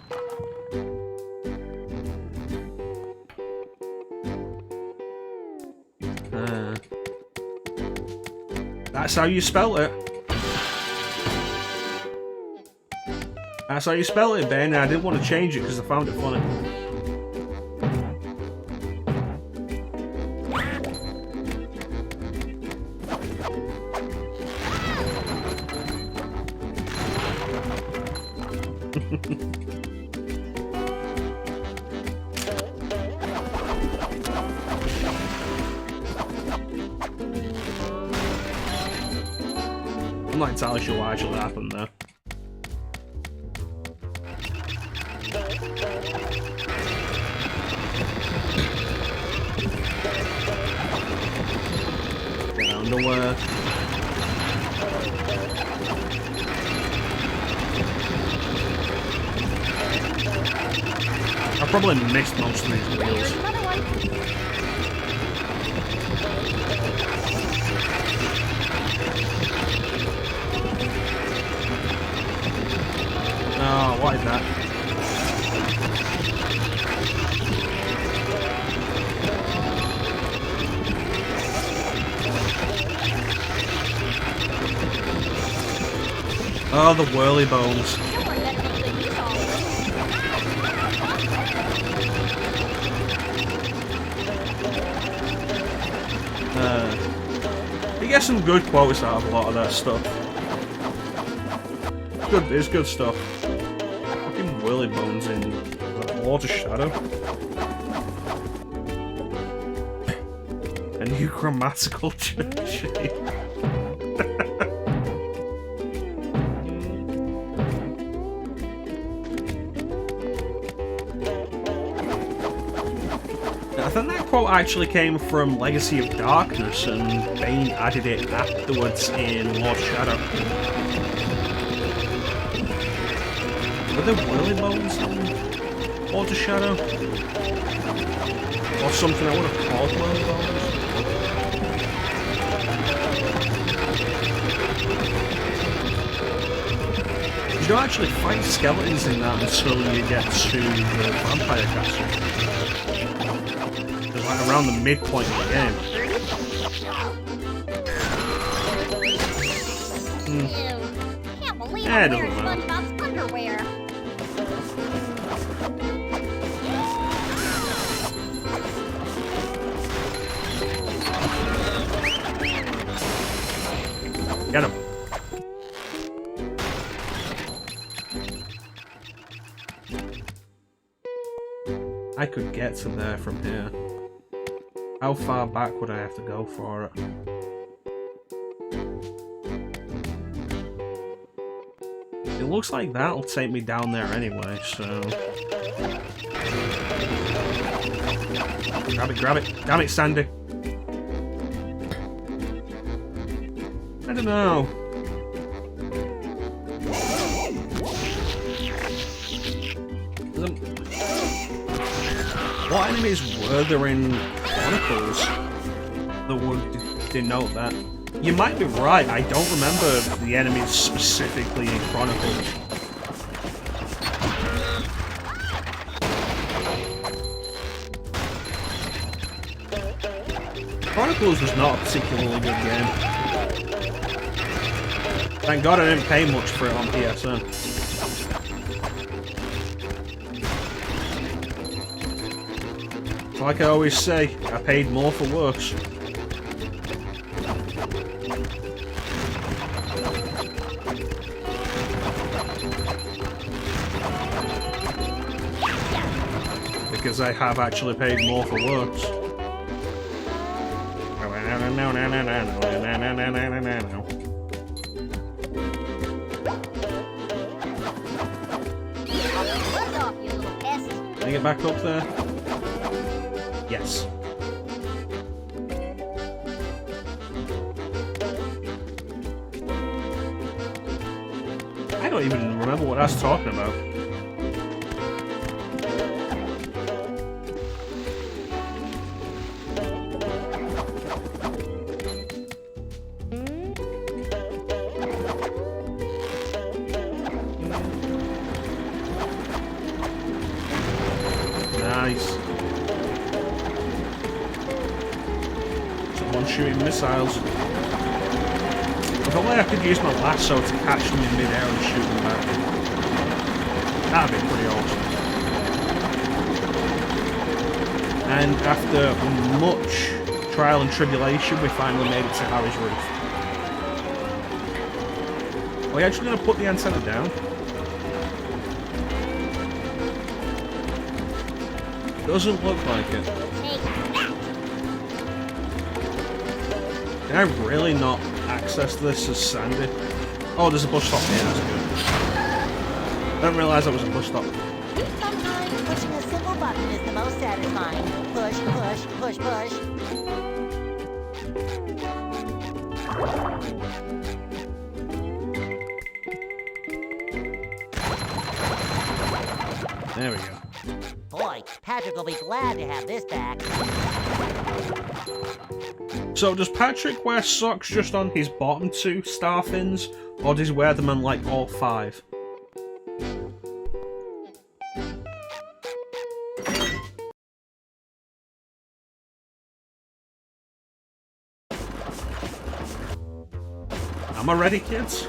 That's how you spell it. That's how you spell it, Ben. I didn't want to change it because I found it funny. I'm not entirely sure what actually happened there. Underwear. I probably missed most of these wheels. Oh, what is that? Oh, the whirly bones. You get some good quotes out of a lot of that stuff. It's good stuff. Fucking whirly bones in Water Shadow. A new grammatical shape. I think that quote actually came from Legacy of Darkness, and Bane added it afterwards in Lord Shadow. Were there whirly bones in Lord Shadow? Or something I would have called whirly bones? You don't actually fight skeletons in that until you get to the vampire castle. Like around the midpoint of the game. Can't believe Yeah, I'm it wearing doesn't matter. SpongeBob's underwear. Get him. I could get to there from here. How far back would I have to go for it? It looks like that'll take me down there anyway, so... Grab it, grab it! Damn it, Sandy! I don't know. What enemies were there in Chronicles that would denote that? You might be right, I don't remember the enemies specifically in Chronicles. Chronicles was not a particularly good game. Thank God I didn't pay much for it on PSN. Like I always say, I paid more for worse. Because I have actually paid more for worse. Can I get back up there? Yes. I don't even remember what I was talking about. Nice. Someone shooting missiles. If only I could use my lasso to catch them in mid-air and shoot them back. That'd be pretty awesome. And after much trial and tribulation, we finally made it to Harry's roof. Are we actually going to put the antenna down? Doesn't look like it. Can I really not access this as Sandy? Oh, there's a bus stop here, that's good. I didn't realise that was a bus stop. Sometimes pushing a simple button is the most satisfying. Push, push, push, push. There we go. Boy, Patrick will be glad to have this back. So does Patrick wear socks just on his bottom 2 star fins, or does he wear them on like all 5? Am I ready, kids?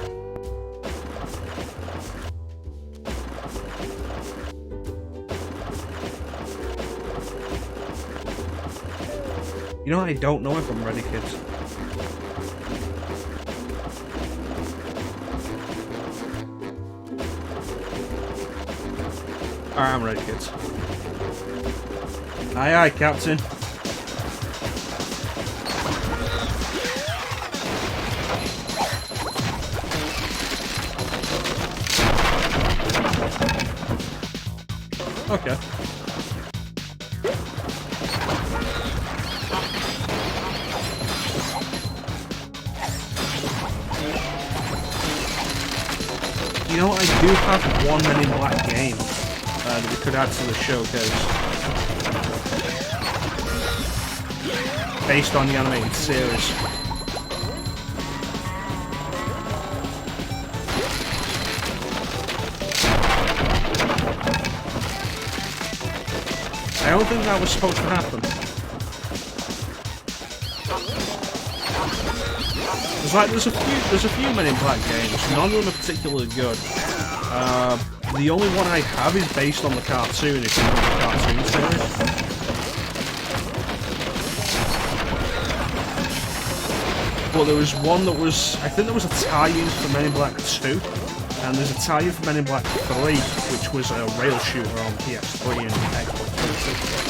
You know, I don't know if I'm ready, kids. Alright, I'm ready, kids. Aye, aye, Captain. Okay. You know, I do have one Men in Black game that we could add to the showcase. Based on the animated series. I don't think that was supposed to happen. There's a few Men in Black games. None of them are particularly good. The only one I have is based on the cartoon, if you know the cartoon series. But there was one that was, I think there was a tie-in for Men in Black 2, and there's a tie-in for Men in Black 3, which was a rail shooter on PS3 and Xbox 360.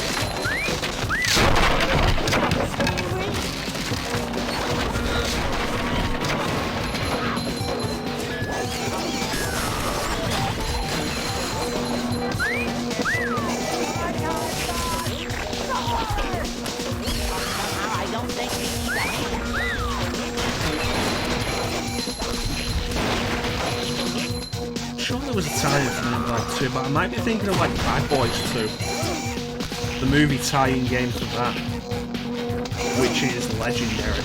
But I might be thinking of like Bad Boys 2, the movie tie-in game for that, which is legendary.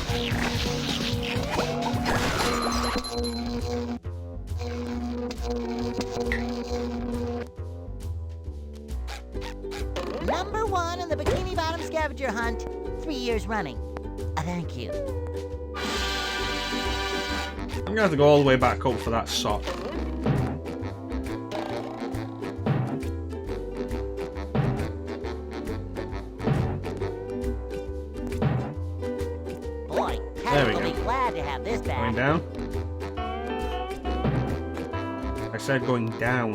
Number 1 in the Bikini Bottom scavenger hunt, 3 years running. Thank you. I'm gonna have to go all the way back up for that sock. There we go. Glad to have this back. Going down. I said going down.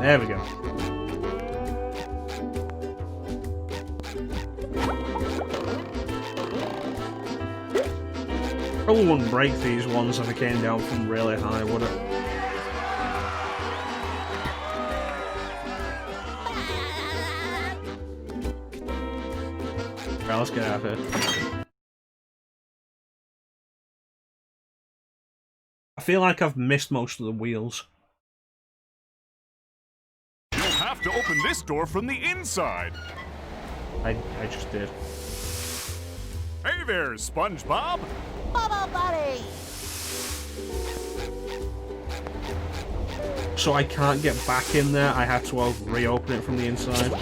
There we go. Probably wouldn't break these ones if I came down from really high, would it? Right, let's get out of here. I feel like I've missed most of the wheels. You'll have to open this door from the inside. I just did. Hey there, SpongeBob. Bubble Buddy! So I can't get back in there, I have to reopen it from the inside.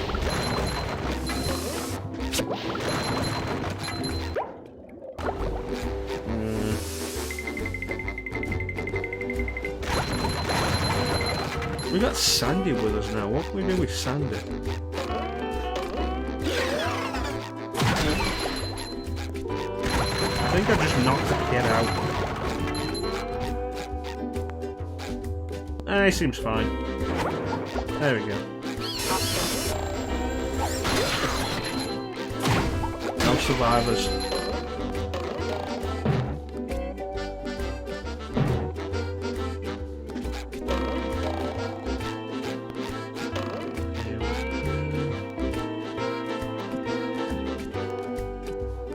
We got Sandy with us now. What can we do with Sandy? I think I just knocked the kid out. He seems fine. There we go. No survivors.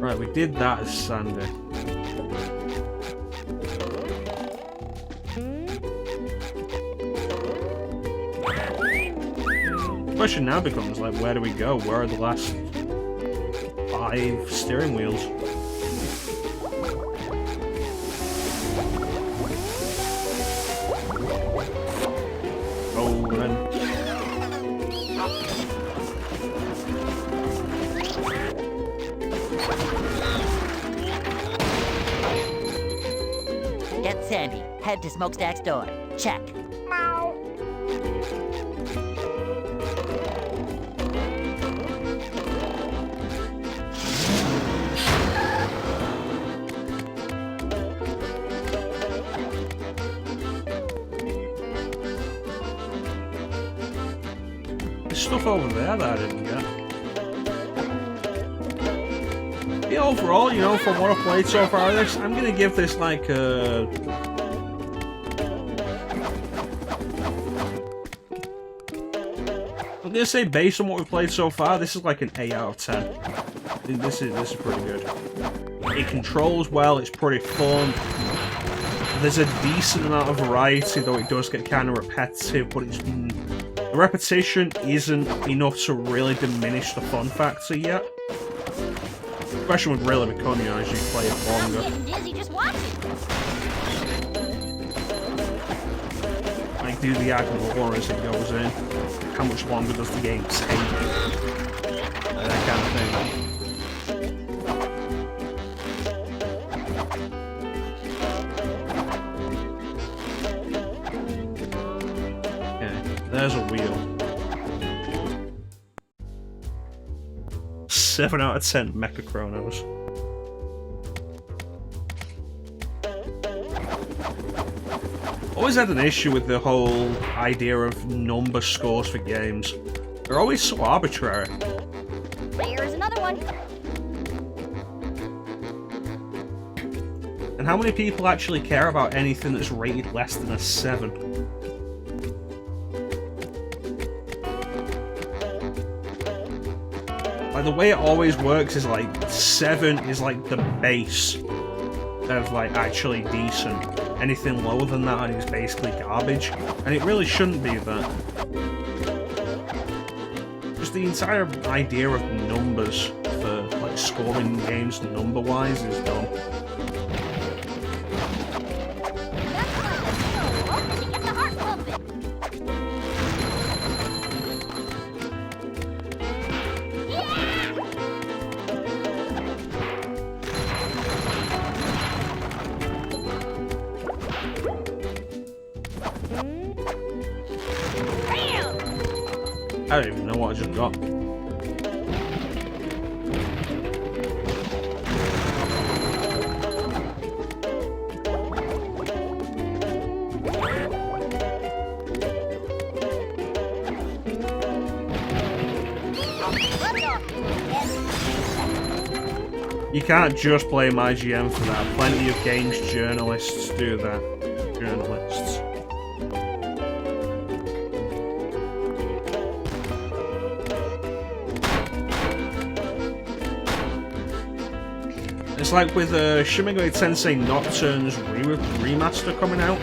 Right, we did that as Sandy. The question now becomes, like, where do we go? Where are the last 5 steering wheels? Oh, man. Get Sandy. Head to Smokestack's door. Check. There's stuff over there that I didn't get. Yeah, overall, you know, from what I've played so far, I'm gonna give this like a... I'm gonna say, based on what we've played so far, this is like an 8 out of 10. This is pretty good. It controls well, it's pretty fun. There's a decent amount of variety, though it does get kind of repetitive, but it's... The repetition isn't enough to really diminish the fun factor yet. The question would really become, you know, as you play it longer. I'm getting dizzy just watching. Like, do the act more as it goes in? How much longer does the game take? That kind of thing. There's a wheel. 7 out of 10 MechaChronos. Always had an issue with the whole idea of number scores for games. They're always so arbitrary. There's another one. And how many people actually care about anything that's rated less than a 7? Like, the way it always works is like 7 is like the base of like actually decent. Anything lower than that is basically garbage, and it really shouldn't be that. Just the entire idea of numbers for like scoring games number-wise is dumb. I don't even know what I just got. You can't just blame IGN for that. Plenty of games journalists do that. Journalists. It's like with Shin Megami Tensei Nocturne's remaster coming out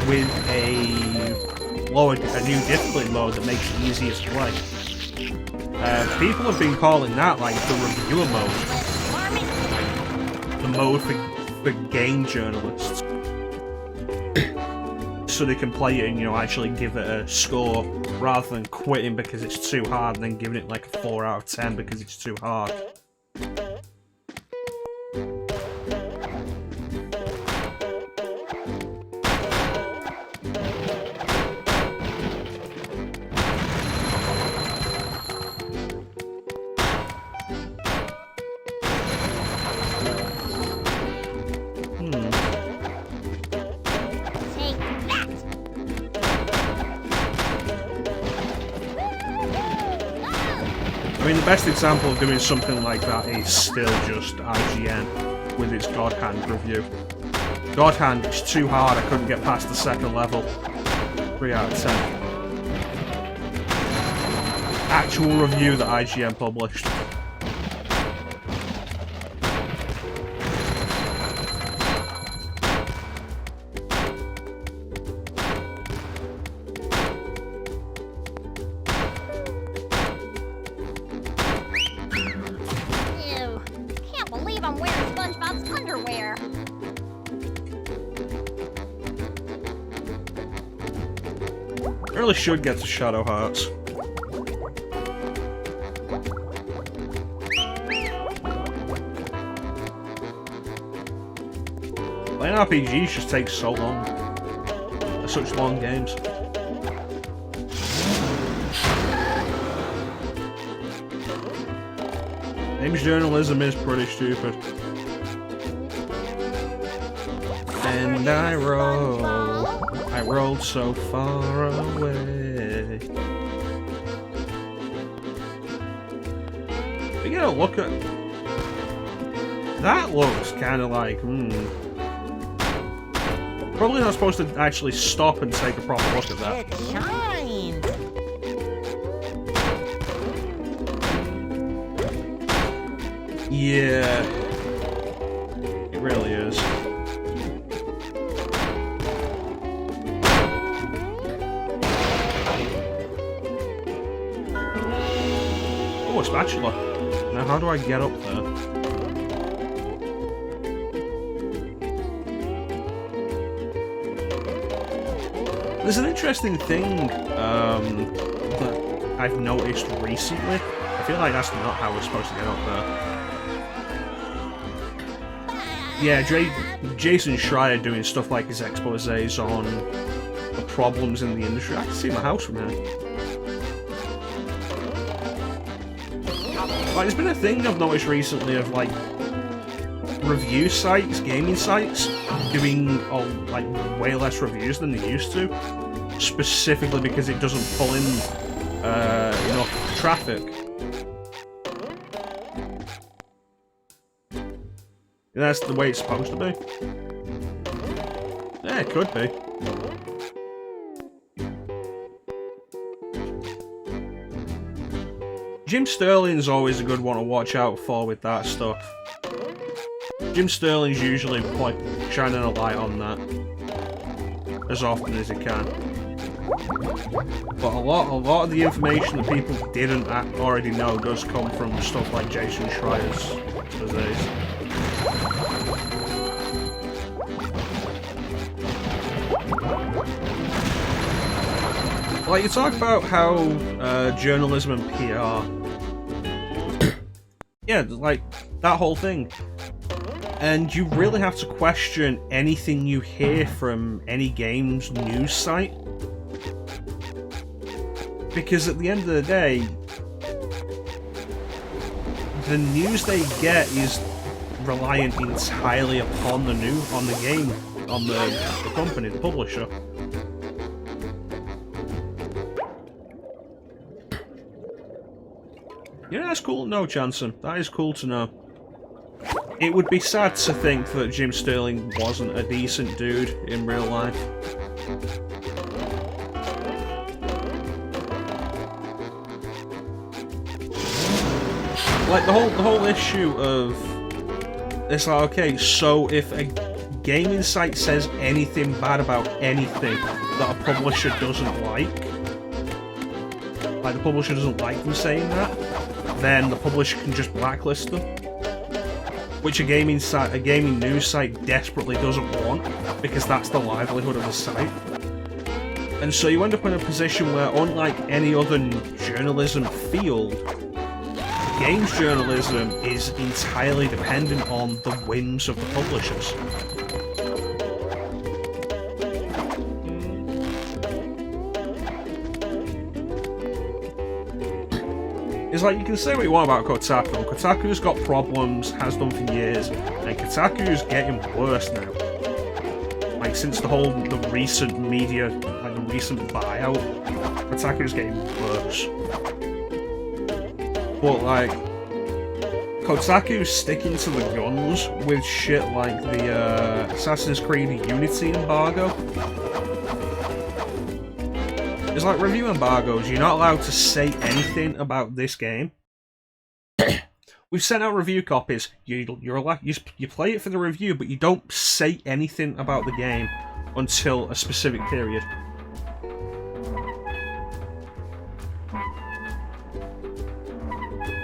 with a new difficulty mode that makes it easier to play. People have been calling that like the reviewer mode. The mode for game journalists. So they can play it and, you know, actually give it a score rather than quitting because it's too hard and then giving it like a 4 out of 10 because it's too hard. I mean, the best example of doing something like that is still just IGN with its God Hand review. God Hand is too hard, I couldn't get past the second level. 3 out of 10. Actual review that IGN published. Really should get to Shadow Hearts. Playing RPGs just takes so long. They're such long games. Games journalism is pretty stupid. And I rolled so far away. We gotta look at... That looks kinda like, Probably not supposed to actually stop and take a proper look at that. It shines! Yeah. It really is. Oh, a spatula. Now how do I get up there? There's an interesting thing that I've noticed recently. I feel like that's not how we're supposed to get up there. Yeah, Jason Schreier doing stuff like his exposés on the problems in the industry. I can see my house from here. Like, there's been a thing I've noticed recently of, like, review sites, gaming sites, doing, like, way less reviews than they used to, specifically because it doesn't pull in enough traffic. That's the way it's supposed to be. Yeah, it could be. Jim Sterling's always a good one to watch out for with that stuff. Jim Sterling's usually like shining a light on that as often as he can. But a lot of the information that people didn't already know does come from stuff like Jason Schreier's exposés. Like, you talk about how journalism and PR... yeah, like, that whole thing. And you really have to question anything you hear from any game's news site. Because at the end of the day, the news they get is reliant entirely upon the game, on the company, the publisher. Yeah, that's cool to know, Chanson. That is cool to know. It would be sad to think that Jim Sterling wasn't a decent dude in real life. Like, the whole issue of It's like, okay, so if a gaming site says anything bad about anything that a publisher doesn't like the publisher doesn't like them saying that, then the publisher can just blacklist them. Which a gaming news site desperately doesn't want, because that's the livelihood of the site. And so you end up in a position where, unlike any other journalism field, games journalism is entirely dependent on the whims of the publishers. It's like, you can say what you want about Kotaku, and Kotaku's got problems, has done for years, and Kotaku's getting worse now. Like, since the recent media, like the recent buyout, Kotaku's getting worse. But, like, Kotaku's sticking to the guns with shit like the Assassin's Creed Unity embargo. It's like review embargoes. You're not allowed to say anything about this game. We've sent out review copies. You play it for the review, but you don't say anything about the game until a specific period.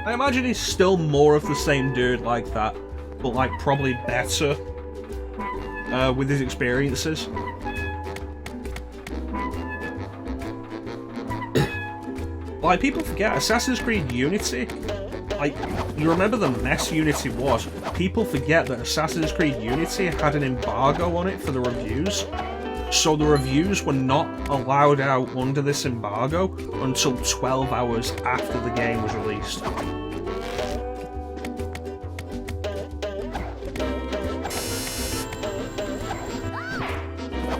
I imagine he's still more of the same dude like that, but like probably better with his experiences. Like, people forget, Assassin's Creed Unity, like, you remember the mess Unity was. People forget that Assassin's Creed Unity had an embargo on it for the reviews, so the reviews were not allowed out under this embargo until 12 hours after the game was released.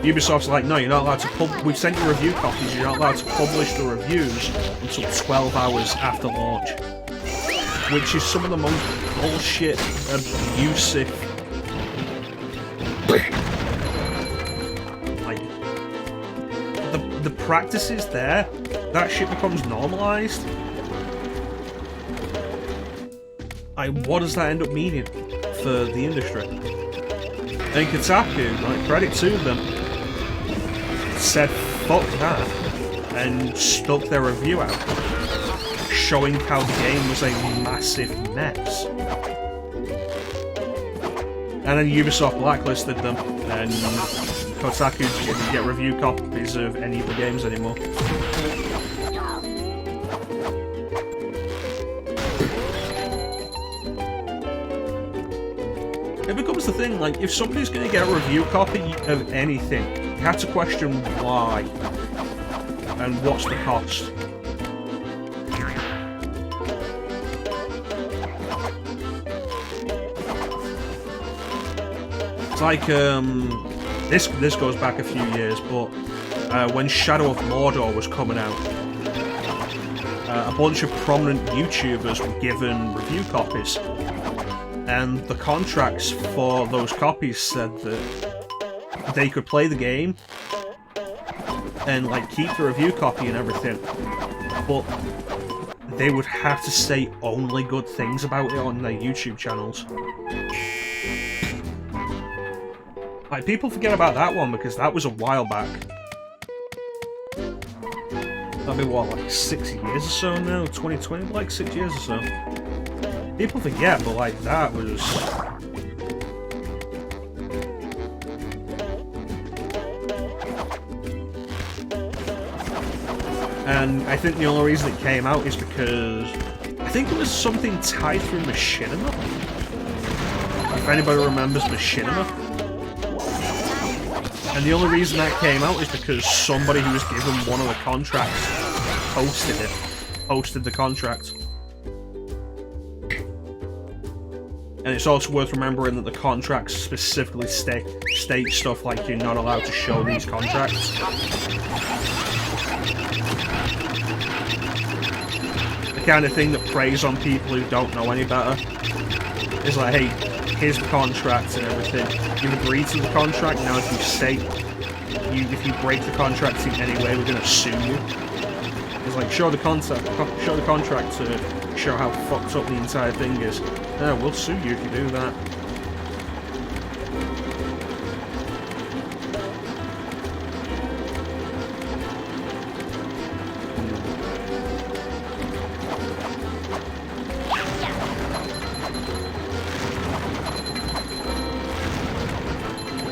Ubisoft's like, no, you're not allowed to we've sent you review copies, you're not allowed to publish the reviews until 12 hours after launch. Which is some of the most bullshit, abusive... like... The practices there, that shit becomes normalized. Like, what does that end up meaning for the industry? And Kotaku, like, credit to them, said fuck that and stuck their review out, showing how the game was a massive mess. And then Ubisoft blacklisted them, and Kotaku didn't get review copies of any of the games anymore. It becomes the thing, like, if somebody's going to get a review copy of anything, you have to question why, and what's the cost. It's like, this goes back a few years, but when Shadow of Mordor was coming out, a bunch of prominent YouTubers were given review copies. And the contracts for those copies said that they could play the game and like keep the review copy and everything, but they would have to say only good things about it on their YouTube channels. Like, people forget about that one because that was a while back. That'd be what, like 6 years or so now? 2020, like 6 years or so. People forget, but like that was... And I think the only reason it came out is because I think it was something tied through Machinima. If anybody remembers Machinima. And the only reason that came out is because somebody who was given one of the contracts posted the contract. And it's also worth remembering that the contracts specifically state stuff like you're not allowed to show these contracts. The kind of thing that preys on people who don't know any better. It's like, hey, here's the contract and everything. You've agreed to the contract, now if you break the contract in any way, we're going to sue you. It's like, show the contract to show how fucked up the entire thing is. No, we'll sue you if you do that.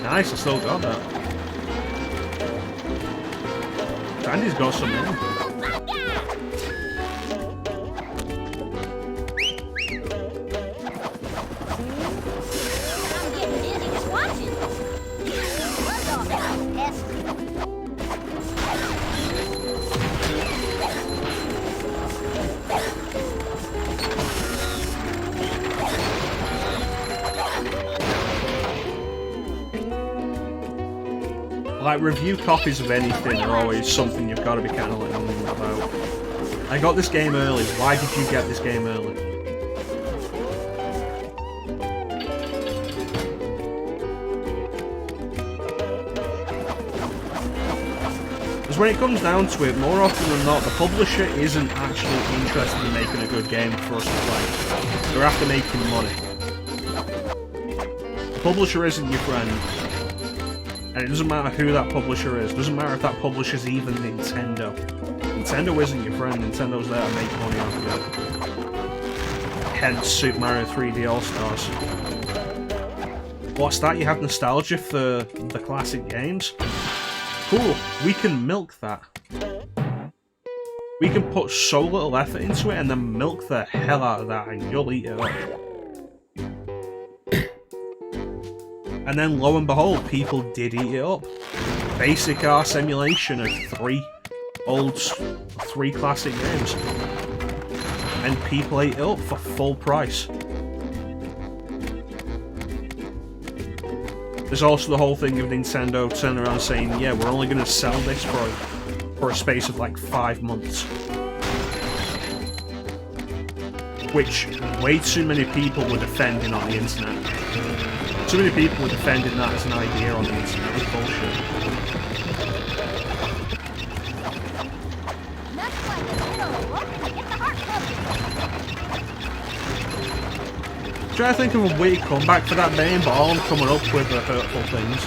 Nice, I still got that. Andy's got some in. I'm getting dizzy just watching. Buzz off, pest. Like, review copies of anything are always something you've got to be kind of like about. I got this game early. Why did you get this game early? Because when it comes down to it, more often than not, the publisher isn't actually interested in making a good game for us to play. They're after making money. The publisher isn't your friend. And it doesn't matter who that publisher is. It doesn't matter if that publisher's even Nintendo. Nintendo isn't your friend. Nintendo's there to make money off of it. Hence Super Mario 3D All-Stars. What's that? You have nostalgia for the classic games? Cool. We can milk that. We can put so little effort into it and then milk the hell out of that and you'll eat it up. And then, lo and behold, people did eat it up. Basic arse emulation of three classic games. And people ate it up for full price. There's also the whole thing of Nintendo turning around saying, yeah, we're only going to sell this for a space of like 5 months. Which way too many people were defending on the internet. Too many people were defending that as an idea on the internet. It was bullshit. Trying to think of a weird comeback for that name, but all I'm coming up with are hurtful things.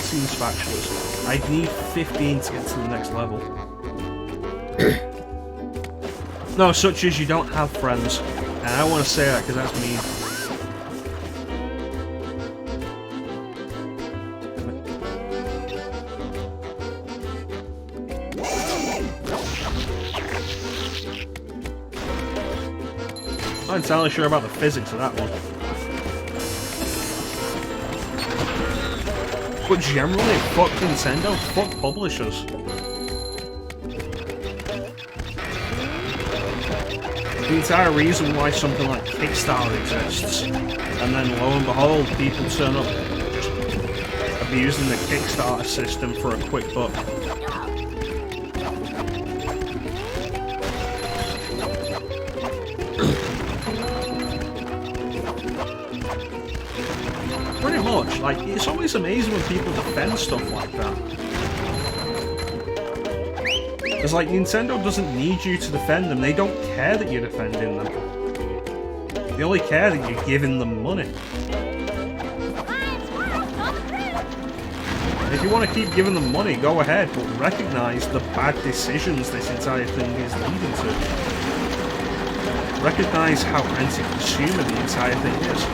Spatulas. I need 15 to get to the next level. No, such as you don't have friends. And I don't want to say that because that's mean. I'm not entirely sure about the physics of that one. But generally, fuck Nintendo, fuck publishers. The entire reason why something like Kickstarter exists, and then lo and behold, people turn up just abusing the Kickstarter system for a quick buck. Pretty much, like, it's always amazing when people defend stuff like that. It's like, Nintendo doesn't need you to defend them, they don't care that you're defending them. They only care that you're giving them money. If you want to keep giving them money, go ahead, but recognise the bad decisions this entire thing is leading to. Recognise how anti-consumer the entire thing is.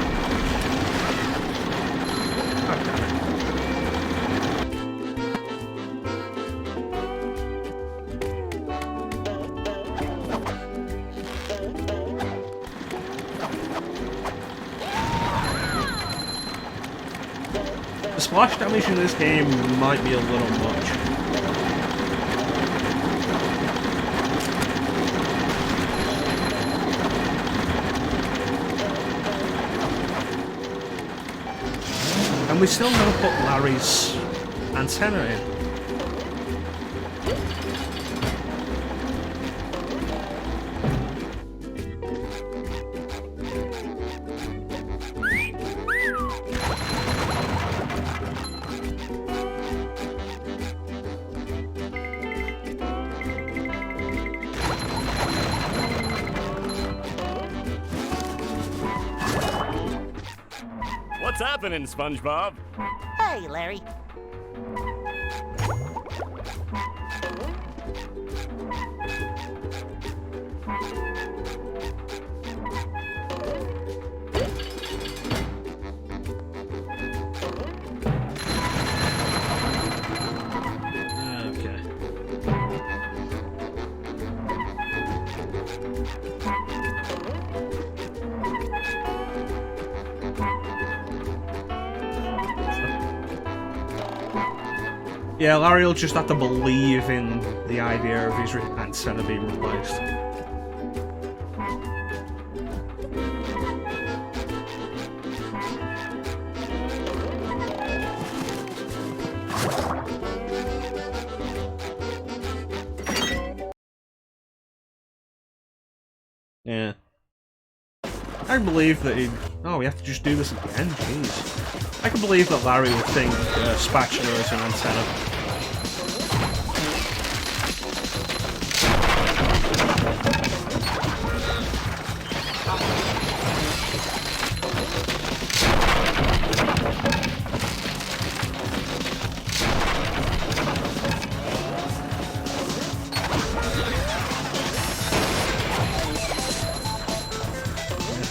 The splash damage in this game might be a little much. And we still gotta put Larry's antenna in. What's happening, SpongeBob? Hey, Larry. Yeah, Larry will just have to believe in the idea of his antenna being replaced. Yeah. I can believe that he... Oh, we have to just do this again? Jeez. I can believe that Larry would think spatula is an antenna.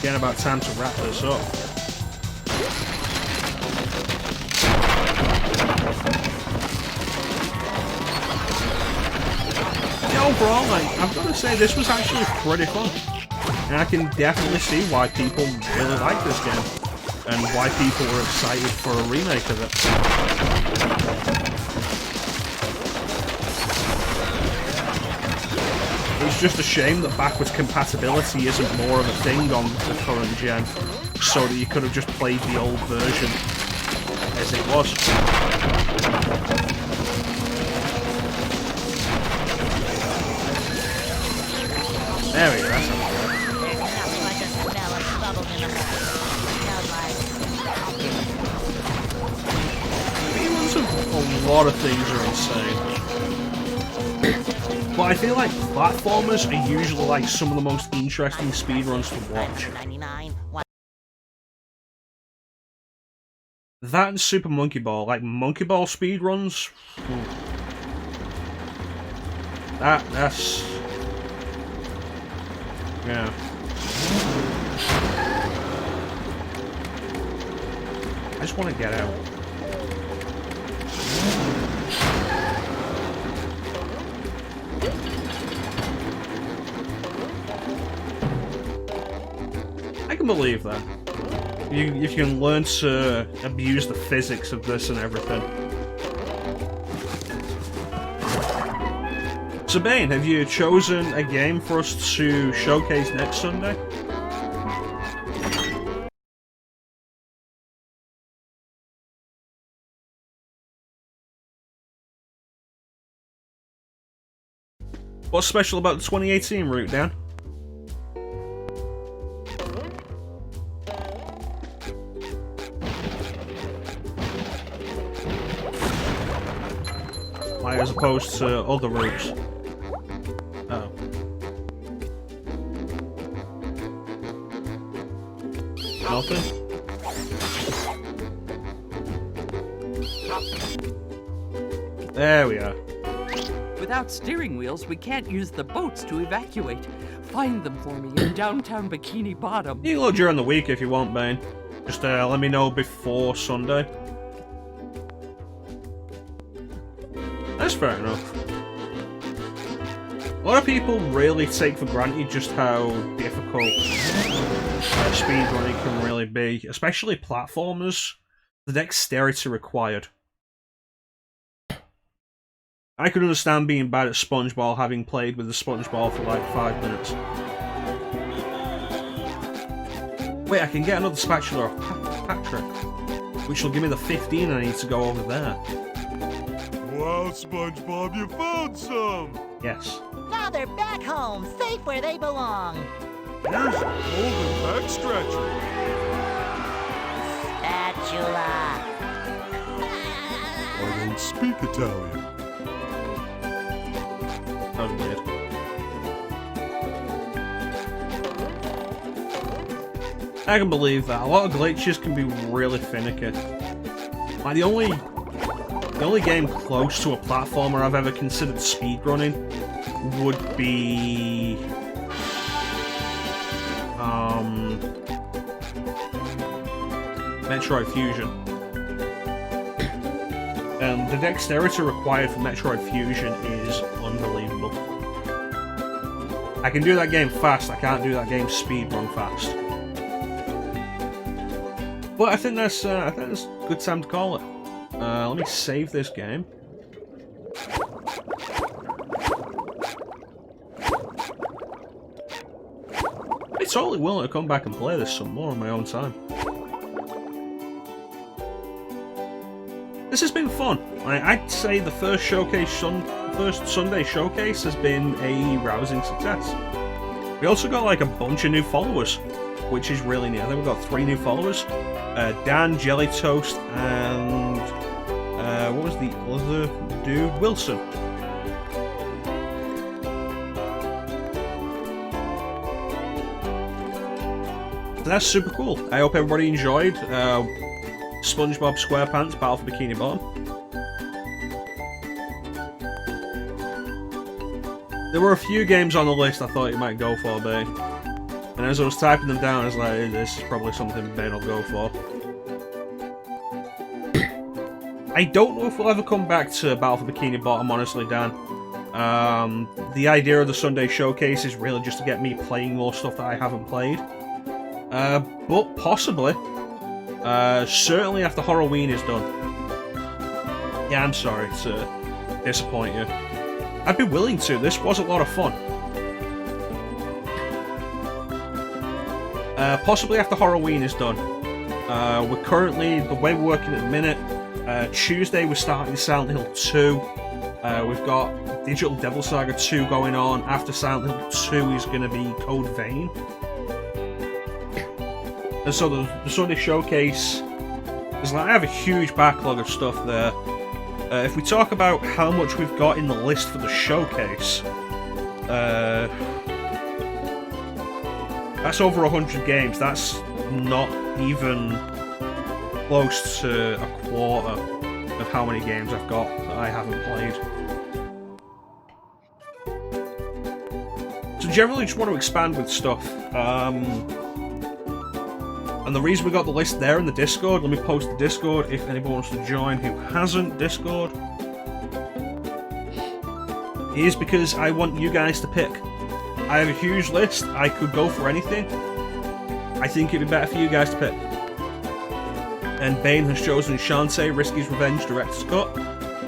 Getting about time to wrap this up. Yeah, overall, I've got to say this was actually pretty fun, and I can definitely see why people really like this game, and why people were excited for a remake of it. It's just a shame that backwards compatibility isn't more of a thing on the current gen, so that you could have just played the old version as it was. There we go, that's not good. There's nothing like the smell of bubbles in the morning. A lot of things are insane. But I feel like platformers are usually like some of the most interesting speedruns to watch. That and Super Monkey Ball, like Monkey Ball speedruns. That's yeah. I just want to get out. I can believe that. If you can learn to abuse the physics of this and everything. So Bane, have you chosen a game for us to showcase next Sunday? What's special about the 2018 route, Dan? Like, as opposed to other routes. Oh. Nothing? There we are. Without steering wheels, we can't use the boats to evacuate. Find them for me in downtown Bikini Bottom. You can load during the week if you want, Bane. Just let me know before Sunday. That's fair enough. A lot of people really take for granted just how difficult speedrunning can really be, especially platformers. The dexterity required. I could understand being bad at Spongeball, having played with the Spongeball for like 5 minutes. Wait, I can get another spatula off Patrick, which will give me the 15 I need to go over there. Wow, SpongeBob, you found some! Yes. Now they're back home, safe where they belong. Here's a golden back scratcher. Spatula. I don't speak Italian. That was weird. I can believe that. A lot of glitches can be really finicky. Like, the only game close to a platformer I've ever considered speedrunning would be... Metroid Fusion. And the dexterity required for Metroid Fusion is unbelievable. I can do that game fast, I can't do that game speedrun fast. But I think that's a good time to call it. Let me save this game. I'm totally willing to come back and play this some more on my own time. This has been fun. I'd say the first Sunday showcase has been a rousing success. We also got like a bunch of new followers, which is really neat. I think we've got 3 new followers. Dan, Jelly Toast, and what was the other dude? Wilson. So that's super cool. I hope everybody enjoyed Spongebob Squarepants Battle for Bikini Bottom. There were a few games on the list I thought you might go for, Bane. And as I was typing them down, I was like, this is probably something Bane will go for. I don't know if we'll ever come back to Battle for Bikini Bottom, honestly, Dan. The idea of the Sunday showcase is really just to get me playing more stuff that I haven't played. But possibly. Certainly after Halloween is done. Yeah, I'm sorry to disappoint you. I'd be willing to. This was a lot of fun. Possibly after Halloween is done. We're currently, the way we're working at the minute, Tuesday we're starting Silent Hill 2. We've got Digital Devil Saga 2 going on. After Silent Hill 2 is going to be Code Vein. And so the Sunday showcase is like, I have a huge backlog of stuff there. If we talk about how much we've got in the list for the showcase, that's over 100 games. That's not even close to a quarter of how many games I've got that I haven't played. So generally just want to expand with stuff. And the reason we got the list there in the Discord, let me post the Discord if anyone wants to join who hasn't Discord, is because I want you guys to pick. I have a huge list, I could go for anything. I think it'd be better for you guys to pick. And Bane has chosen Shantae Risky's Revenge Director's Cut,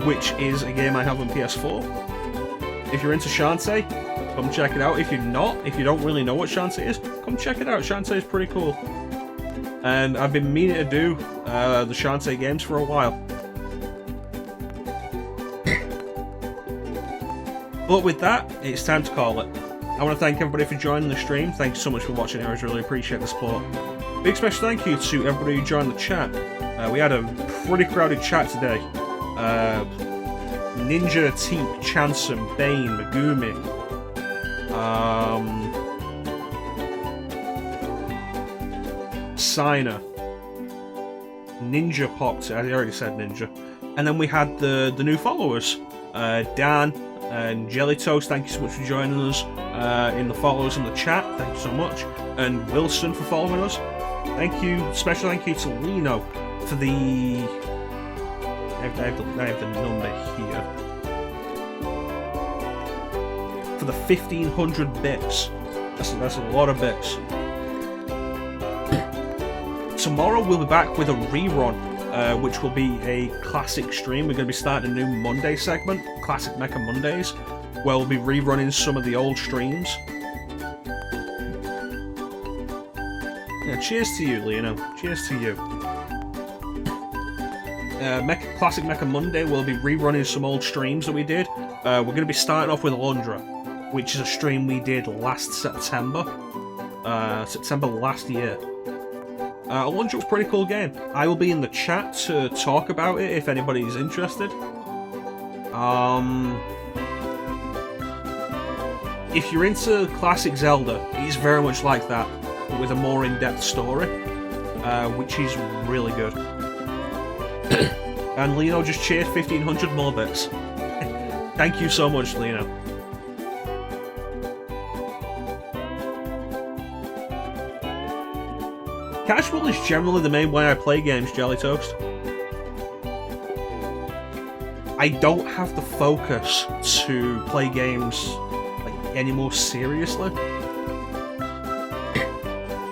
which is a game I have on PS4. If you're into Shantae, come check it out. If you're not, if you don't really know what Shantae is, come check it out. Shantae is pretty cool. And I've been meaning to do the Shantae games for a while. But with that, it's time to call it. I want to thank everybody for joining the stream. Thank you so much for watching. I really appreciate the support. Big special thank you to everybody who joined the chat. We had a pretty crowded chat today. Ninja, Teep, Chansum, Bane, Megumi. Signer, Ninja popped. I already said Ninja. And then we had the new followers, Dan and Jelly Toast. Thank you so much for joining us in the followers in the chat. Thank you so much. And Wilson for following us. Thank you. Special thank you to Lino for the. I have the number here. For the 1,500 bits. That's a lot of bits. Tomorrow we'll be back with a rerun, which will be a classic stream. We're going to be starting a new Monday segment, Classic Mecha Mondays, where we'll be rerunning some of the old streams. Yeah, cheers to you, Lino. Cheers to you. Classic Mecha Monday, we'll be rerunning some old streams that we did. We're going to be starting off with Alundra, which is a stream we did last September. September last year. Alundra was a pretty cool game. I will be in the chat to talk about it if anybody's interested. If you're into classic Zelda, it's very much like that. but with a more in-depth story, which is really good. And Lino just cheered 1,500 more bits. Thank you so much, Lino. Casual is generally the main way I play games, Jelly Toast. I don't have the focus to play games like any more seriously.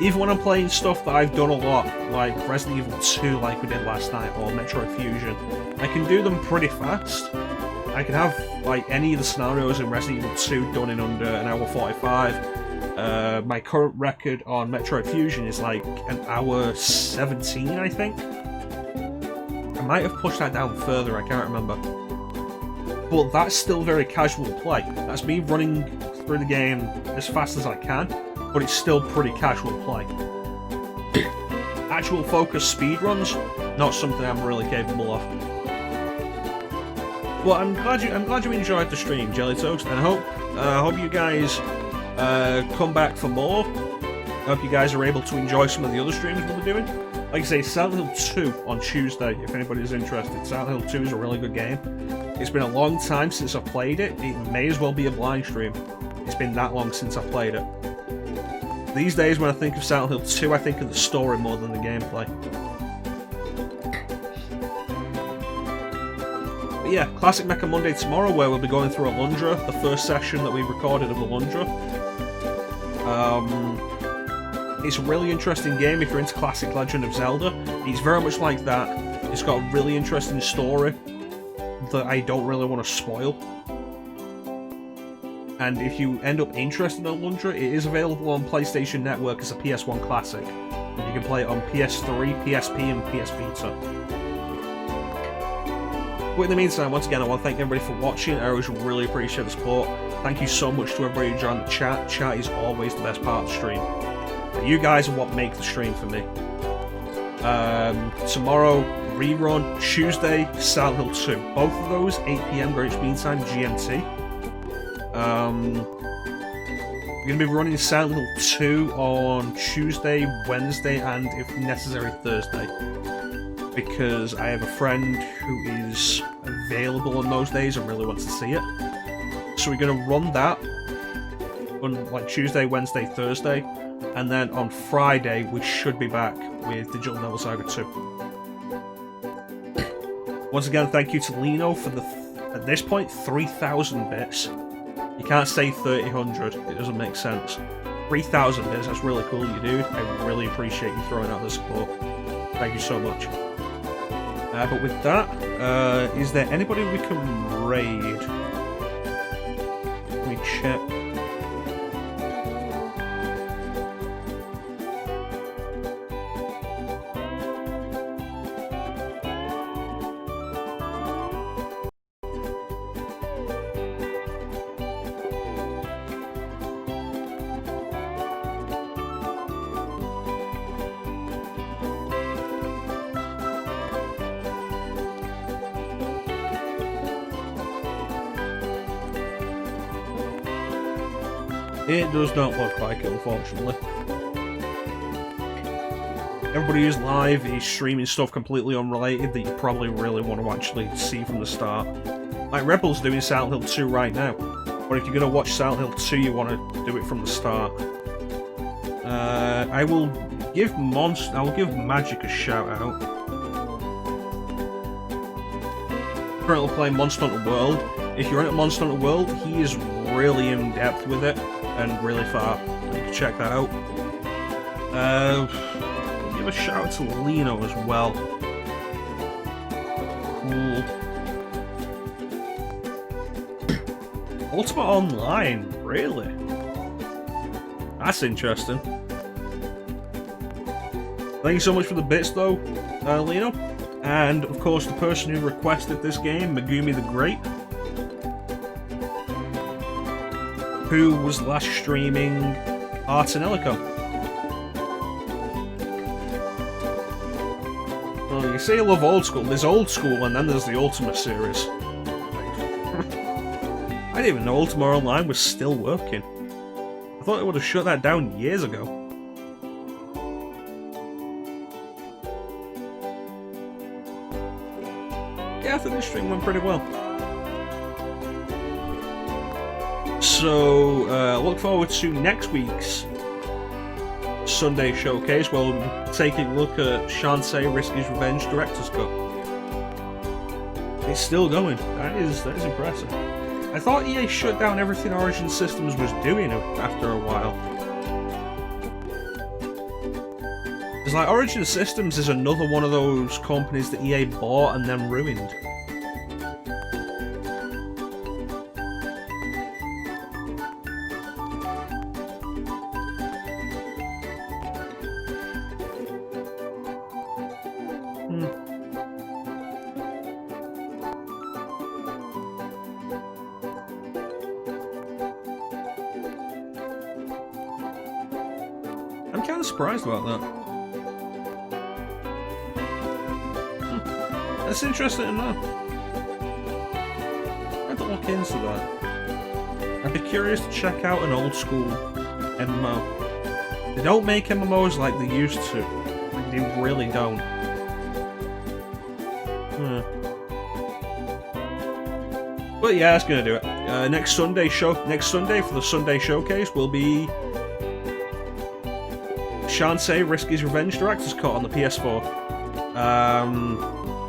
Even when I'm playing stuff that I've done a lot, like Resident Evil 2 like we did last night, or Metroid Fusion, I can do them pretty fast. I can have like any of the scenarios in Resident Evil 2 done in under an hour 45. My current record on Metroid Fusion is like an hour 17, I think. I might have pushed that down further, I can't remember. But that's still very casual play. That's me running through the game as fast as I can, but it's still pretty casual play. Actual focus speedruns, not something I'm really capable of. Well, I'm glad you enjoyed the stream, Jelly Toast, and I hope you guys come back for more. I hope you guys are able to enjoy some of the other streams we'll be doing. Like I say, Silent Hill 2 on Tuesday, if anybody's interested. Silent Hill 2 is a really good game. It's been a long time since I've played it. It may as well be a blind stream. It's been that long since I've played it. These days, when I think of Silent Hill 2, I think of the story more than the gameplay. But yeah, Classic Mecha Monday tomorrow, where we'll be going through Alundra, the first session that we recorded of Alundra. It's a really interesting game if you're into classic Legend of Zelda. It's very much like that. It's got a really interesting story that I don't really want to spoil. And if you end up interested in Alundra, it is available on PlayStation Network as a PS1 classic. And you can play it on PS3, PSP, and PS Vita. But in the meantime, once again, I want to thank everybody for watching. I always really appreciate the support. Thank you so much to everybody who joined the chat. Chat is always the best part of the stream. You guys are what make the stream for me. Tomorrow, rerun. Tuesday, Silent Hill 2. Both of those, 8 PM Greenwich Mean Time, GMT. We're going to be running Silent Hill 2 on Tuesday, Wednesday, and if necessary, Thursday. Because I have a friend who is available on those days and really wants to see it. So we're going to run that on like Tuesday, Wednesday, Thursday. And then on Friday, we should be back with Digital Devil Saga 2. Once again, thank you to Lino for the, at this point, 3,000 bits. You can't say 3,000, it doesn't make sense. 3,000 bits, that's really cool, you dude. I really appreciate you throwing out the support. Thank you so much. But with that, is there anybody we can raid? Let me check. It does not look like it, unfortunately. Everybody who's live is streaming stuff completely unrelated that you probably really want to actually see from the start. Like Rebel's doing Silent Hill 2 right now, but if you're going to watch Silent Hill 2, you want to do it from the start. I will give Magic a shout out. Currently playing Monster Hunter World. If you're into Monster Hunter World, he is really in depth with it. And really far. You can check that out. I'll give a shout out to Lino as well. Cool. Ultimate Online, really? That's interesting. Thank you so much for the bits though, Lino. And of course the person who requested this game, Megumi the Great, who was last streaming Art and Ellicom. Well, you say you love old school. There's old school and then there's the Ultimate series. I didn't even know Ultimate Online was still working. I thought it would have shut that down years ago. think this stream went pretty well. So, look forward to next week's Sunday showcase, where we'll be taking a look at Shaun Risk His Revenge Director's Cut. It's still going. That is impressive. I thought EA shut down everything Origin Systems was doing after a while. It's like Origin Systems is another one of those companies that EA bought and then ruined. I'm kind of surprised about that. That's interesting to know. I have to look into that. I'd be curious to check out an old school MMO. They don't make MMOs like they used to. Like, they really don't. But yeah, that's gonna do it. Next Sunday for the Sunday showcase will be Shaun Risk His Revenge Director's Cut on the PS4.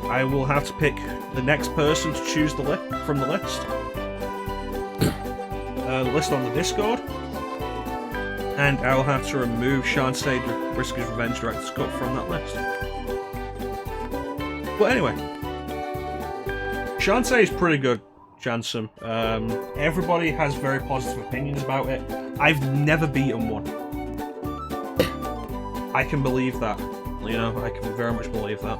I will have to pick the next person to choose from the list. The list on the Discord. And I will have to remove Shaun Risk His Revenge Director's Cut from that list. But anyway, Shaun is pretty good, Jansum. Everybody has very positive opinions about it. I've never beaten one. I can believe that. You know, I can very much believe that.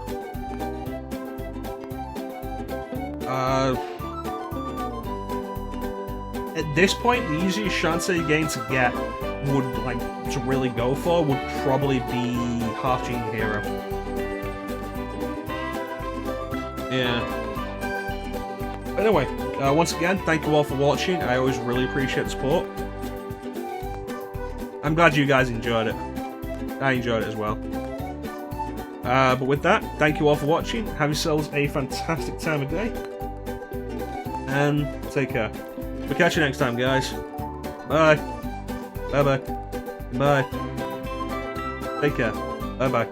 At this point, the easiest Shaun game to get to really go for would probably be Half Gene Hero. Yeah. But anyway, once again, thank you all for watching. I always really appreciate the support. I'm glad you guys enjoyed it. I enjoyed it as well. But with that, thank you all for watching. Have yourselves a fantastic time of day. And take care. We'll catch you next time, guys. Bye. Bye-bye. Bye. Take care. Bye-bye.